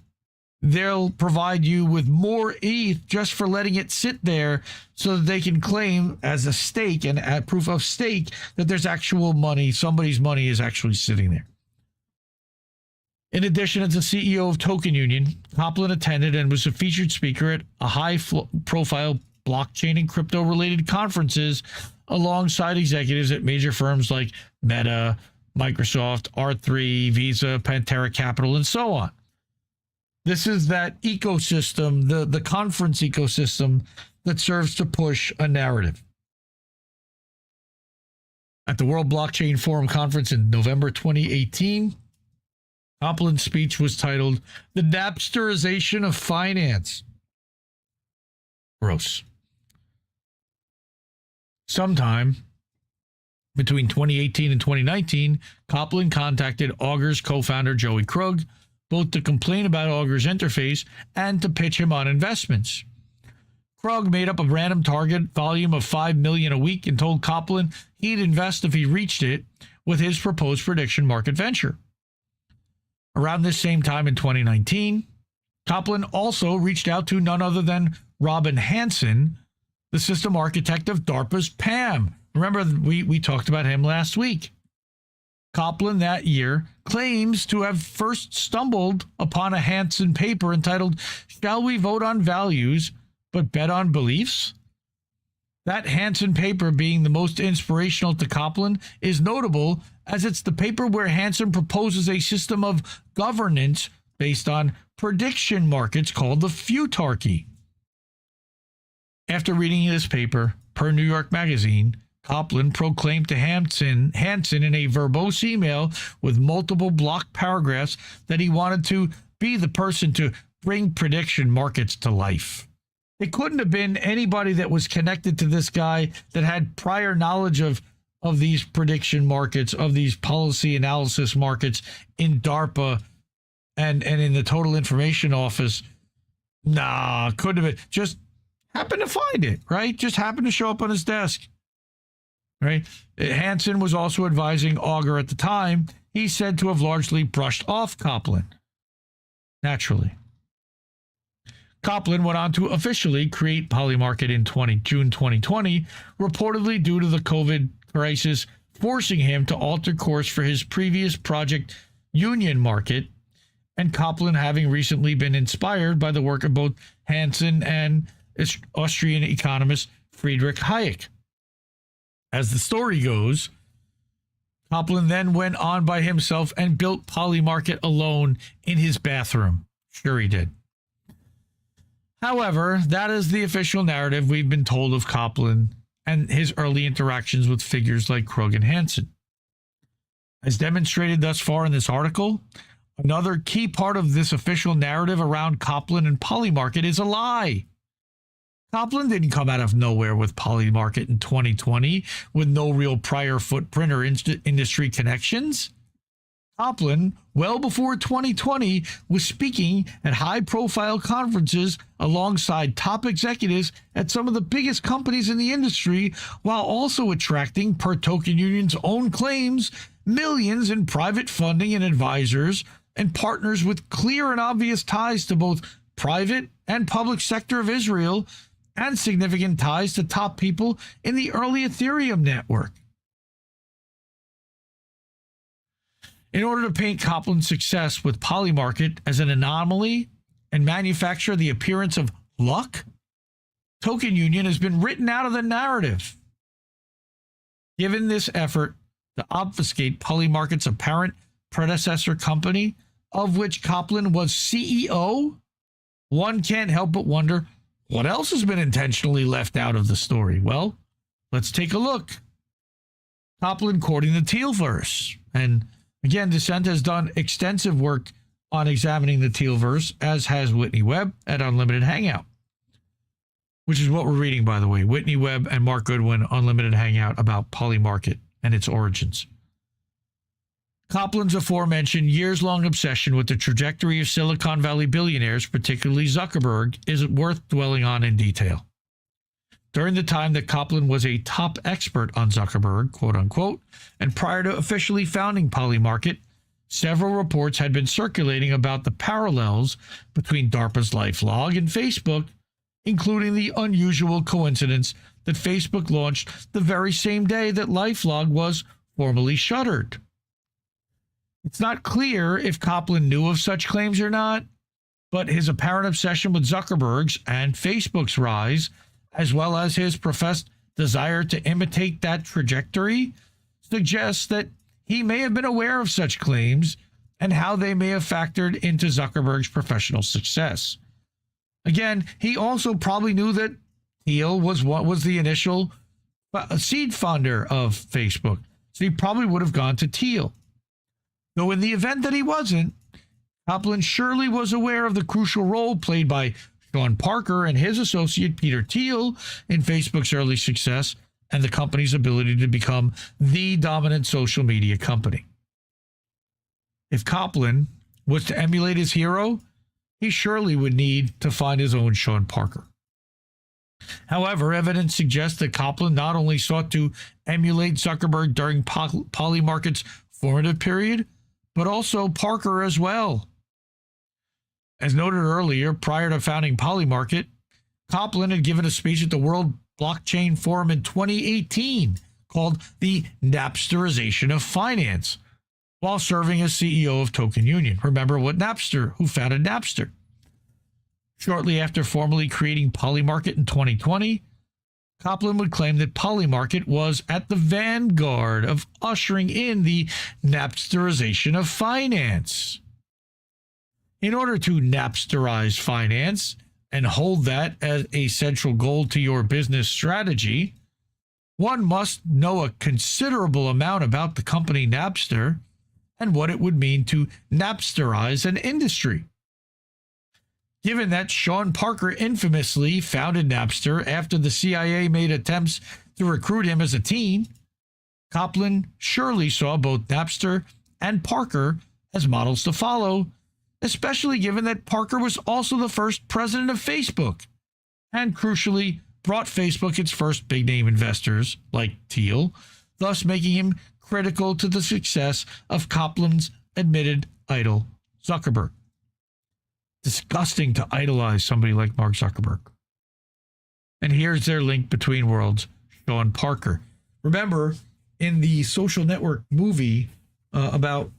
they'll provide you with more ETH just for letting it sit there so that they can claim as a stake and at proof of stake that there's actual money, somebody's money is actually sitting there. In addition, as the CEO of Token Union, Copland attended and was a featured speaker at a high-profile blockchain and crypto-related conferences alongside executives at major firms like Meta, Microsoft, R3, Visa, Pantera Capital, and so on. This is that ecosystem, the conference ecosystem that serves to push a narrative. At the World Blockchain Forum conference in November 2018, Copland's speech was titled, "The Napsterization of Finance." Gross. Sometime between 2018 and 2019, Copland contacted Augur's co-founder Joey Krug, both to complain about Augur's interface and to pitch him on investments. Krug made up a random target volume of $5 million a week and told Copland he'd invest if he reached it with his proposed prediction market venture. Around this same time in 2019, Copland also reached out to none other than Robin Hanson, the system architect of DARPA's PAM. Remember, we talked about him last week. Copland that year claims to have first stumbled upon a Hanson paper entitled, "Shall We Vote on Values but Bet on Beliefs?" That Hanson paper, being the most inspirational to Copland, is notable as it's the paper where Hanson proposes a system of governance based on prediction markets called the futarchy. After reading this paper, per New York Magazine, Copland proclaimed to Hanson in a verbose email with multiple block paragraphs that he wanted to be the person to bring prediction markets to life. It couldn't have been anybody that was connected to this guy that had prior knowledge of these prediction markets, of these policy analysis markets in DARPA and in the Total Information Office. Nah, couldn't have been. Just happened to find it, right? Just happened to show up on his desk, right? Hanson was also advising Augur at the time. He's said to have largely brushed off Copland. Naturally. Copland went on to officially create Polymarket in June 2020, reportedly due to the COVID crisis forcing him to alter course for his previous project, Union Market, and Copland having recently been inspired by the work of both Hanson and Austrian economist Friedrich Hayek. As the story goes, Copland then went on by himself and built Polymarket alone in his bathroom. Sure he did. However, that is the official narrative we've been told of Copland and his early interactions with figures like Krug and Hanson. As demonstrated thus far in this article, another key part of this official narrative around Copland and Polymarket is a lie. Copland didn't come out of nowhere with Polymarket in 2020 with no real prior footprint or industry connections. Copland, well before 2020, was speaking at high-profile conferences alongside top executives at some of the biggest companies in the industry, while also attracting, per Token Union's own claims, millions in private funding and advisors and partners with clear and obvious ties to both private and public sector of Israel and significant ties to top people in the early Ethereum network. In order to paint Copland's success with Polymarket as an anomaly and manufacture the appearance of luck, Token Union has been written out of the narrative. Given this effort to obfuscate Polymarket's apparent predecessor company, of which Copland was CEO, one can't help but wonder what else has been intentionally left out of the story. Well, let's take a look. Copland quoting the Teal verse. And again, Dissent has done extensive work on examining the Teal verse, as has Whitney Webb at Unlimited Hangout, which is what we're reading, by the way. Whitney Webb and Mark Goodwin, Unlimited Hangout, about Polymarket and its origins. Copland's aforementioned years-long obsession with the trajectory of Silicon Valley billionaires, particularly Zuckerberg, is worth dwelling on in detail. During the time that Copland was a top expert on Zuckerberg, quote unquote, and prior to officially founding Polymarket, several reports had been circulating about the parallels between DARPA's LifeLog and Facebook, including the unusual coincidence that Facebook launched the very same day that LifeLog was formally shuttered. It's not clear if Copland knew of such claims or not, but his apparent obsession with Zuckerberg's and Facebook's rise, as well as his professed desire to imitate that trajectory, suggests that he may have been aware of such claims and how they may have factored into Zuckerberg's professional success. Again, he also probably knew that Thiel was what was the initial seed founder of Facebook, so he probably would have gone to Thiel. Though in the event that he wasn't, Copland surely was aware of the crucial role played by Sean Parker and his associate Peter Thiel in Facebook's early success and the company's ability to become the dominant social media company. If Copland was to emulate his hero, he surely would need to find his own Sean Parker. However, evidence suggests that Copland not only sought to emulate Zuckerberg during Polymarket's formative period, but also Parker as well. As noted earlier, prior to founding Polymarket, Copland had given a speech at the World Blockchain Forum in 2018 called The Napsterization of Finance, while serving as CEO of Token Union. Remember who founded Napster. Shortly after formally creating Polymarket in 2020, Copland would claim that Polymarket was at the vanguard of ushering in the Napsterization of finance. In order to Napsterize finance and hold that as a central goal to your business strategy, one must know a considerable amount about the company Napster and what it would mean to Napsterize an industry. Given that Sean Parker infamously founded Napster after the CIA made attempts to recruit him as a teen, Copland surely saw both Napster and Parker as models to follow, especially given that Parker was also the first president of Facebook and, crucially, brought Facebook its first big-name investors, like Thiel, thus making him critical to the success of Copland's admitted idol, Zuckerberg. Disgusting to idolize somebody like Mark Zuckerberg. And here's their link between worlds, Sean Parker. Remember, in the Social Network movie about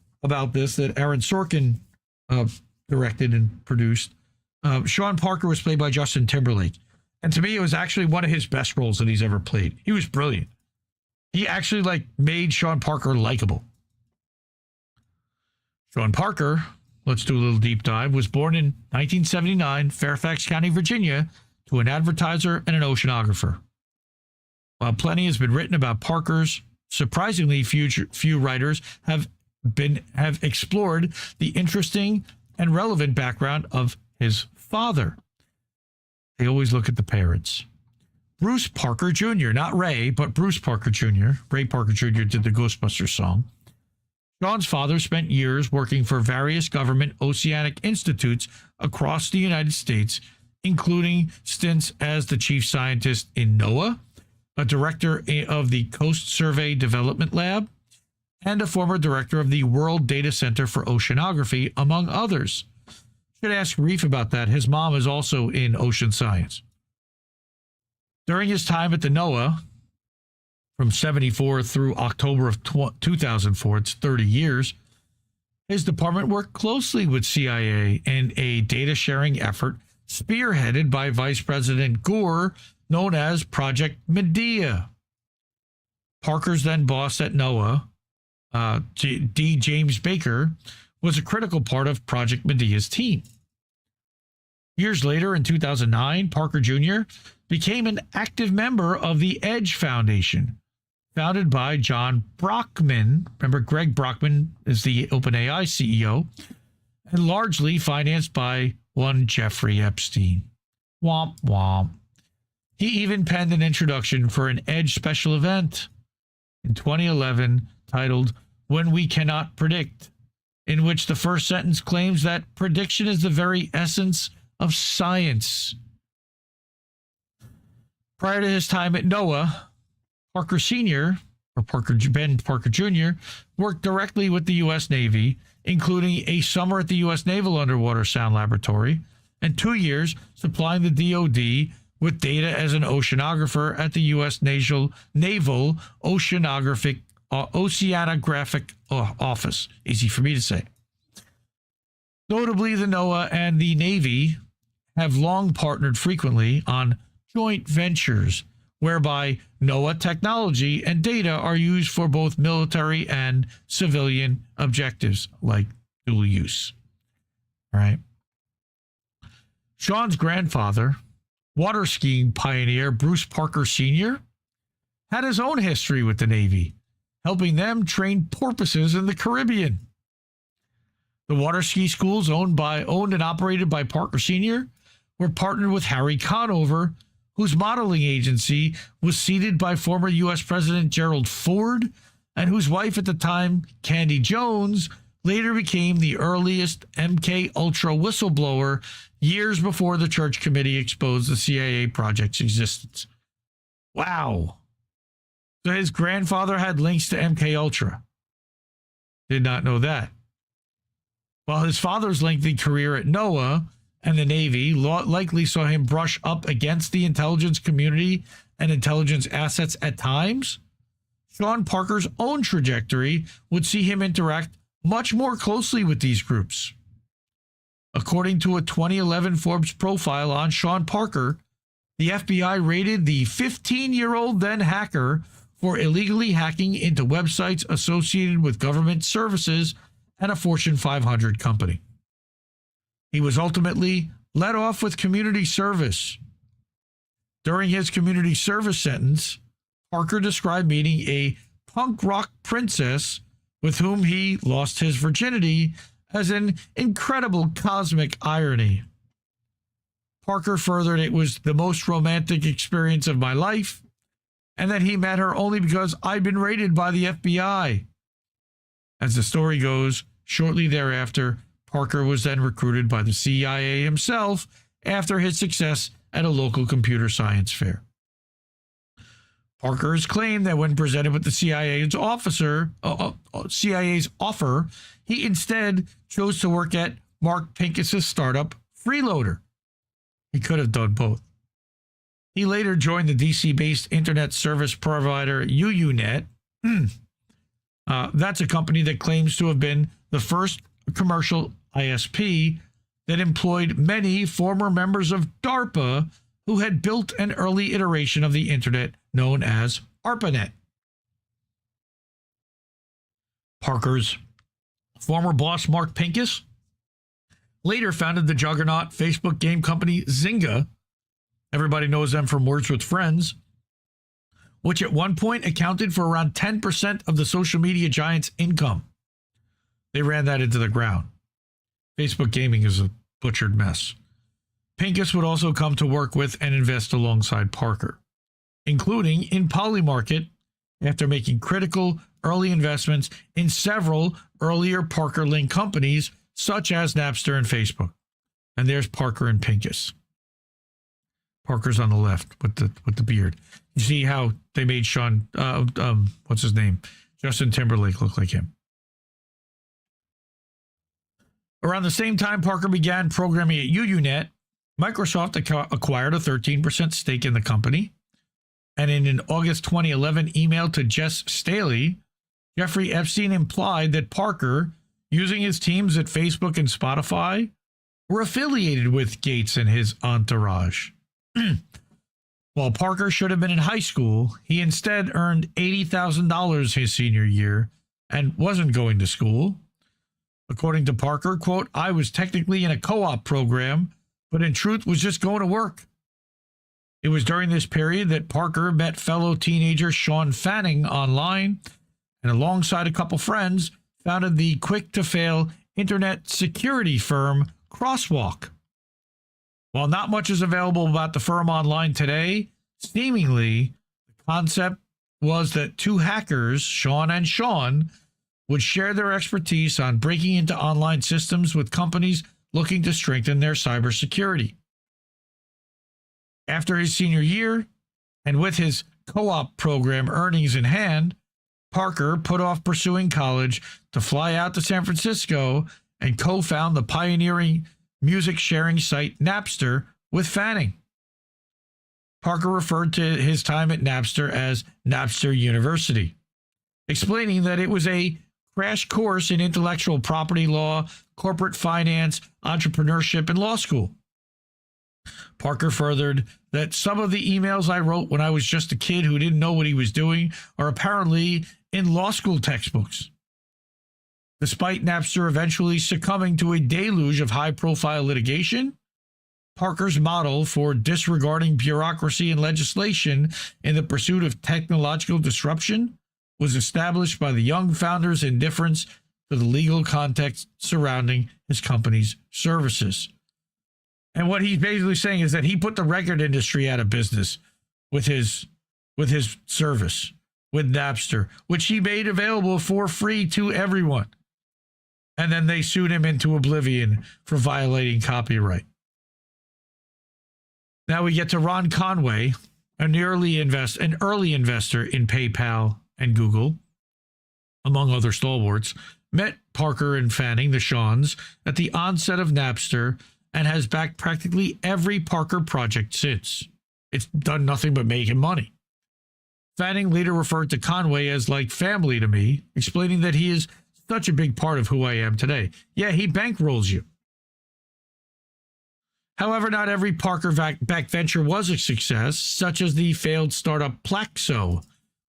this that Aaron Sorkin directed and produced, Sean Parker was played by Justin Timberlake. And to me, it was actually one of his best roles that he's ever played. He was brilliant. He actually made Sean Parker likable. Sean Parker, let's do a little deep dive, was born in 1979, Fairfax County, Virginia, to an advertiser and an oceanographer. While plenty has been written about Parker's, surprisingly few writers have explored the interesting and relevant background of his father. They always look at the parents. Bruce Parker Jr., not Ray, but Bruce Parker Jr. Ray Parker Jr. did the Ghostbusters song. Sean's father spent years working for various government oceanic institutes across the United States, including stints as the chief scientist in NOAA, a director of the Coast Survey Development Lab, and a former director of the World Data Center for Oceanography, among others. Should ask Reef about that. His mom is also in ocean science. During his time at the NOAA, from 1974 through October of 2004, it's 30 years, His department worked closely with CIA in a data sharing effort spearheaded by Vice President Gore, known as Project Medea. Parker's then boss at NOAA, D. James Baker, was a critical part of Project Medea's team. Years later, in 2009, Parker Jr. became an active member of the EDGE Foundation, founded by John Brockman. Remember, Greg Brockman is the OpenAI CEO, and largely financed by one Jeffrey Epstein. Womp womp. He even penned an introduction for an EDGE special event in 2011 titled When We Cannot Predict, in which the first sentence claims that prediction is the very essence of science. Prior to his time at NOAA, Parker Sr., or Ben Parker Jr., worked directly with the U.S. Navy, including a summer at the U.S. Naval Underwater Sound Laboratory and 2 years supplying the DoD with data as an oceanographer at the U.S. Naval Oceanographic Office. Easy for me to say. Notably, the NOAA and the Navy have long partnered frequently on joint ventures whereby NOAA technology and data are used for both military and civilian objectives, like dual use. All right. Sean's grandfather, water skiing pioneer Bruce Parker Sr., had his own history with the Navy, helping them train porpoises in the Caribbean. The water ski schools owned and operated by Parker Sr. were partnered with Harry Conover, whose modeling agency was seeded by former U.S. President Gerald Ford, and whose wife at the time, Candy Jones, later became the earliest MK Ultra whistleblower years before the Church Committee exposed the CIA project's existence. Wow. So his grandfather had links to MK Ultra. Did not know that. While his father's lengthy career at NOAA and the Navy likely saw him brush up against the intelligence community and intelligence assets at times, Sean Parker's own trajectory would see him interact much more closely with these groups. According to a 2011 Forbes profile on Sean Parker, the FBI rated the 15-year-old then hacker for illegally hacking into websites associated with government services and a Fortune 500 company. He was ultimately let off with community service. During his community service sentence, Parker described meeting a punk rock princess with whom he lost his virginity as an incredible cosmic irony. Parker furthered it was the most romantic experience of my life, and that he met her only because I'd been raided by the FBI. As the story goes, shortly thereafter, Parker was then recruited by the CIA himself after his success at a local computer science fair. Parker has claimed that when presented with the CIA's offer, he instead chose to work at Mark Pincus's startup, Freeloader. He could have done both. He later joined the DC-based internet service provider UUNet. That's a company that claims to have been the first commercial ISP that employed many former members of DARPA who had built an early iteration of the internet known as ARPANET. Parker's former boss, Mark Pincus, later founded the juggernaut Facebook game company Zynga. Everybody knows them from Words with Friends, which at one point accounted for around 10% of the social media giant's income. They ran that into the ground. Facebook gaming is a butchered mess. Pincus would also come to work with and invest alongside Parker, including in Polymarket, after making critical early investments in several earlier Parker-linked companies, such as Napster and Facebook. And there's Parker and Pincus. Parker's on the left with the beard. You see how they made Sean, what's his name? Justin Timberlake look like him. Around the same time Parker began programming at UUNet, Microsoft acquired a 13% stake in the company. And in an August 2011 email to Jess Staley, Jeffrey Epstein implied that Parker using his teams at Facebook and Spotify were affiliated with Gates and his entourage. While Parker should have been in high school, he instead earned $80,000 his senior year and wasn't going to school. According to Parker, quote, I was technically in a co-op program, but in truth was just going to work. It was during this period that Parker met fellow teenager Sean Fanning online and alongside a couple friends founded the quick-to-fail internet security firm Crosswalk. While not much is available about the firm online today, seemingly the concept was that two hackers, Sean and Sean, would share their expertise on breaking into online systems with companies looking to strengthen their cybersecurity. After his senior year, and with his co-op program earnings in hand, Parker put off pursuing college to fly out to San Francisco and co-found the pioneering music sharing site Napster with Fanning. Parker referred to his time at Napster as Napster University, explaining that it was a crash course in intellectual property law, corporate finance, entrepreneurship, and law school. Parker furthered that some of the emails I wrote when I was just a kid who didn't know what he was doing are apparently in law school textbooks. Despite Napster eventually succumbing to a deluge of high-profile litigation, Parker's model for disregarding bureaucracy and legislation in the pursuit of technological disruption was established by the young founder's indifference to the legal context surrounding his company's services. And what he's basically saying is that he put the record industry out of business with his service, with Napster, which he made available for free to everyone. And then they sued him into oblivion for violating copyright. Now we get to Ron Conway, an early investor in PayPal and Google, among other stalwarts, met Parker and Fanning, the Shawns, at the onset of Napster and has backed practically every Parker project since. It's done nothing but making money. Fanning later referred to Conway as like family to me, explaining that he is such a big part of who I am today. Yeah, he bankrolls you. However, not every Parker-backed venture was a success, such as the failed startup Plaxo,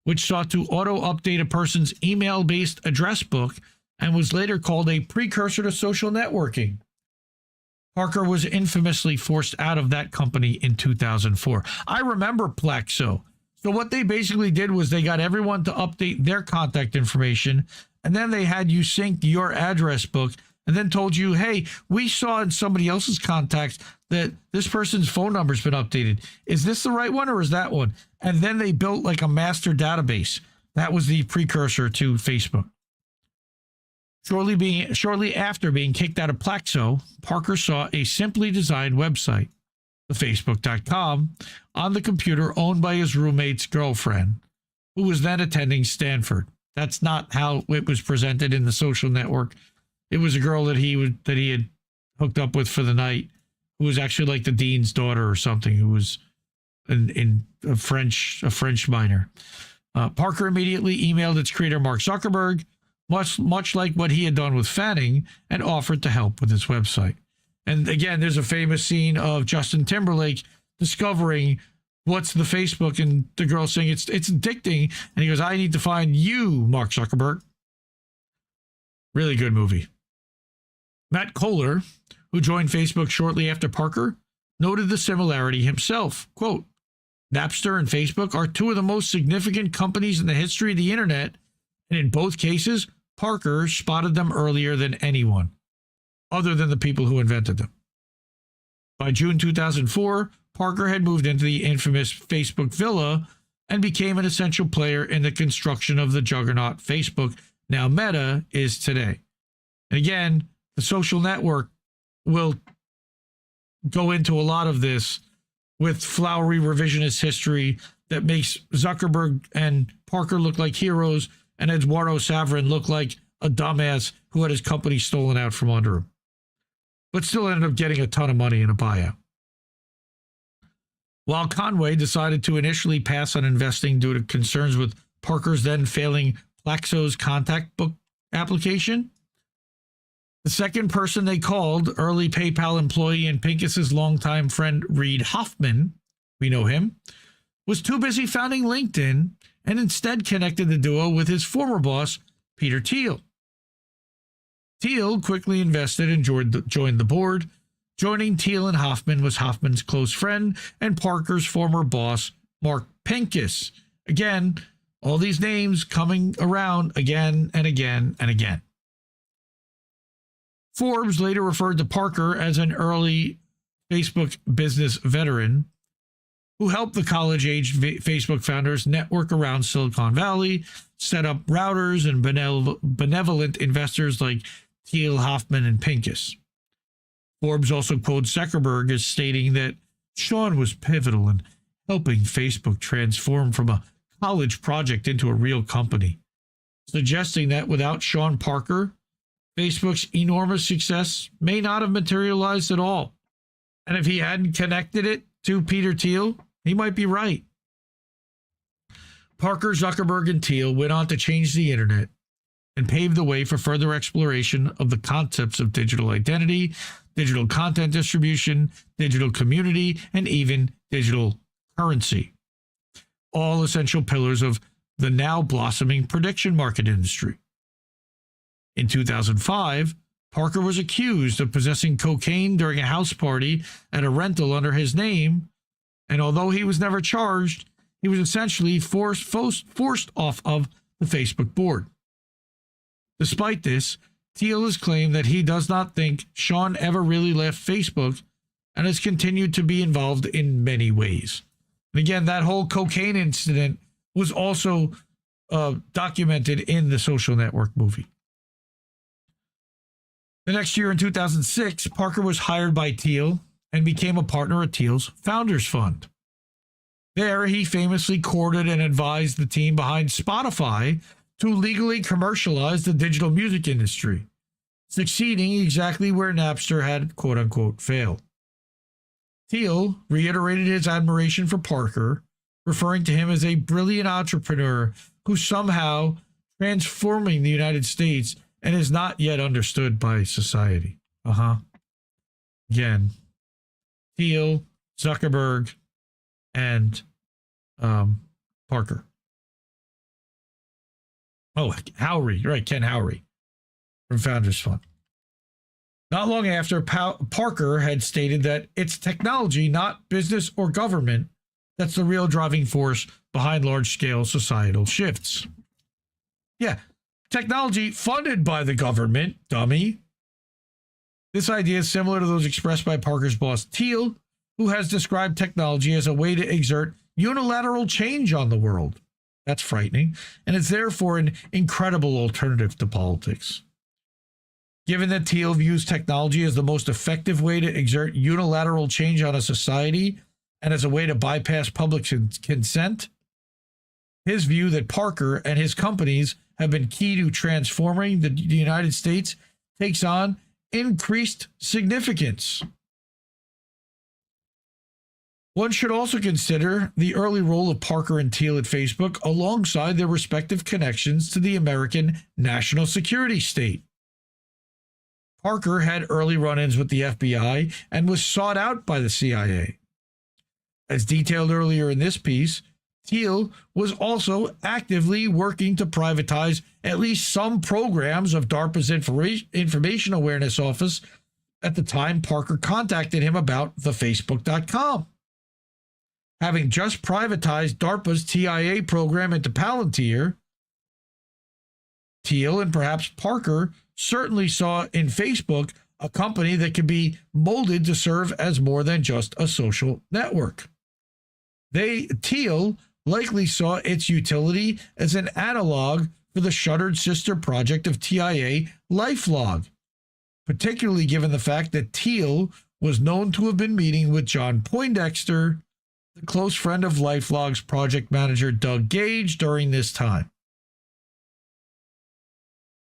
which sought to auto-update a person's email-based address book and was later called a precursor to social networking. Parker was infamously forced out of that company in 2004. I remember Plaxo. So what they basically did was they got everyone to update their contact information, and then they had you sync your address book and then told you, hey, we saw in somebody else's contacts that this person's phone number's been updated. Is this the right one or is that one? And then they built like a master database. That was the precursor to Facebook. Shortly after being kicked out of Plaxo, Parker saw a simply designed website, thefacebook.com, on the computer owned by his roommate's girlfriend, who was then attending Stanford. That's not how it was presented in the social network. It was a girl that he had hooked up with for the night, who was actually like the dean's daughter or something, who was in a French minor. Parker immediately emailed its creator Mark Zuckerberg, much like what he had done with Fanning, and offered to help with his website. And again, there's a famous scene of Justin Timberlake discovering what's the Facebook, and the girl saying it's addicting, and he goes, I need to find you, Mark Zuckerberg. Really good movie. Matt Kohler, who joined Facebook shortly after Parker, noted the similarity himself. Quote, Napster and Facebook are two of the most significant companies in the history of the internet, and in both cases, Parker spotted them earlier than anyone, other than the people who invented them. By June 2004, Parker had moved into the infamous Facebook villa and became an essential player in the construction of the juggernaut Facebook, now Meta, is today. And again, the social network will go into a lot of this with flowery revisionist history that makes Zuckerberg and Parker look like heroes and Eduardo Saverin look like a dumbass who had his company stolen out from under him, but still ended up getting a ton of money in a buyout. While Conway decided to initially pass on investing due to concerns with Parker's then failing Plaxo's contact book application, The second person they called, early PayPal employee and Pincus's longtime friend Reid Hoffman, we know him, was too busy founding LinkedIn and instead connected the duo with his former boss, Peter Thiel. Thiel quickly invested and joined the board. Joining Thiel and Hoffman was Hoffman's close friend and Parker's former boss, Mark Pincus. Again, all these names coming around again and again and again. Forbes later referred to Parker as an early Facebook business veteran who helped the college-age Facebook founders network around Silicon Valley, set up routers and benevolent investors like Thiel, Hoffman, and Pincus. Forbes also quotes Zuckerberg as stating that Sean was pivotal in helping Facebook transform from a college project into a real company, suggesting that without Sean Parker, Facebook's enormous success may not have materialized at all. And if he hadn't connected it to Peter Thiel, he might be right. Parker, Zuckerberg, and Thiel went on to change the internet and pave the way for further exploration of the concepts of digital identity, digital content distribution, digital community, and even digital currency. All essential pillars of the now blossoming prediction market industry. In 2005, Parker was accused of possessing cocaine during a house party at a rental under his name, and although he was never charged, he was essentially forced off of the Facebook board. Despite this, Thiel has claimed that he does not think Sean ever really left Facebook and has continued to be involved in many ways. And again, that whole cocaine incident was also documented in the Social Network movie. The next year in 2006, Parker was hired by Thiel and became a partner at Thiel's Founders Fund. There, he famously courted and advised the team behind Spotify to legally commercialize the digital music industry, succeeding exactly where Napster had quote-unquote failed. Thiel reiterated his admiration for Parker, referring to him as a brilliant entrepreneur who somehow transforming the United States and is not yet understood by society. Again, Thiel, Zuckerberg, and Parker. Oh, Howry, right, Ken Howry from Founders Fund. Not long after, Parker had stated that it's technology, not business or government, that's the real driving force behind large-scale societal shifts. Yeah, technology funded by the government, dummy. This idea is similar to those expressed by Parker's boss, Thiel, who has described technology as a way to exert unilateral change on the world. That's frightening, and it's therefore an incredible alternative to politics. Given that Thiel views technology as the most effective way to exert unilateral change on a society and as a way to bypass public consent, his view that Parker and his companies have been key to transforming the United States takes on increased significance. One should also consider the early role of Parker and Thiel at Facebook alongside their respective connections to the American national security state. Parker had early run-ins with the FBI and was sought out by the CIA. As detailed earlier in this piece, Thiel was also actively working to privatize at least some programs of DARPA's Information Awareness Office at the time Parker contacted him about the Facebook.com. Having just privatized DARPA's TIA program into Palantir, Thiel and perhaps Parker certainly saw in Facebook a company that could be molded to serve as more than just a social network. Thiel likely saw its utility as an analog for the shuttered sister project of TIA, LifeLog, particularly given the fact that Thiel was known to have been meeting with John Poindexter, the close friend of LifeLog's project manager Doug Gage during this time.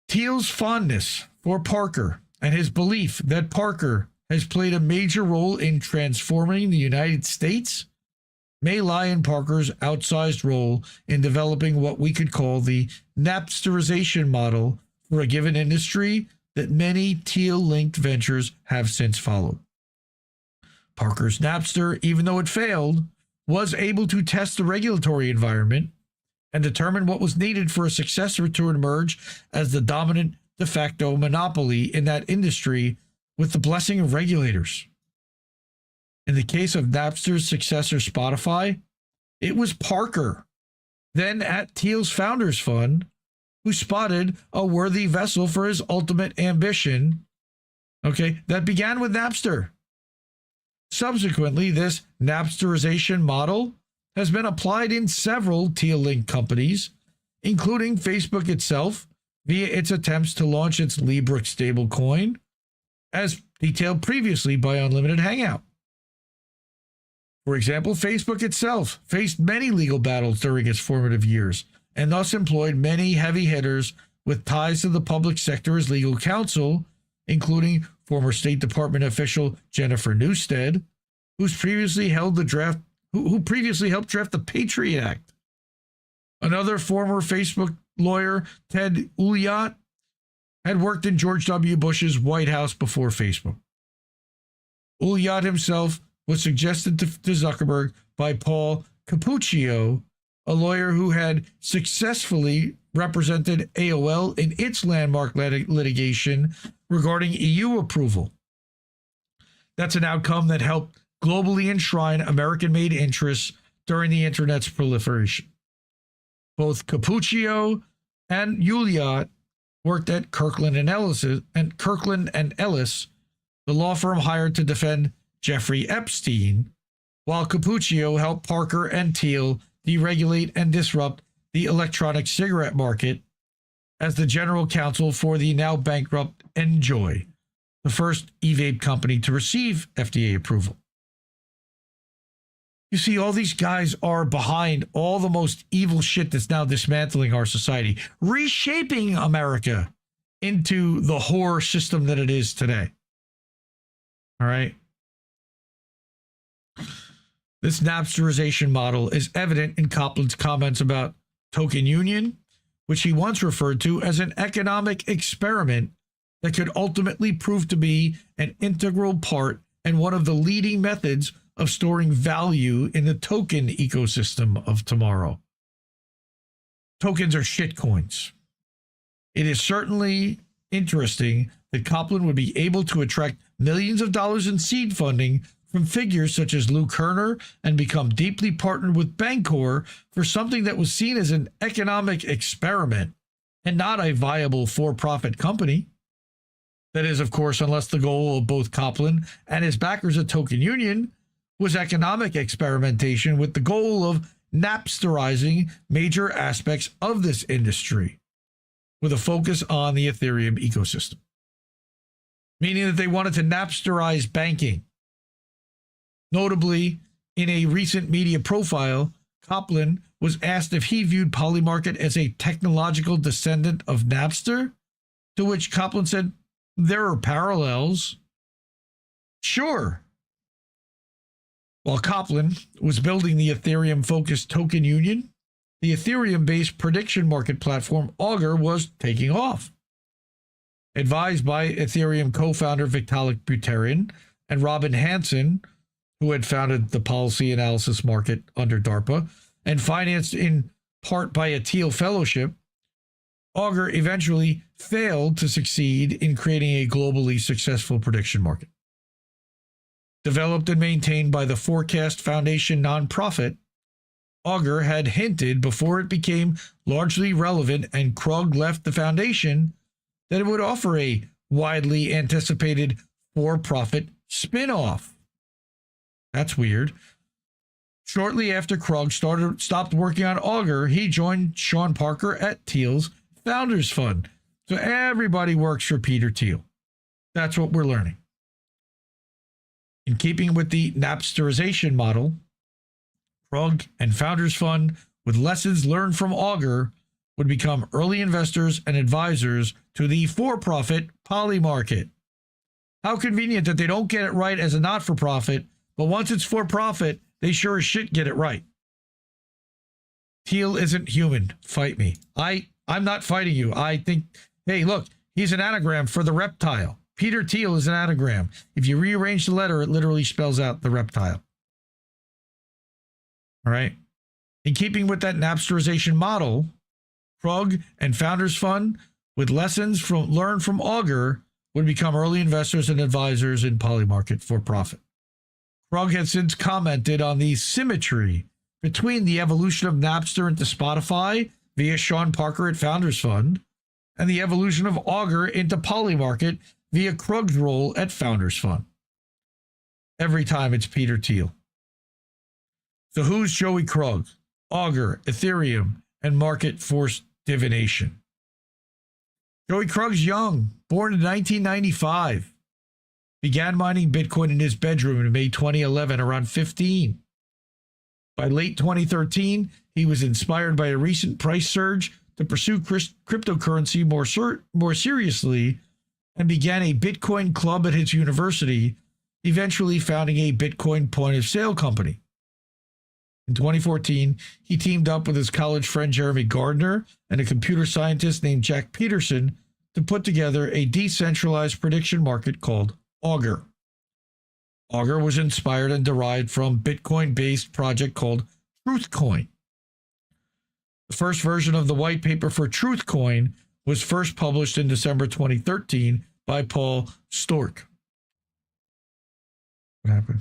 Thiel's fondness for Parker and his belief that Parker has played a major role in transforming the United States may lie in Parker's outsized role in developing what we could call the Napsterization model for a given industry that many Teal-linked ventures have since followed. Parker's Napster, even though it failed, was able to test the regulatory environment and determine what was needed for a successor to emerge as the dominant de facto monopoly in that industry with the blessing of regulators. In the case of Napster's successor Spotify, it was Parker, then at Teal's Founders Fund, who spotted a worthy vessel for his ultimate ambition, that began with Napster. Subsequently, this Napsterization model has been applied in several Teal-linked companies, including Facebook itself, via its attempts to launch its Libra stablecoin, as detailed previously by Unlimited Hangout. For example, Facebook itself faced many legal battles during its formative years, and thus employed many heavy hitters with ties to the public sector as legal counsel, including former State Department official Jennifer Newstead, who previously helped draft the Patriot Act. Another former Facebook lawyer, Ted Ulyat, had worked in George W. Bush's White House before Facebook. Ulyat himself was suggested to Zuckerberg by Paul Cappuccio, a lawyer who had successfully represented AOL in its landmark litigation regarding EU approval. That's an outcome that helped globally enshrine American-made interests during the Internet's proliferation. Both Cappuccio and Ulyat worked at Kirkland and Ellis, the law firm hired to defend Jeffrey Epstein, while Cappuccio helped Parker and Teal deregulate and disrupt the electronic cigarette market as the general counsel for the now bankrupt Enjoy, the first e-vape company to receive FDA approval. You see, all these guys are behind all the most evil shit that's now dismantling our society, reshaping America into the whore system that it is today. All right? This Napsterization model is evident in Copland's comments about token union, which he once referred to as an economic experiment that could ultimately prove to be an integral part and one of the leading methods of storing value in the token ecosystem of tomorrow. Tokens are shitcoins. It is certainly interesting that Copland would be able to attract millions of dollars in seed funding from figures such as Lou Kerner and become deeply partnered with Bancor for something that was seen as an economic experiment and not a viable for-profit company. That is, of course, unless the goal of both Copland and his backers at Token Union was economic experimentation with the goal of Napsterizing major aspects of this industry with a focus on the Ethereum ecosystem. Meaning that they wanted to Napsterize banking. Notably, in a recent media profile, Copland was asked if he viewed Polymarket as a technological descendant of Napster, to which Copland said, "There are parallels." Sure. While Copland was building the Ethereum-focused Token Union, the Ethereum-based prediction market platform Augur was taking off. Advised by Ethereum co-founder Vitalik Buterin and Robin Hanson, who had founded the policy analysis market under DARPA, and financed in part by a Teal Fellowship, Augur eventually failed to succeed in creating a globally successful prediction market. Developed and maintained by the Forecast Foundation nonprofit, Augur had hinted before it became largely relevant and Krug left the foundation that it would offer a widely anticipated for-profit spin-off. That's weird. Shortly after Krug stopped working on Augur, he joined Sean Parker at Teal's Founders Fund. So everybody works for Peter Thiel. That's what we're learning. In keeping with the Napsterization model, Krug and Founders Fund, with lessons learned from Augur, would become early investors and advisors to the for-profit Polymarket. How convenient that they don't get it right as a not-for-profit, but once it's for-profit, they sure as shit get it right. Thiel isn't human. Fight me. I'm not fighting you. I think, hey, look, He's an anagram for the reptile. Peter Thiel is an anagram. If you rearrange the letter, it literally spells out the reptile. All right. In keeping with that Napsterization model, Krug and Founders Fund, with lessons learned from Augur, would become early investors and advisors in Polymarket for profit. Krug has since commented on the symmetry between the evolution of Napster into Spotify via Sean Parker at Founders Fund and the evolution of Augur into Polymarket via Krug's role at Founders Fund. Every time it's Peter Thiel. So who's Joey Krug? Augur, Ethereum, and market force divination. Joey Krug's young, born in 1995. Began mining Bitcoin in his bedroom in May 2011, around 15. By late 2013, he was inspired by a recent price surge to pursue cryptocurrency more seriously and began a Bitcoin club at his university, eventually founding a Bitcoin point-of-sale company. In 2014, he teamed up with his college friend Jeremy Gardner and a computer scientist named Jack Peterson to put together a decentralized prediction market called Augur. Augur was inspired and derived from Bitcoin-based project called Truthcoin. The first version of the white paper for Truthcoin was first published in December 2013 by Paul Stork. What happened?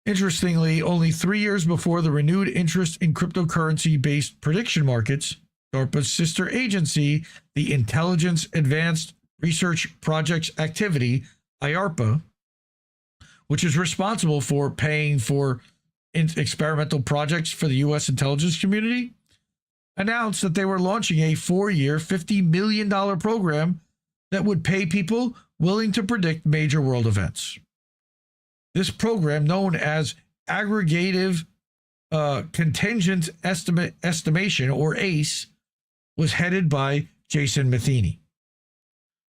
Interestingly, only 3 years before the renewed interest in cryptocurrency-based prediction markets, DARPA's sister agency, the Intelligence Advanced Research Projects Activity, IARPA, which is responsible for paying for experimental projects for the U.S. intelligence community, announced that they were launching a 4-year, $50 million program that would pay people willing to predict major world events. This program, known as Aggregative Contingent Estimation, or ACE, was headed by Jason Matheny.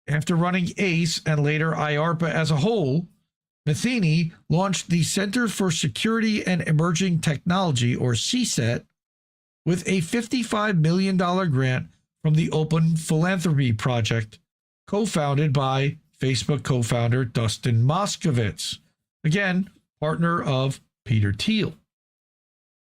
After running ACE and later IARPA as a whole, Matheny launched the Center for Security and Emerging Technology, or CSET, with a $55 million grant from the Open Philanthropy Project, co-founded by Facebook co-founder Dustin Moskovitz, again, partner of Peter Thiel.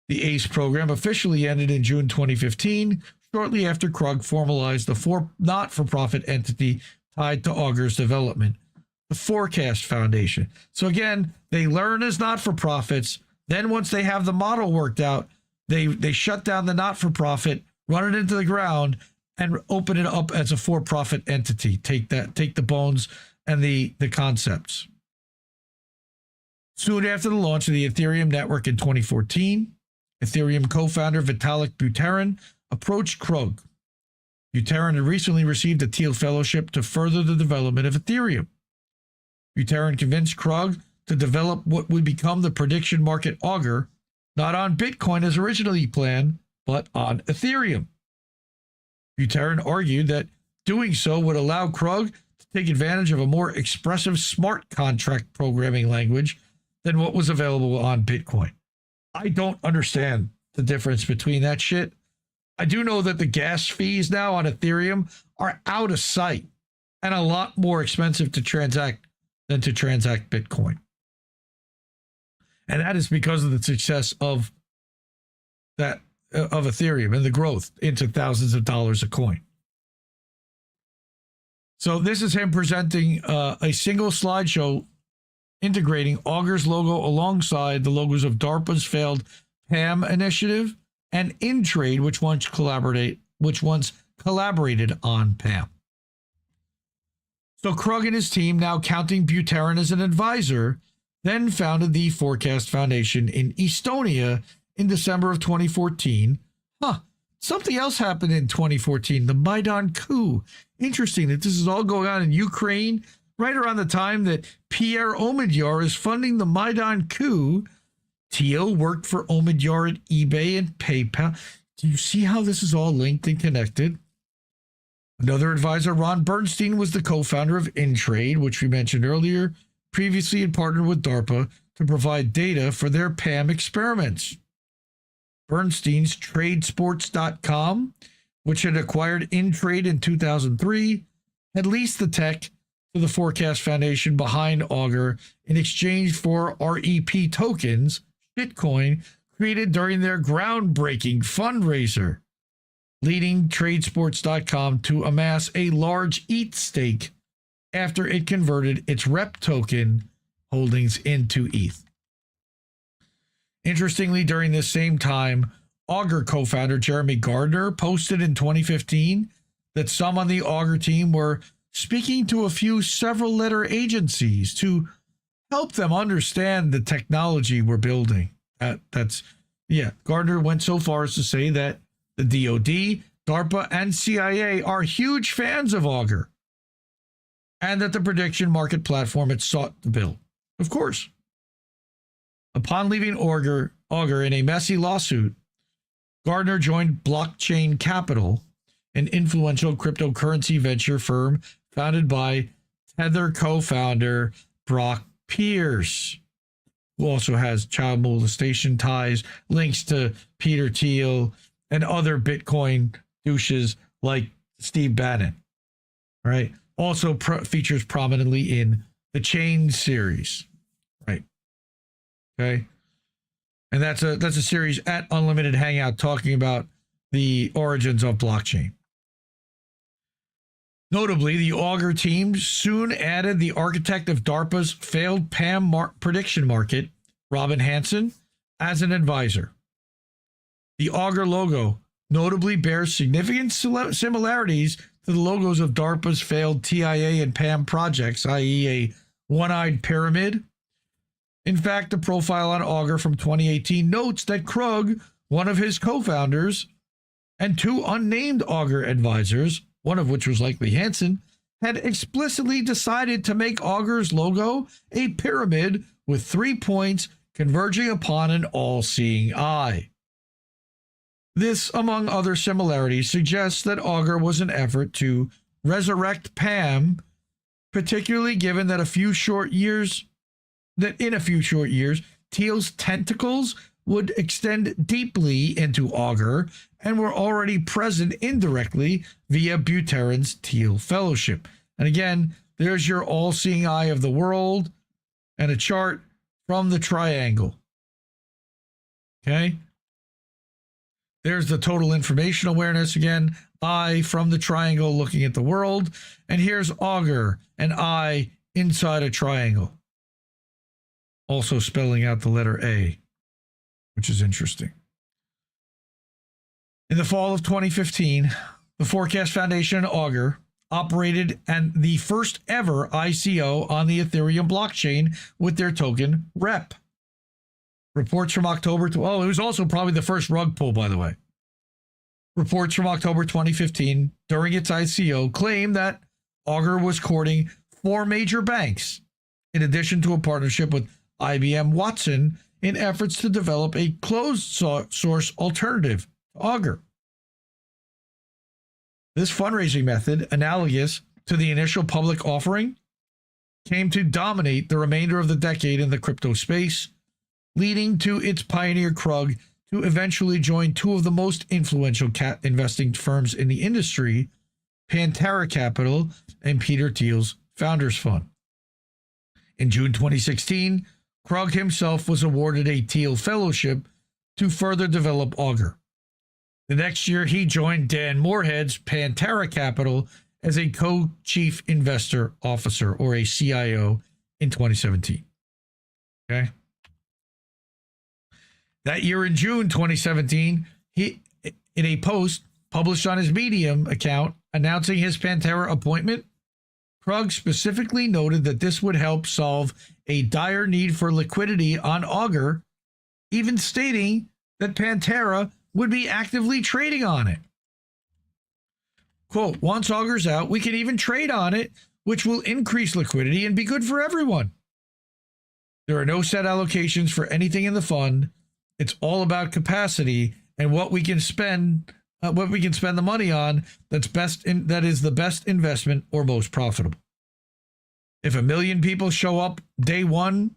The ACE program officially ended in June 2015, shortly after Krug formalized the not-for-profit entity tied to Augur's development, the Forecast Foundation. So again, they learn as not-for-profits. Then once they have the model worked out, they shut down the not-for-profit, run it into the ground, and open it up as a for-profit entity. Take the bones and the concepts. Soon after the launch of the Ethereum network in 2014, Ethereum co-founder Vitalik Buterin approached Krug. Buterin had recently received a Thiel Fellowship to further the development of Ethereum. Buterin convinced Krug to develop what would become the prediction market Augur, not on Bitcoin as originally planned, but on Ethereum. Buterin argued that doing so would allow Krug to take advantage of a more expressive smart contract programming language than what was available on Bitcoin. I don't understand the difference between that shit. I do know that the gas fees now on Ethereum are out of sight and a lot more expensive to transact than to transact Bitcoin. And that is because of the success of Ethereum and the growth into thousands of dollars a coin. So this is him presenting a single slideshow integrating Augur's logo alongside the logos of DARPA's failed PAM initiative and InTrade, which once collaborated on PAM. So Krug and his team, now counting Buterin as an advisor, then founded the Forecast Foundation in Estonia in December of 2014. Something else happened in 2014, the Maidan coup. Interesting that this is all going on in Ukraine, right around the time that Pierre Omidyar is funding the Maidan coup. Thiel worked for Omidyar at eBay and PayPal. Do you see how this is all linked and connected? Another advisor, Ron Bernstein, was the co-founder of InTrade, which we mentioned earlier. Previously had partnered with DARPA to provide data for their PAM experiments. Bernstein's TradeSports.com, which had acquired InTrade in 2003, had leased the tech to the Forecast Foundation behind Augur in exchange for REP tokens, shitcoin, created during their groundbreaking fundraiser, leading Tradesports.com to amass a large ETH stake after it converted its REP token holdings into ETH. Interestingly, during this same time, Augur co-founder Jeremy Gardner posted in 2015 that some on the Augur team were speaking to a few several-letter agencies to help them understand the technology we're building. Gardner went so far as to say that the DoD, DARPA, and CIA are huge fans of Augur, and that the prediction market platform it sought to build. Of course. Upon leaving Augur in a messy lawsuit, Gardner joined Blockchain Capital, an influential cryptocurrency venture firm founded by Tether co-founder Brock Pierce, who also has child molestation ties, links to Peter Thiel, and other Bitcoin douches like Steve Bannon. Right? Also features prominently in the Chain series. Right? Okay? And that's a series at Unlimited Hangout talking about the origins of blockchain. Notably, the Augur team soon added the architect of DARPA's failed PAM prediction market, Robin Hanson, as an advisor. The Augur logo notably bears significant similarities to the logos of DARPA's failed TIA and PAM projects, i.e. a one-eyed pyramid. In fact, the profile on Augur from 2018 notes that Krug, one of his co-founders, and two unnamed Augur advisors, one of which was likely Hansen, had explicitly decided to make Augur's logo a pyramid with 3 points converging upon an all-seeing eye. This, among other similarities, suggests that Augur was an effort to resurrect PAM, particularly given that in a few short years, Thiel's tentacles would extend deeply into Augur and were already present indirectly via Buterin's Thiel Fellowship. And again, there's your all-seeing eye of the world and a chart from the triangle. Okay? There's the total information awareness again, eye from the triangle looking at the world. And here's Augur, an eye inside a triangle. Also spelling out the letter A, which is interesting. In the fall of 2015, the Forecast Foundation and Augur operated and the first ever ICO on the Ethereum blockchain with their token REP. Reports from October it was also probably the first rug pull, by the way. Reports from October 2015 during its ICO claim that Augur was courting 4 major banks, in addition to a partnership with IBM Watson in efforts to develop a closed source alternative to Augur. This fundraising method, analogous to the initial public offering, came to dominate the remainder of the decade in the crypto space, leading to its pioneer Krug to eventually join two of the most influential investing firms in the industry, Pantera Capital and Peter Thiel's Founders Fund. In June 2016, Krug himself was awarded a Thiel Fellowship to further develop Augur. The next year, he joined Dan Moorhead's Pantera Capital as a co-chief investor officer, or a CIO, in 2017. Okay. That year in June 2017, he, in a post published on his Medium account announcing his Pantera appointment, Krug specifically noted that this would help solve a dire need for liquidity on Augur, even stating that Pantera would be actively trading on it. Quote, once Augur's out, we can even trade on it, which will increase liquidity and be good for everyone. There are no set allocations for anything in the fund. It's all about capacity and what we can spend the money on that is the best investment or most profitable. If 1 million people show up day one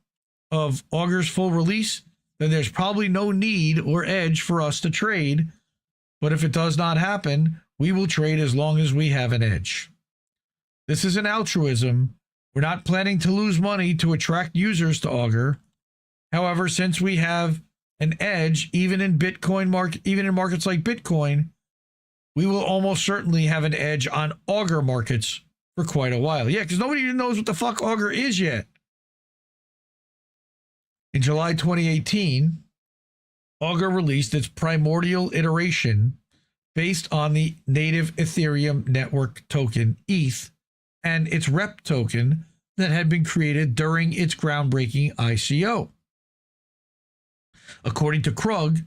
of Augur's full release, then there's probably no need or edge for us to trade. But if it does not happen, We will trade as long as we have an edge. This is an altruism. We're not planning to lose money to attract users to Augur. However, since we have an edge, even in markets like Bitcoin, we will almost certainly have an edge on Augur markets for quite a while. Yeah, because nobody even knows what the fuck Augur is yet. In July 2018, Augur released its primordial iteration based on the native Ethereum network token ETH and its rep token that had been created during its groundbreaking ICO. According to Krug,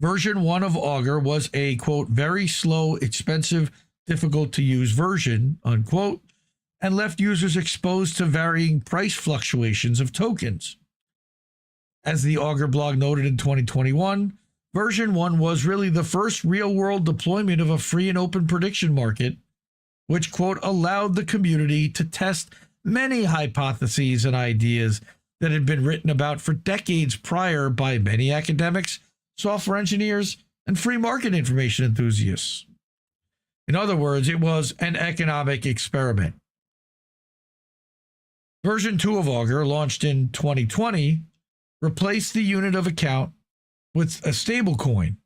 version 1 of Augur was a, quote, very slow, expensive, difficult to use version, unquote, and left users exposed to varying price fluctuations of tokens. As the Augur blog noted in 2021, version 1 was really the first real-world deployment of a free and open prediction market, which, quote, allowed the community to test many hypotheses and ideas that had been written about for decades prior by many academics, software engineers, and free market information enthusiasts. In other words, it was an economic experiment. Version 2 of Augur, launched in 2020, replaced the unit of account with a stablecoin,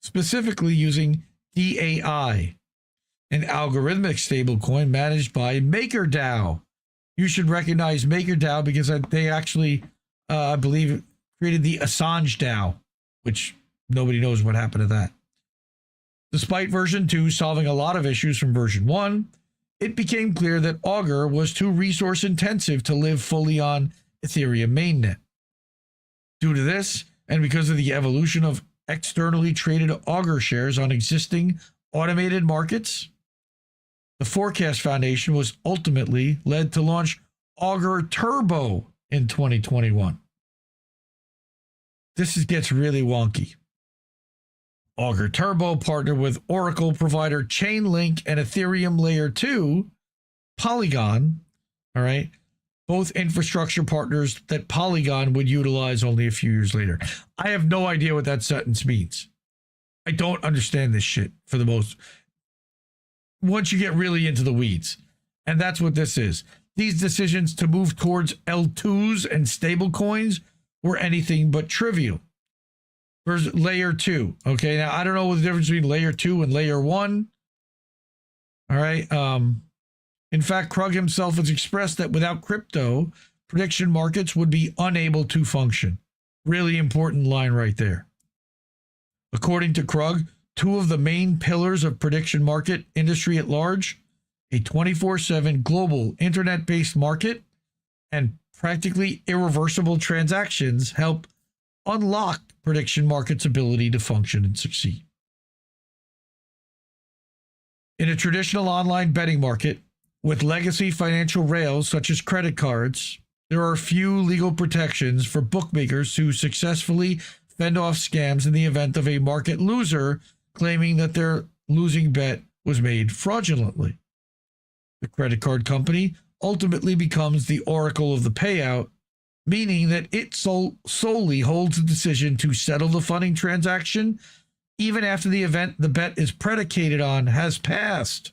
specifically using DAI, an algorithmic stablecoin managed by MakerDAO. You should recognize MakerDAO because they actually, I believe, created the Assange DAO, which nobody knows what happened to that. Despite version 2 solving a lot of issues from version 1, it became clear that Augur was too resource intensive to live fully on Ethereum mainnet. Due to this, and because of the evolution of externally traded Augur shares on existing automated markets, the Forecast Foundation was ultimately led to launch Augur Turbo in 2021. This gets really wonky. Augur Turbo partnered with Oracle provider Chainlink and Ethereum Layer 2, Polygon, all right, both infrastructure partners that Polygon would utilize only a few years later. I have no idea what that sentence means. I don't understand this shit for the most, once you get really into the weeds. And that's what this is. These decisions to move towards L2s and stablecoins were anything but trivial. There's layer 2. Okay, now I don't know the difference between layer 2 and layer 1. All right. In fact, Krug himself has expressed that without crypto, prediction markets would be unable to function. Really important line right there. According to Krug, two of the main pillars of prediction market industry at large, a 24/7 global internet-based market and practically irreversible transactions, help unlock prediction markets' ability to function and succeed. In a traditional online betting market, with legacy financial rails such as credit cards, there are few legal protections for bookmakers to successfully fend off scams in the event of a market loser claiming that their losing bet was made fraudulently. The credit card company ultimately becomes the oracle of the payout, meaning that it solely holds the decision to settle the funding transaction even after the event the bet is predicated on has passed.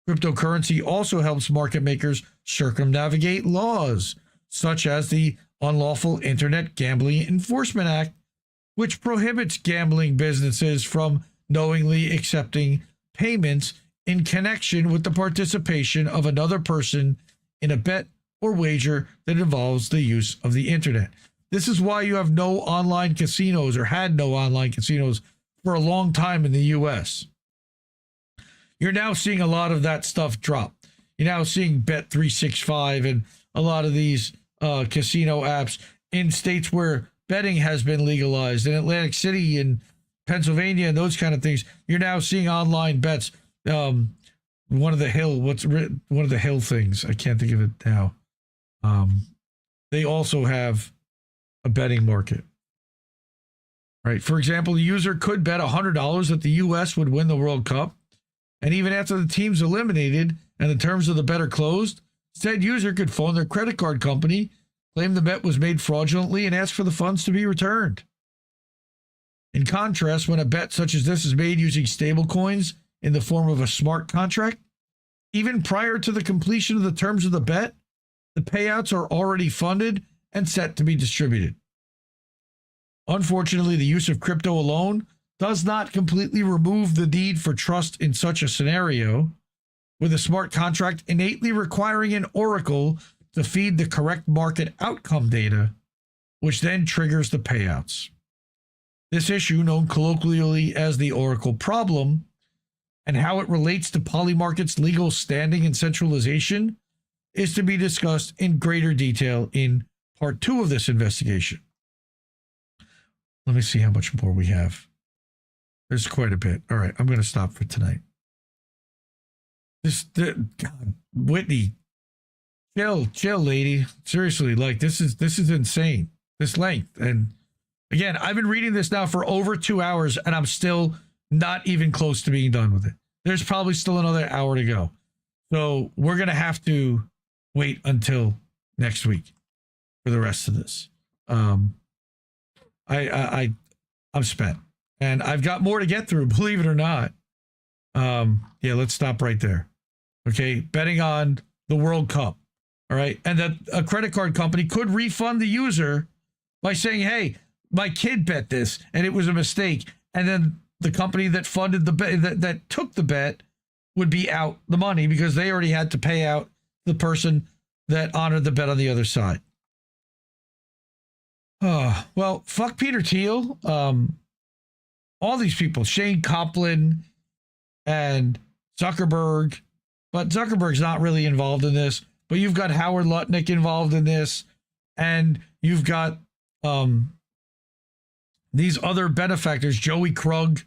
Cryptocurrency also helps market makers circumnavigate laws, such as the Unlawful Internet Gambling Enforcement Act, which prohibits gambling businesses from knowingly accepting payments in connection with the participation of another person in a bet or wager that involves the use of the internet. This is why you have no online casinos, or had no online casinos, for a long time in the US. You're now seeing a lot of that stuff drop. You're now seeing Bet365 and a lot of these casino apps in states where betting has been legalized, in Atlantic City and Pennsylvania and those kind of things. You're now seeing online bets. One of the Hill things, I can't think of it now. They also have a betting market. Right. For example, the user could bet $100 that the U.S. would win the World Cup. And even after the team's eliminated and the terms of the bet are closed, said user could phone their credit card company, claim the bet was made fraudulently, and ask for the funds to be returned. In contrast, when a bet such as this is made using stablecoins, in the form of a smart contract, even prior to the completion of the terms of the bet, the payouts are already funded and set to be distributed. Unfortunately, the use of crypto alone does not completely remove the need for trust in such a scenario, with a smart contract innately requiring an oracle to feed the correct market outcome data, which then triggers the payouts. This issue, known colloquially as the oracle problem, and how it relates to Polymarket's legal standing and centralization, is to be discussed in greater detail in part 2 of this investigation. Let me see how much more we have. There's quite a bit. All right, I'm going to stop for tonight. God, Whitney, chill, lady. Seriously, like this is insane. This length. And again, I've been reading this now for over 2 hours, and I'm still not even close to being done with it. There's probably still another hour to go. So we're going to have to wait until next week for the rest of this. I'm spent, and I've got more to get through, believe it or not. Yeah, let's stop right there. Okay. Betting on the World Cup. All right. And that a credit card company could refund the user by saying, hey, my kid bet this and it was a mistake. And then the company that funded the bet, that took the bet, would be out the money because they already had to pay out the person that honored the bet on the other side. Well, fuck Peter Thiel. All these people, Shane Copeland and Zuckerberg, but Zuckerberg's not really involved in this. But you've got Howard Lutnick involved in this, and you've got these other benefactors, Joey Krug,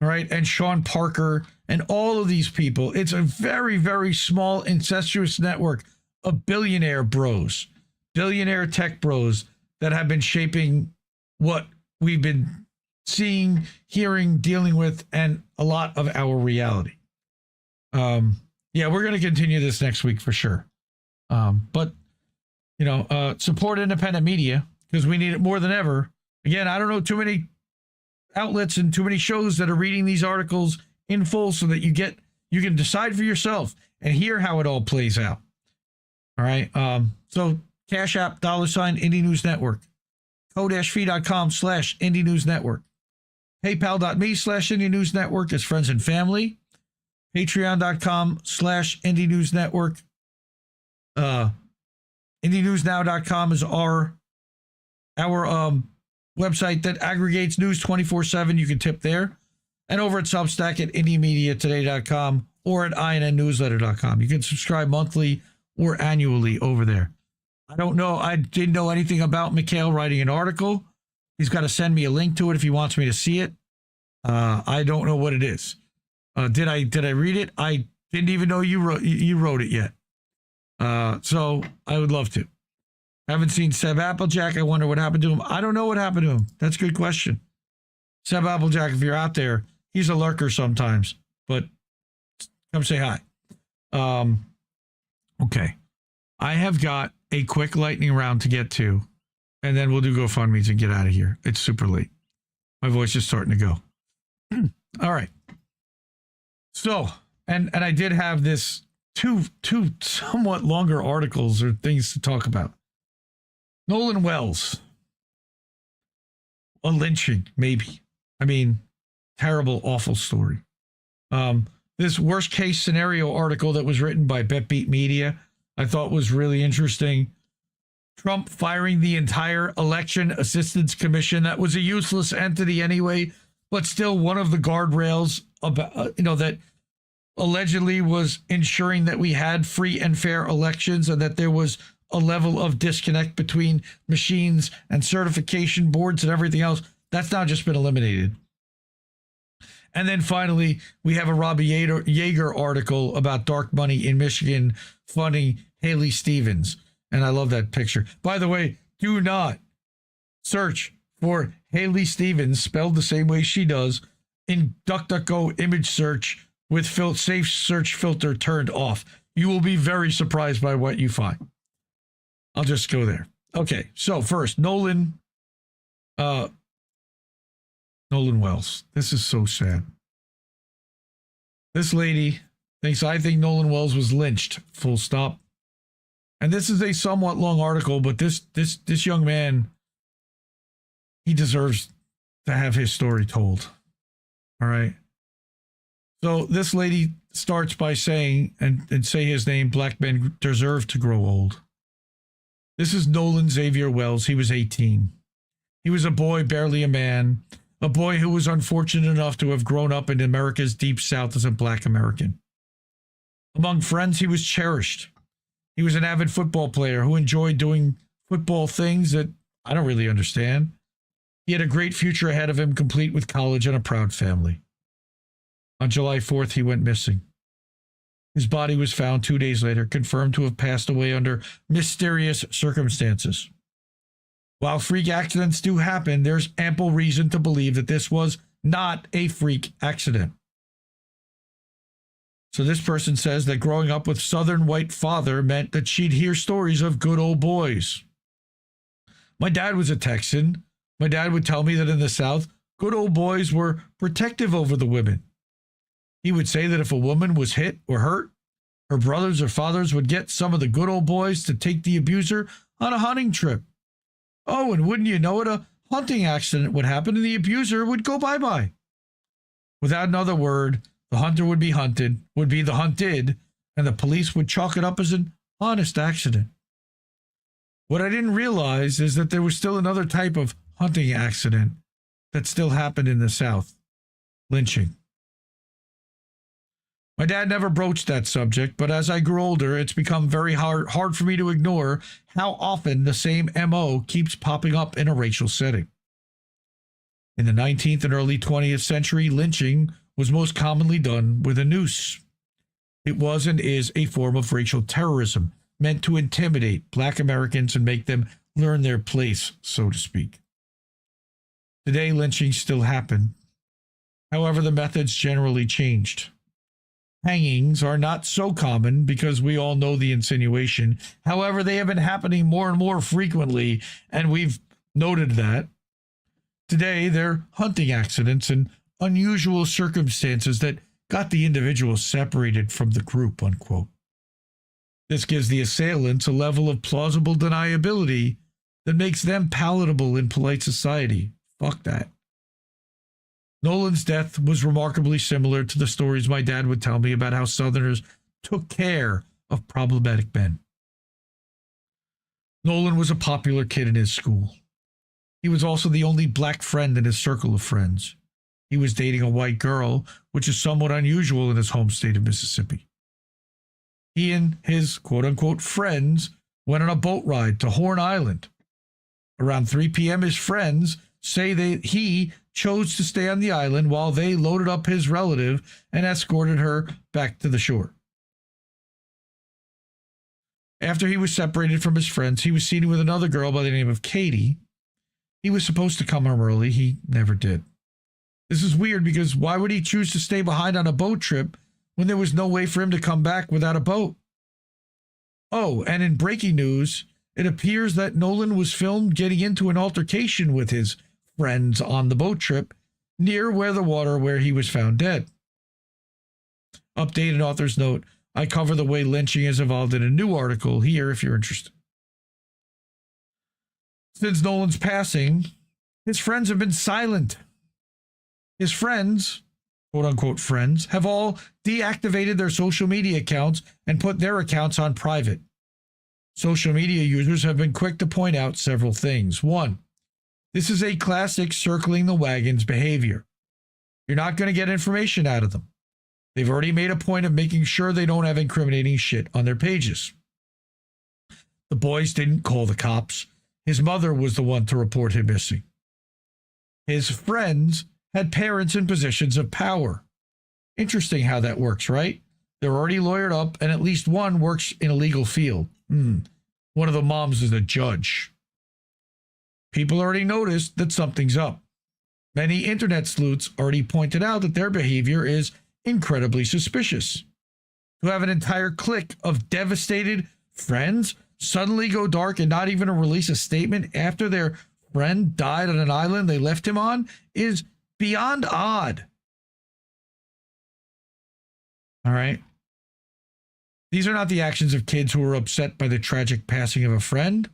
all right, and Sean Parker, and all of these people. It's a very, very small, incestuous network of billionaire bros, billionaire tech bros that have been shaping what we've been seeing, hearing, dealing with, and a lot of our reality. Yeah, we're going to continue this next week for sure. But, you know, support independent media because we need it more than ever. Again, I don't know too many outlets and too many shows that are reading these articles in full so that you can decide for yourself and hear how it all plays out. All right. So Cash App, $ Indie News Network, ko-fi.com/Indie News Network, paypal.me/Indie News Network as friends and family, patreon.com/Indie News Network, IndieNewsNow.com is our website that aggregates news 24/7. You can tip there. And over at Substack at IndieMediaToday.com or at INNNewsletter.com. You can subscribe monthly or annually over there. I don't know. I didn't know anything about Mikhail writing an article. He's got to send me a link to it if he wants me to see it. I don't know what it is. Did I read it? I didn't even know you wrote it yet. So I would love to. Haven't seen Seb Applejack. I wonder what happened to him. I don't know what happened to him. That's a good question. Seb Applejack, if you're out there, he's a lurker sometimes, but come say hi. Okay. I have got a quick lightning round to get to, and then we'll do GoFundMe's and get out of here. It's super late. My voice is starting to go. All right. So, and I did have this two somewhat longer articles or things to talk about. Nolan Wells. A lynching, maybe. I mean, terrible, awful story. This worst case scenario article that was written by BetBeat Media, I thought was really interesting. Trump firing the entire Election Assistance Commission. That was a useless entity anyway, but still one of the guardrails about, that allegedly was ensuring that we had free and fair elections and that there was a level of disconnect between machines and certification boards and everything else. That's now just been eliminated. And then finally, we have a Robbie Yeager article about dark money in Michigan funding Haley Stevens. And I love that picture. By the way, do not search for Haley Stevens, spelled the same way she does, in DuckDuckGo image search with safe search filter turned off. You will be very surprised by what you find. I'll just go there. Okay, so first, Nolan Wells. This is so sad. This lady thinks I think Nolan Wells was lynched, full stop. And this is a somewhat long article, but this young man, he deserves to have his story told. All right. So this lady starts by saying, and say his name, black men deserve to grow old. This is Nolan Xavier Wells. He was 18. He was a boy, barely a man, a boy who was unfortunate enough to have grown up in America's deep south as a black American. Among friends, he was cherished. He was an avid football player who enjoyed doing football things that I don't really understand. He had a great future ahead of him, complete with college and a proud family. On July 4th, he went missing. His body was found 2 days later, confirmed to have passed away under mysterious circumstances. While freak accidents do happen, there's ample reason to believe that this was not a freak accident. So this person says that growing up with Southern white father meant that she'd hear stories of good old boys. My dad was a Texan. My dad would tell me that in the South, good old boys were protective over the women. He would say that if a woman was hit or hurt, her brothers or fathers would get some of the good old boys to take the abuser on a hunting trip. Oh, and wouldn't you know it, a hunting accident would happen and the abuser would go bye-bye. Without another word, the hunter would be hunted, would be the hunted, and the police would chalk it up as an honest accident. What I didn't realize is that there was still another type of hunting accident that still happened in the South: lynching. My dad never broached that subject, but as I grew older, it's become very hard for me to ignore how often the same MO keeps popping up in a racial setting. In the 19th and early 20th century, lynching was most commonly done with a noose. It was and is a form of racial terrorism meant to intimidate black Americans and make them learn their place, so to speak. Today, lynchings still happen. However, the methods generally changed. Hangings are not so common because we all know the insinuation. However, they have been happening more and more frequently, and we've noted that. Today, they're hunting accidents and unusual circumstances that got the individual separated from the group, unquote. This gives the assailants a level of plausible deniability that makes them palatable in polite society. Fuck that. Nolan's death was remarkably similar to the stories my dad would tell me about how Southerners took care of problematic men. Nolan was a popular kid in his school. He was also the only black friend in his circle of friends. He was dating a white girl, which is somewhat unusual in his home state of Mississippi. He and his quote-unquote friends went on a boat ride to Horn Island. Around 3 p.m., his friends say he chose to stay on the island while they loaded up his relative and escorted her back to the shore. After he was separated from his friends, he was seen with another girl by the name of Katie. He was supposed to come home early. He never did. This is weird because why would he choose to stay behind on a boat trip when there was no way for him to come back without a boat? Oh, and in breaking news, it appears that Nolan was filmed getting into an altercation with his friends on the boat trip near the water where he was found dead. Updated author's note: I cover the way lynching has evolved in a new article here if you're interested. Since Nolan's passing, his friends have been silent. His friends, quote-unquote friends, have all deactivated their social media accounts and put their accounts on private. Social media users have been quick to point out several things. One, this is a classic circling the wagons behavior. You're not going to get information out of them. They've already made a point of making sure they don't have incriminating shit on their pages. The boys didn't call the cops. His mother was the one to report him missing. His friends had parents in positions of power. Interesting how that works, right? They're already lawyered up, and at least one works in a legal field. One of the moms is a judge. People already noticed that something's up. Many internet sleuths already pointed out that their behavior is incredibly suspicious. To have an entire clique of devastated friends suddenly go dark and not even release a statement after their friend died on an island they left him on is beyond odd. All right. These are not the actions of kids who are upset by the tragic passing of a friend.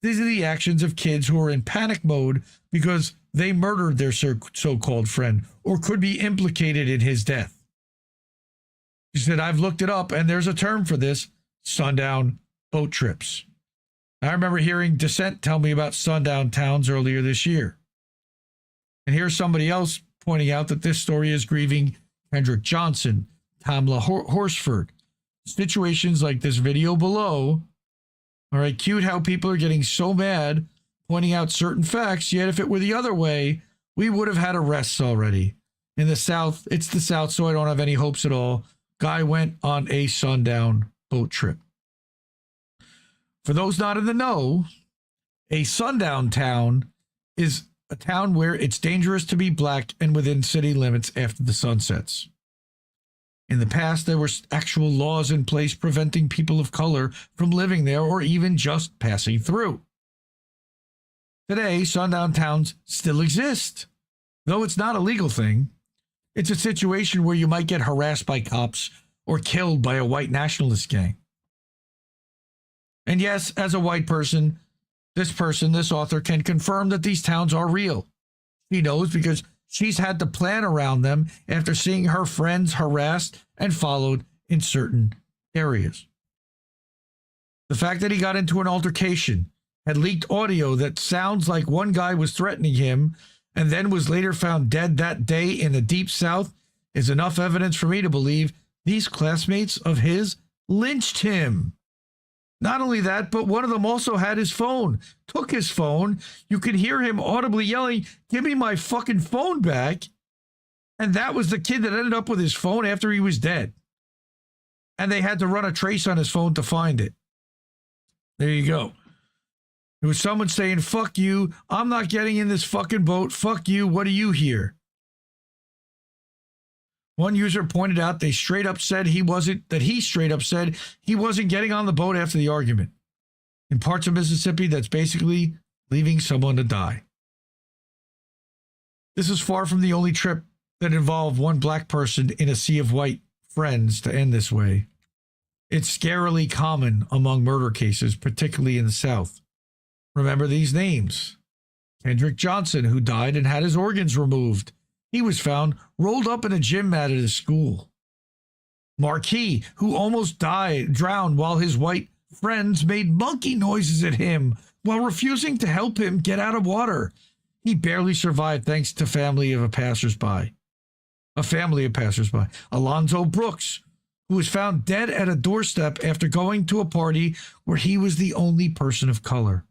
These are the actions of kids who are in panic mode because they murdered their so-called friend or could be implicated in his death. She said, I've looked it up and there's a term for this, sundown boat trips. I remember hearing Dissent tell me about sundown towns earlier this year. And here's somebody else pointing out that this story is grieving Kendrick Johnson, Tamla Horsford. Situations like this video below. All right, cute how people are getting so mad, pointing out certain facts, yet if it were the other way, we would have had arrests already. In the South, it's the South, so I don't have any hopes at all. Guy went on a sundown boat trip. For those not in the know, a sundown town is a town where it's dangerous to be black and within city limits after the sun sets. In the past, there were actual laws in place preventing people of color from living there or even just passing through. Today, sundown towns still exist. Though it's not a legal thing, it's a situation where you might get harassed by cops or killed by a white nationalist gang. And yes, as a white person, this author can confirm that these towns are real. She knows because she's had to plan around them after seeing her friends harassed and followed in certain areas. The fact that he got into an altercation, had leaked audio that sounds like one guy was threatening him, and then was later found dead that day in the Deep South is enough evidence for me to believe these classmates of his lynched him. Not only that, but one of them also had his phone, took his phone. You could hear him audibly yelling, "Give me my fucking phone back." And that was the kid that ended up with his phone after he was dead. And they had to run a trace on his phone to find it. There you go. It was someone saying, "Fuck you, I'm not getting in this fucking boat. Fuck you, what do you hear?" One user pointed out he straight up said he wasn't getting on the boat after the argument. In parts of Mississippi, that's basically leaving someone to die. This is far from the only trip that involved one black person in a sea of white friends to end this way. It's scarily common among murder cases, particularly in the South. Remember these names. Kendrick Johnson, who died and had his organs removed. He was found rolled up in a gym mat at his school. Marquis, who almost drowned while his white friends made monkey noises at him while refusing to help him get out of water. He barely survived thanks to a family of passersby. Alonzo Brooks, who was found dead at a doorstep after going to a party where he was the only person of color.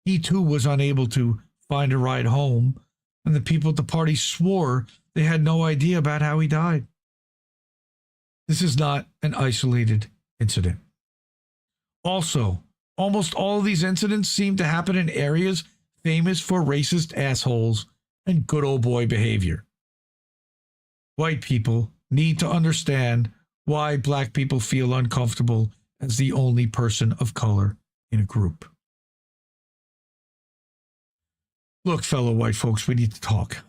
He too was unable to find a ride home, and the people at the party swore they had no idea about how he died. This is not an isolated incident. Also, almost all of these incidents seem to happen in areas famous for racist assholes and good old boy behavior. White people need to understand why black people feel uncomfortable as the only person of color in a group. Look, fellow white folks, we need to talk.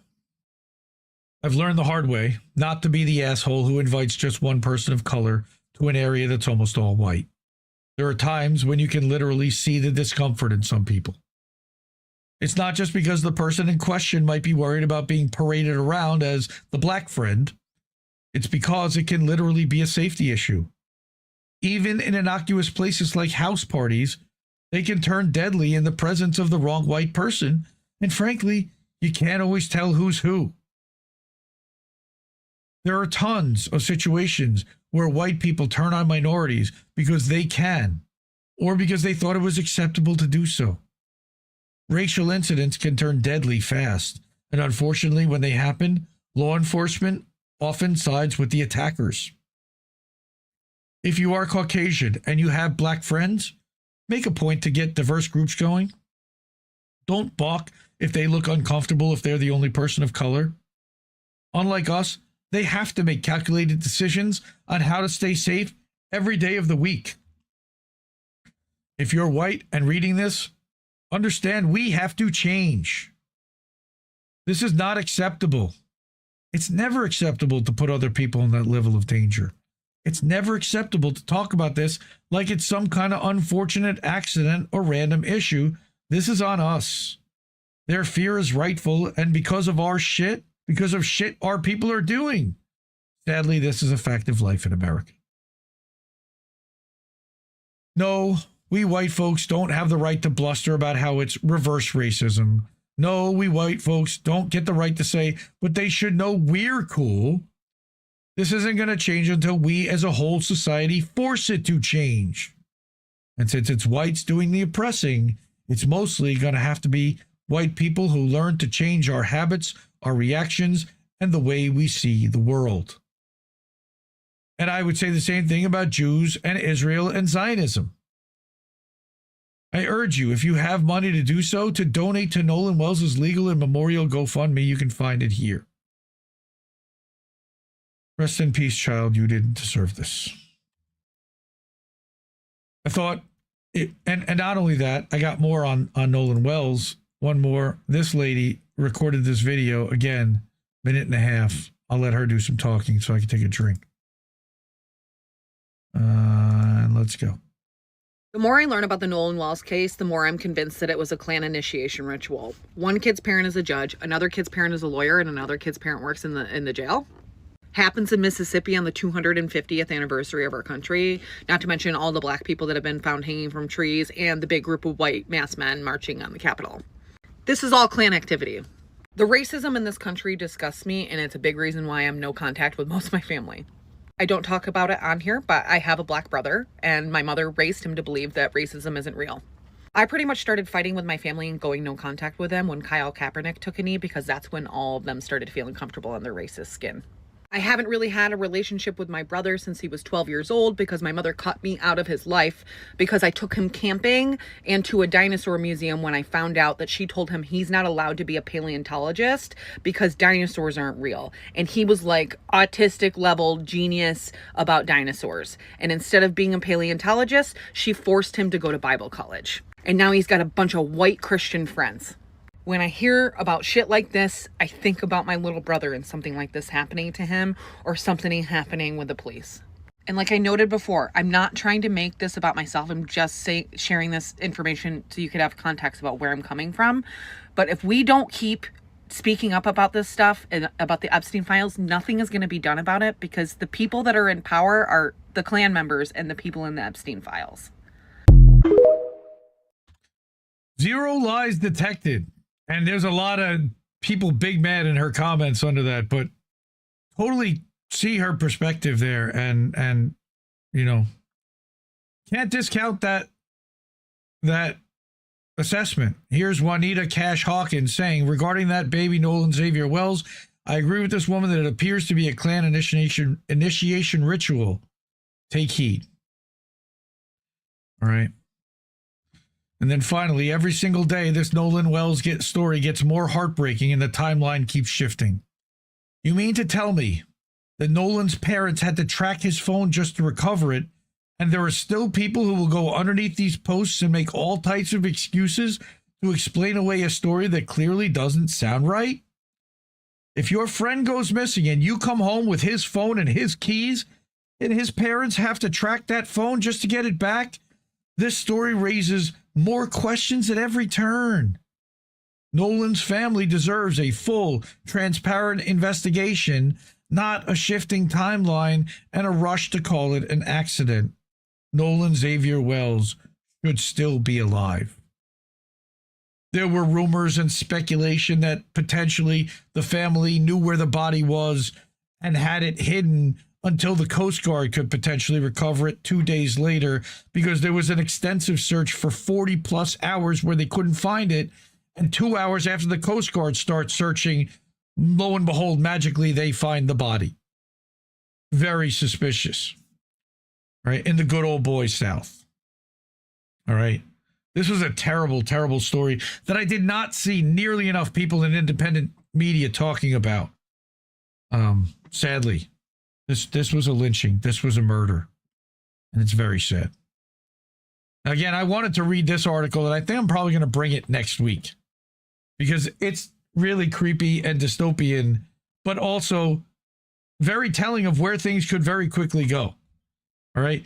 I've learned the hard way not to be the asshole who invites just one person of color to an area that's almost all white. There are times when you can literally see the discomfort in some people. It's not just because the person in question might be worried about being paraded around as the black friend. It's because it can literally be a safety issue. Even in innocuous places like house parties, they can turn deadly in the presence of the wrong white person. And frankly, you can't always tell who's who. There are tons of situations where white people turn on minorities because they can, or because they thought it was acceptable to do so. Racial incidents can turn deadly fast, and unfortunately, when they happen, law enforcement often sides with the attackers. If you are Caucasian and you have black friends, make a point to get diverse groups going. Don't balk if they look uncomfortable if they're the only person of color. Unlike us, they have to make calculated decisions on how to stay safe every day of the week. If you're white and reading this, understand we have to change. This is not acceptable. It's never acceptable to put other people in that level of danger. It's never acceptable to talk about this like it's some kind of unfortunate accident or random issue. This is on us. Their fear is rightful, and because of shit our people are doing. Sadly, this is a fact of life in America. No, we white folks don't have the right to bluster about how it's reverse racism. No, we white folks don't get the right to say, but they should know we're cool. This isn't going to change until we as a whole society force it to change. And since it's whites doing the oppressing, it's mostly going to have to be white people who learn to change our habits, our reactions, and the way we see the world. And I would say the same thing about Jews and Israel and Zionism. I urge you, if you have money to do so, to donate to Nolan Wells' legal and memorial GoFundMe. You can find it here. Rest in peace, child. You didn't deserve this. I thought, and not only that, I got more on Nolan Wells. One more. This lady recorded this video, again, minute and a half. I'll let her do some talking so I can take a drink. And let's go. The more I learn about the Nolan Wells case, the more I'm convinced that it was a Klan initiation ritual. One kid's parent is a judge, another kid's parent is a lawyer, and another kid's parent works in the jail. Happens in Mississippi on the 250th anniversary of our country, not to mention all the black people that have been found hanging from trees and the big group of white masked men marching on the Capitol. This is all Klan activity. The racism in this country disgusts me, and it's a big reason why I'm no contact with most of my family. I don't talk about it on here, but I have a black brother, and my mother raised him to believe that racism isn't real. I pretty much started fighting with my family and going no contact with them when Kyle Kaepernick took a knee, because that's when all of them started feeling comfortable in their racist skin. I haven't really had a relationship with my brother since he was 12 years old because my mother cut me out of his life because I took him camping and to a dinosaur museum when I found out that she told him he's not allowed to be a paleontologist because dinosaurs aren't real. And he was like autistic level genius about dinosaurs. And instead of being a paleontologist, she forced him to go to Bible college. And now he's got a bunch of white Christian friends. When I hear about shit like this, I think about my little brother and something like this happening to him or something happening with the police. And like I noted before, I'm not trying to make this about myself. I'm just sharing this information so you could have context about where I'm coming from. But if we don't keep speaking up about this stuff and about the Epstein files, nothing is going to be done about it because the people that are in power are the Klan members and the people in the Epstein files. Zero lies detected. And there's a lot of people big mad in her comments under that, but totally see her perspective there and you know, can't discount that assessment. Here's Juanita Cash Hawkins saying, regarding that baby Nolan Xavier Wells, I agree with this woman that it appears to be a Klan initiation ritual. Take heed. All right. And then finally, every single day, this Nolan Wells story gets more heartbreaking and the timeline keeps shifting. You mean to tell me that Nolan's parents had to track his phone just to recover it, and there are still people who will go underneath these posts and make all types of excuses to explain away a story that clearly doesn't sound right? If your friend goes missing and you come home with his phone and his keys, and his parents have to track that phone just to get it back, this story raises more questions at every turn. Nolan's family deserves a full, transparent investigation, not a shifting timeline and a rush to call it an accident. Nolan Xavier Wells should still be alive. There were rumors and speculation that potentially the family knew where the body was and had it hidden until the Coast Guard could potentially recover it 2 days later because there was an extensive search for 40 plus hours where they couldn't find it. And 2 hours after the Coast Guard starts searching, lo and behold, magically they find the body. Very suspicious, right? In the good old boy South. All right. This was a terrible, terrible story that I did not see nearly enough people in independent media talking about. Sadly. This was a lynching. This was a murder. And it's very sad. Again, I wanted to read this article, and I think I'm probably going to bring it next week because it's really creepy and dystopian, but also very telling of where things could very quickly go. All right.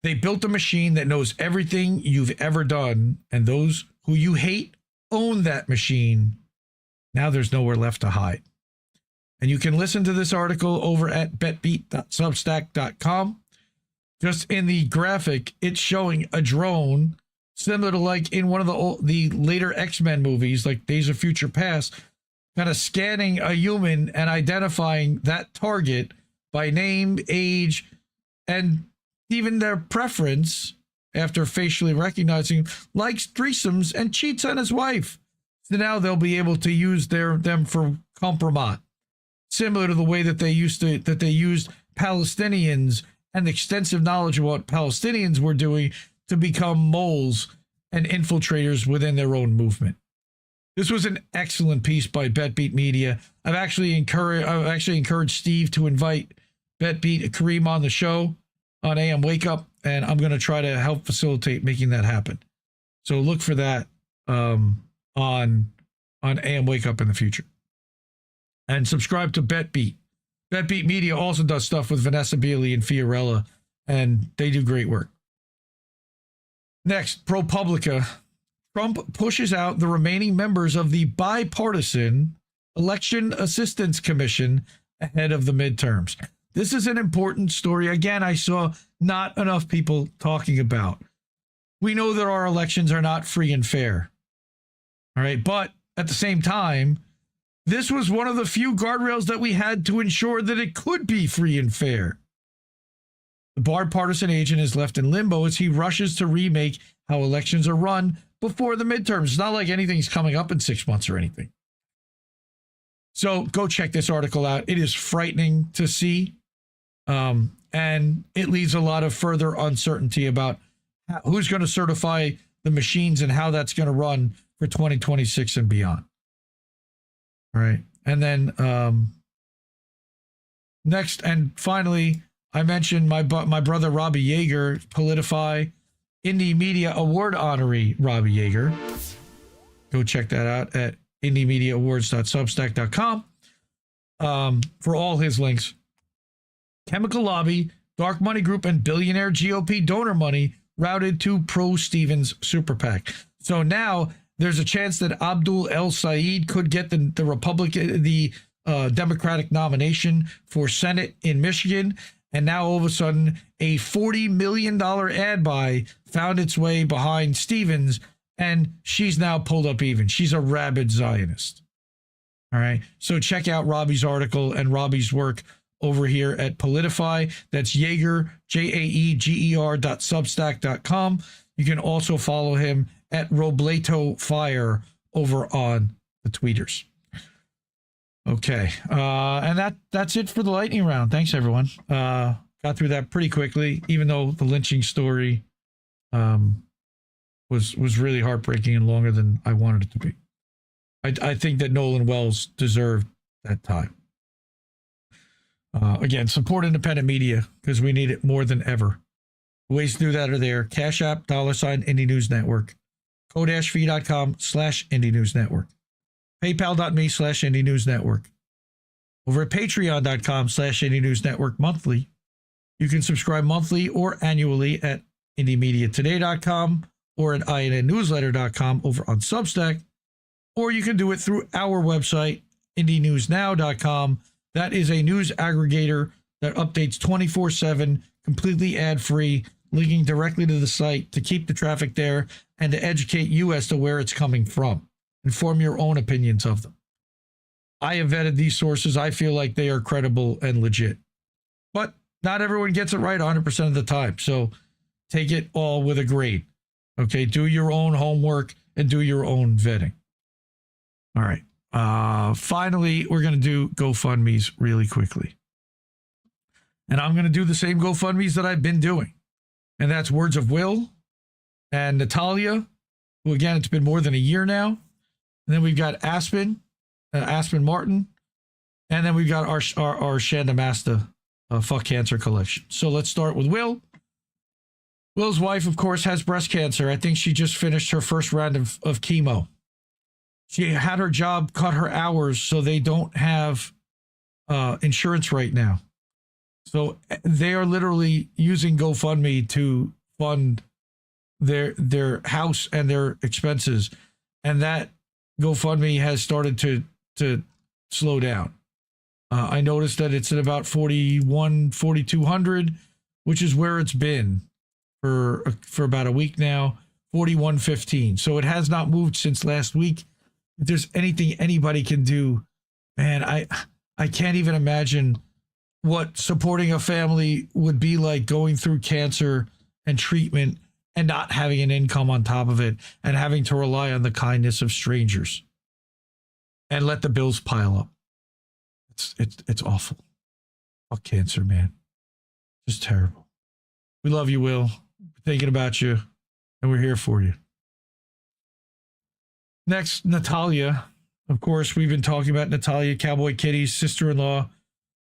They built a machine that knows everything you've ever done, and those who you hate own that machine. Now there's nowhere left to hide. And you can listen to this article over at betbeat.substack.com. Just in the graphic, it's showing a drone similar to like in one of the later X-Men movies, like Days of Future Past, kind of scanning a human and identifying that target by name, age, and even their preference after facially recognizing, likes threesomes and cheats on his wife. So now they'll be able to use them for compromise, similar to the way that they used Palestinians and extensive knowledge of what Palestinians were doing to become moles and infiltrators within their own movement. This was an excellent piece by BetBeat Media. I've actually encouraged Steve to invite BetBeat Kareem on the show on AM Wake Up, and I'm going to try to help facilitate making that happen. So look for that on AM Wake Up in the future. And subscribe to BetBeat. BetBeat Media also does stuff with Vanessa Bealey and Fiorella, and they do great work. Next, ProPublica. Trump pushes out the remaining members of the bipartisan Election Assistance Commission ahead of the midterms. This is an important story. Again, I saw not enough people talking about. We know that our elections are not free and fair. All right. But at the same time, this was one of the few guardrails that we had to ensure that it could be free and fair. The bipartisan agent is left in limbo as he rushes to remake how elections are run before the midterms. It's not like anything's coming up in 6 months or anything. So go check this article out. It is frightening to see. And it leaves a lot of further uncertainty about who's going to certify the machines and how that's going to run for 2026 and beyond. All right. And then next and finally, I mentioned my brother Robbie Yeager, Politify Indie Media Award honoree Robbie Yeager. Go check that out at indiemediaawards.substack.com for all his links. Chemical lobby, dark money group, and billionaire GOP donor money routed to pro-Stevens super PAC. So now there's a chance that Abdul El Sayed could get the Democratic nomination for Senate in Michigan. And now all of a sudden, a $40 million ad buy found its way behind Stevens, and she's now pulled up even. She's a rabid Zionist. All right. So check out Robbie's article and Robbie's work over here at Politify. That's Yeager, JAEGER.substack.com. You can also follow him at Robleto Fire over on the tweeters. Okay. And that's it for the lightning round. Thanks, everyone. Got through that pretty quickly, even though the lynching story was really heartbreaking and longer than I wanted it to be. I think that Nolan Wells deserved that time. Again, support independent media because we need it more than ever. Ways to do that are there. Cash App, $ Indie News Network. Ko-fi.com/Indie News Network. PayPal.me/Indie News Network. Over at Patreon.com/Indie News Network monthly. You can subscribe monthly or annually at IndieMediaToday.com or at INNNewsletter.com over on Substack. Or you can do it through our website, IndieNewsNow.com. That is a news aggregator that updates 24/7, completely ad-free, linking directly to the site to keep the traffic there and to educate you as to where it's coming from. And form your own opinions of them. I have vetted these sources. I feel like they are credible and legit. But not everyone gets it right 100% of the time. So take it all with a grade. Okay, do your own homework and do your own vetting. All right. Finally, we're going to do GoFundMe's really quickly. And I'm going to do the same GoFundMe's that I've been doing. And that's Words of Will and Natalia, who, again, it's been more than a year now. And then we've got Aspen Martin. And then we've got our Shanda Masta Fuck Cancer collection. So let's start with Will. Will's wife, of course, has breast cancer. I think she just finished her first round of chemo. She had her job cut her hours, so they don't have insurance right now. So they are literally using GoFundMe to fund their house and their expenses, and that GoFundMe has started to slow down. I noticed that it's at about 4,200, which is where it's been for about a week now. 4,115. So it has not moved since last week. If there's anything anybody can do, man, I can't even imagine what supporting a family would be like, going through cancer and treatment and not having an income on top of it and having to rely on the kindness of strangers and let the bills pile up. It's awful. Fuck cancer, man. Just terrible. We love you, Will. We're thinking about you, and we're here for you. Next, Natalia. Of course, we've been talking about Natalia, Cowboy Kitty's sister-in-law,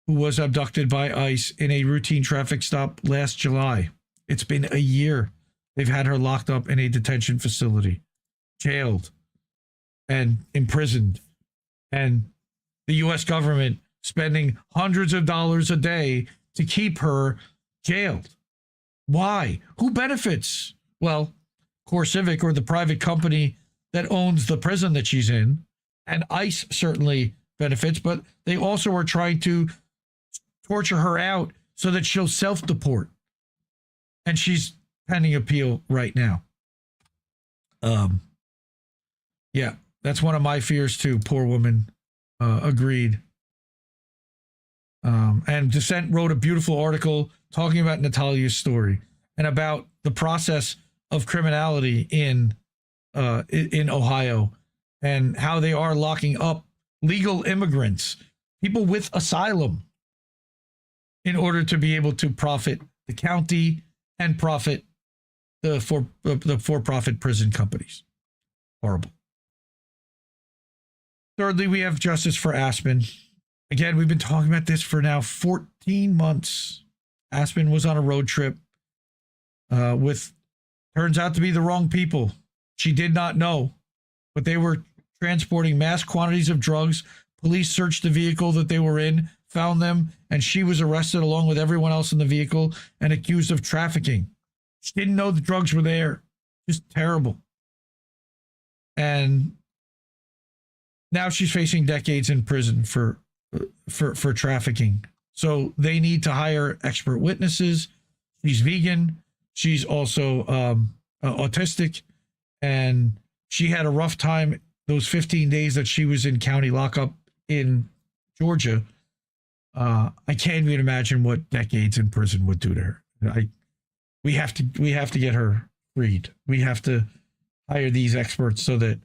who was abducted by ICE in a routine traffic stop last July. It's been a year. They've had her locked up in a detention facility, jailed, and imprisoned. And the U.S. government spending hundreds of dollars a day to keep her jailed. Why? Who benefits? Well, CoreCivic, or the private company that owns the prison that she's in, and ICE certainly benefits, but they also are trying to torture her out so that she'll self-deport. And she's pending appeal right now. Yeah, that's one of my fears too. Poor woman. Agreed. And Dissent wrote a beautiful article talking about Natalia's story and about the process of criminality in Ohio and how they are locking up legal immigrants, people with asylum, in order to be able to profit the county and profit the for-profit prison companies. Horrible. Thirdly, we have justice for Aspen. Again, we've been talking about this for now 14 months. Aspen was on a road trip with, turns out to be the wrong people. She did not know, but they were transporting mass quantities of drugs. Police searched the vehicle that they were in, found them, and she was arrested along with everyone else in the vehicle and accused of trafficking. She didn't know the drugs were there. Just terrible. And now she's facing decades in prison for trafficking. So they need to hire expert witnesses. She's vegan. She's also autistic. And she had a rough time those 15 days that she was in county lockup in Georgia. I can't even imagine what decades in prison would do to her. We have to get her freed. We have to hire these experts so that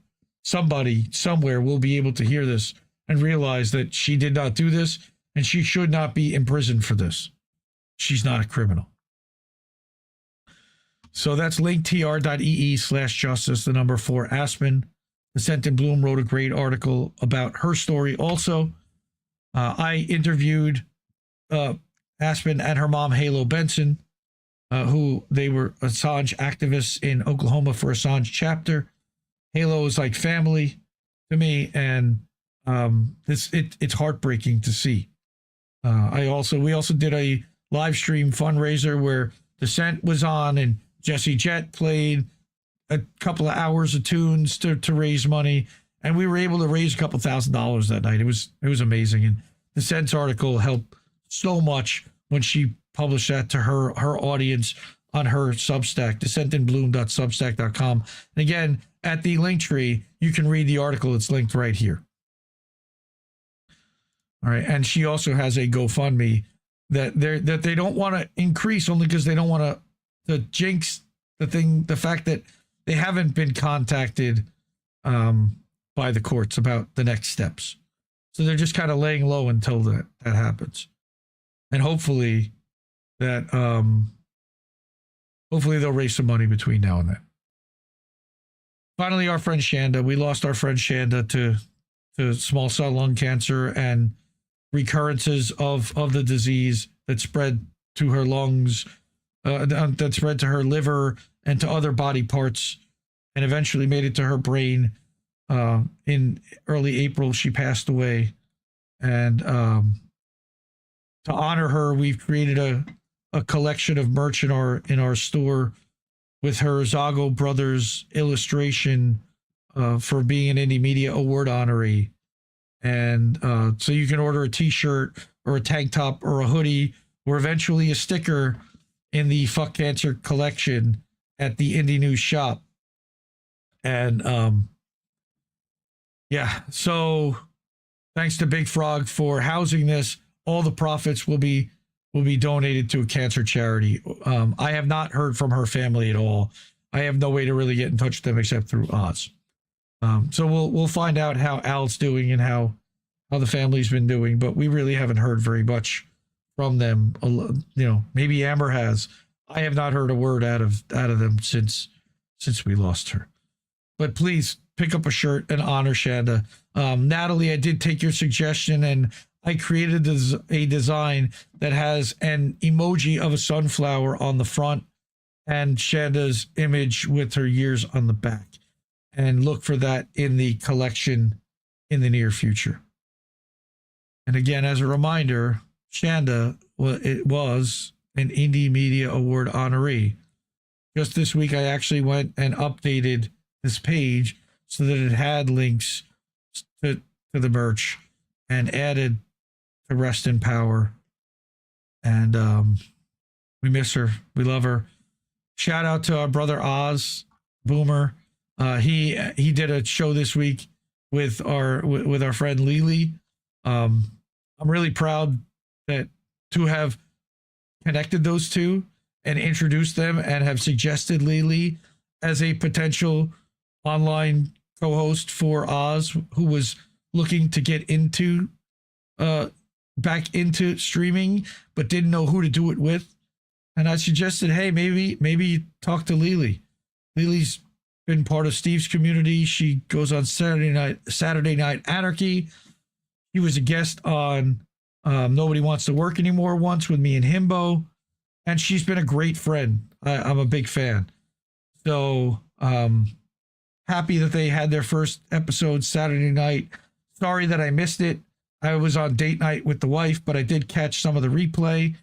somebody somewhere will be able to hear this and realize that she did not do this and she should not be imprisoned for this. She's not a criminal. So that's linktr.ee/justice, the number 4 Aspen. Dissent in Bloom wrote a great article about her story also. I interviewed Aspen and her mom, Halo Benson, who they were Assange activists in Oklahoma for Assange chapter. Halo is like family to me, and it's heartbreaking to see. We also did a live stream fundraiser where Dissent was on and Jesse Jett played a couple of hours of tunes to raise money, and we were able to raise a couple $1,000s that night. It was amazing, and Dissent's article helped so much when she published that to her audience on her Substack, dissentinbloom.substack.com. And again, at the link tree, you can read the article. It's linked right here. All right, and she also has a GoFundMe that they don't want to increase, only because they don't want to jinx the fact that they haven't been contacted by the courts about the next steps. So they're just kind of laying low until that happens. And hopefully they'll raise some money between now and then. Finally, our friend Shanda. We lost our friend Shanda to small cell lung cancer and recurrences of the disease that spread to her lungs, that spread to her liver and to other body parts, and eventually made it to her brain. In early April, she passed away. And to honor her, we've created a collection of merch in our store with her Zago Brothers illustration for being an Indie Media Award honoree. And so you can order a t-shirt or a tank top or a hoodie or eventually a sticker in the Fuck Cancer collection at the Indie News shop. And yeah, so thanks to Big Frog for housing this. All the profits will be donated to a cancer charity. I have not heard from her family at all. I have no way to really get in touch with them except through Oz. So we'll find out how Al's doing and how the family's been doing, but we really haven't heard very much from them. Maybe Amber has. I have not heard a word out of them since we lost her. But please pick up a shirt and honor Shanda. Natalie, I did take your suggestion and I created a design that has an emoji of a sunflower on the front and Shanda's image with her years on the back. And look for that in the collection in the near future. And again, as a reminder, Shanda was an Indie Media Award honoree. Just this week, I actually went and updated this page so that it had links to the merch and added to Rest in Power. And we miss her. We love her. Shout out to our brother Oz, Boomer. He did a show this week with our friend Lily. I'm really proud to have connected those two and introduced them and have suggested Lily as a potential online co-host for Oz, who was looking to get into back into streaming but didn't know who to do it with. And I suggested, hey, maybe talk to Lily. Lily's been part of Steve's community. She goes on Saturday Night Anarchy. He was a guest on Nobody Wants to Work Anymore once with me and Himbo, and she's been a great friend. I'm a big fan. So happy that they had their first episode Saturday night. Sorry that I missed it. I was on date night with the wife, but I did catch some of the replay.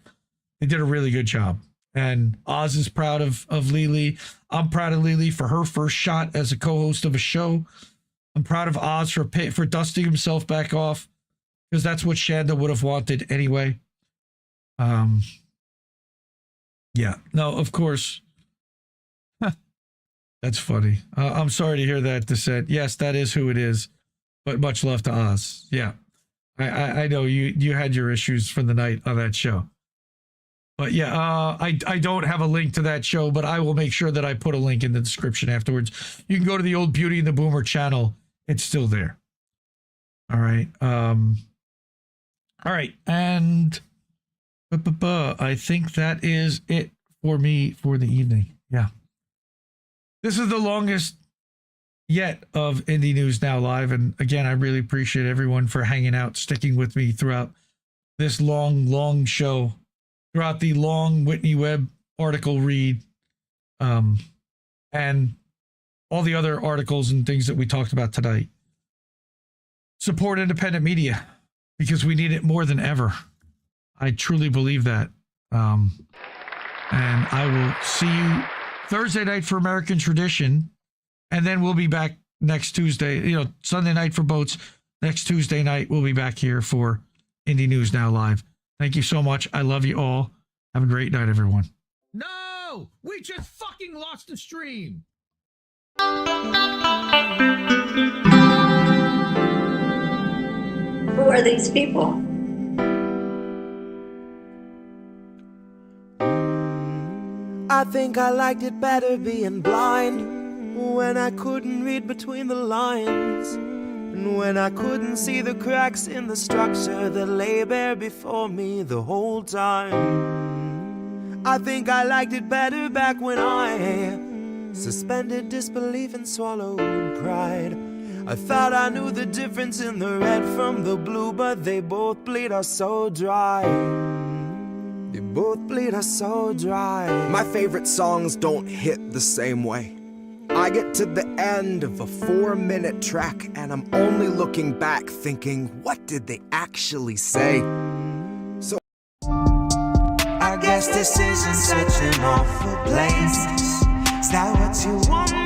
They did a really good job. And Oz is proud of Lily. I'm proud of Lily for her first shot as a co-host of a show. I'm proud of Oz for dusting himself back off, because that's what Shanda would have wanted anyway. Yeah. No, of course. That's funny. I'm sorry to hear that, Dissent. Yes, that is who it is. But much love to Oz. Yeah. I know you had your issues from the night on that show. But yeah, I don't have a link to that show, but I will make sure that I put a link in the description afterwards. You can go to the old Beauty and the Boomer channel. It's still there. All right. All right. And I think that is it for me for the evening. Yeah. This is the longest yet of Indie News Now Live. And again, I really appreciate everyone for hanging out, sticking with me throughout this long show. Throughout the long Whitney Webb article read, and all the other articles and things that we talked about tonight. Support independent media, because we need it more than ever. I truly believe that. And I will see you Thursday night for American Tradition, and then we'll be back next Tuesday. Sunday night for Boats. Next Tuesday night, we'll be back here for Indie News Now Live. Thank you so much. I love you all. Have a great night, everyone. No! We just fucking lost the stream! Who are these people? I think I liked it better being blind, when I couldn't read between the lines, and when I couldn't see the cracks in the structure that lay bare before me the whole time. I think I liked it better back when I suspended disbelief and swallowed pride. I thought I knew the difference in the red from the blue, but they both bleed us so dry. They both bleed us so dry. My favorite songs don't hit the same way. I get to the end of a 4-minute track and I'm only looking back thinking, what did they actually say? So guess this isn't such an awful place. Is that what you want?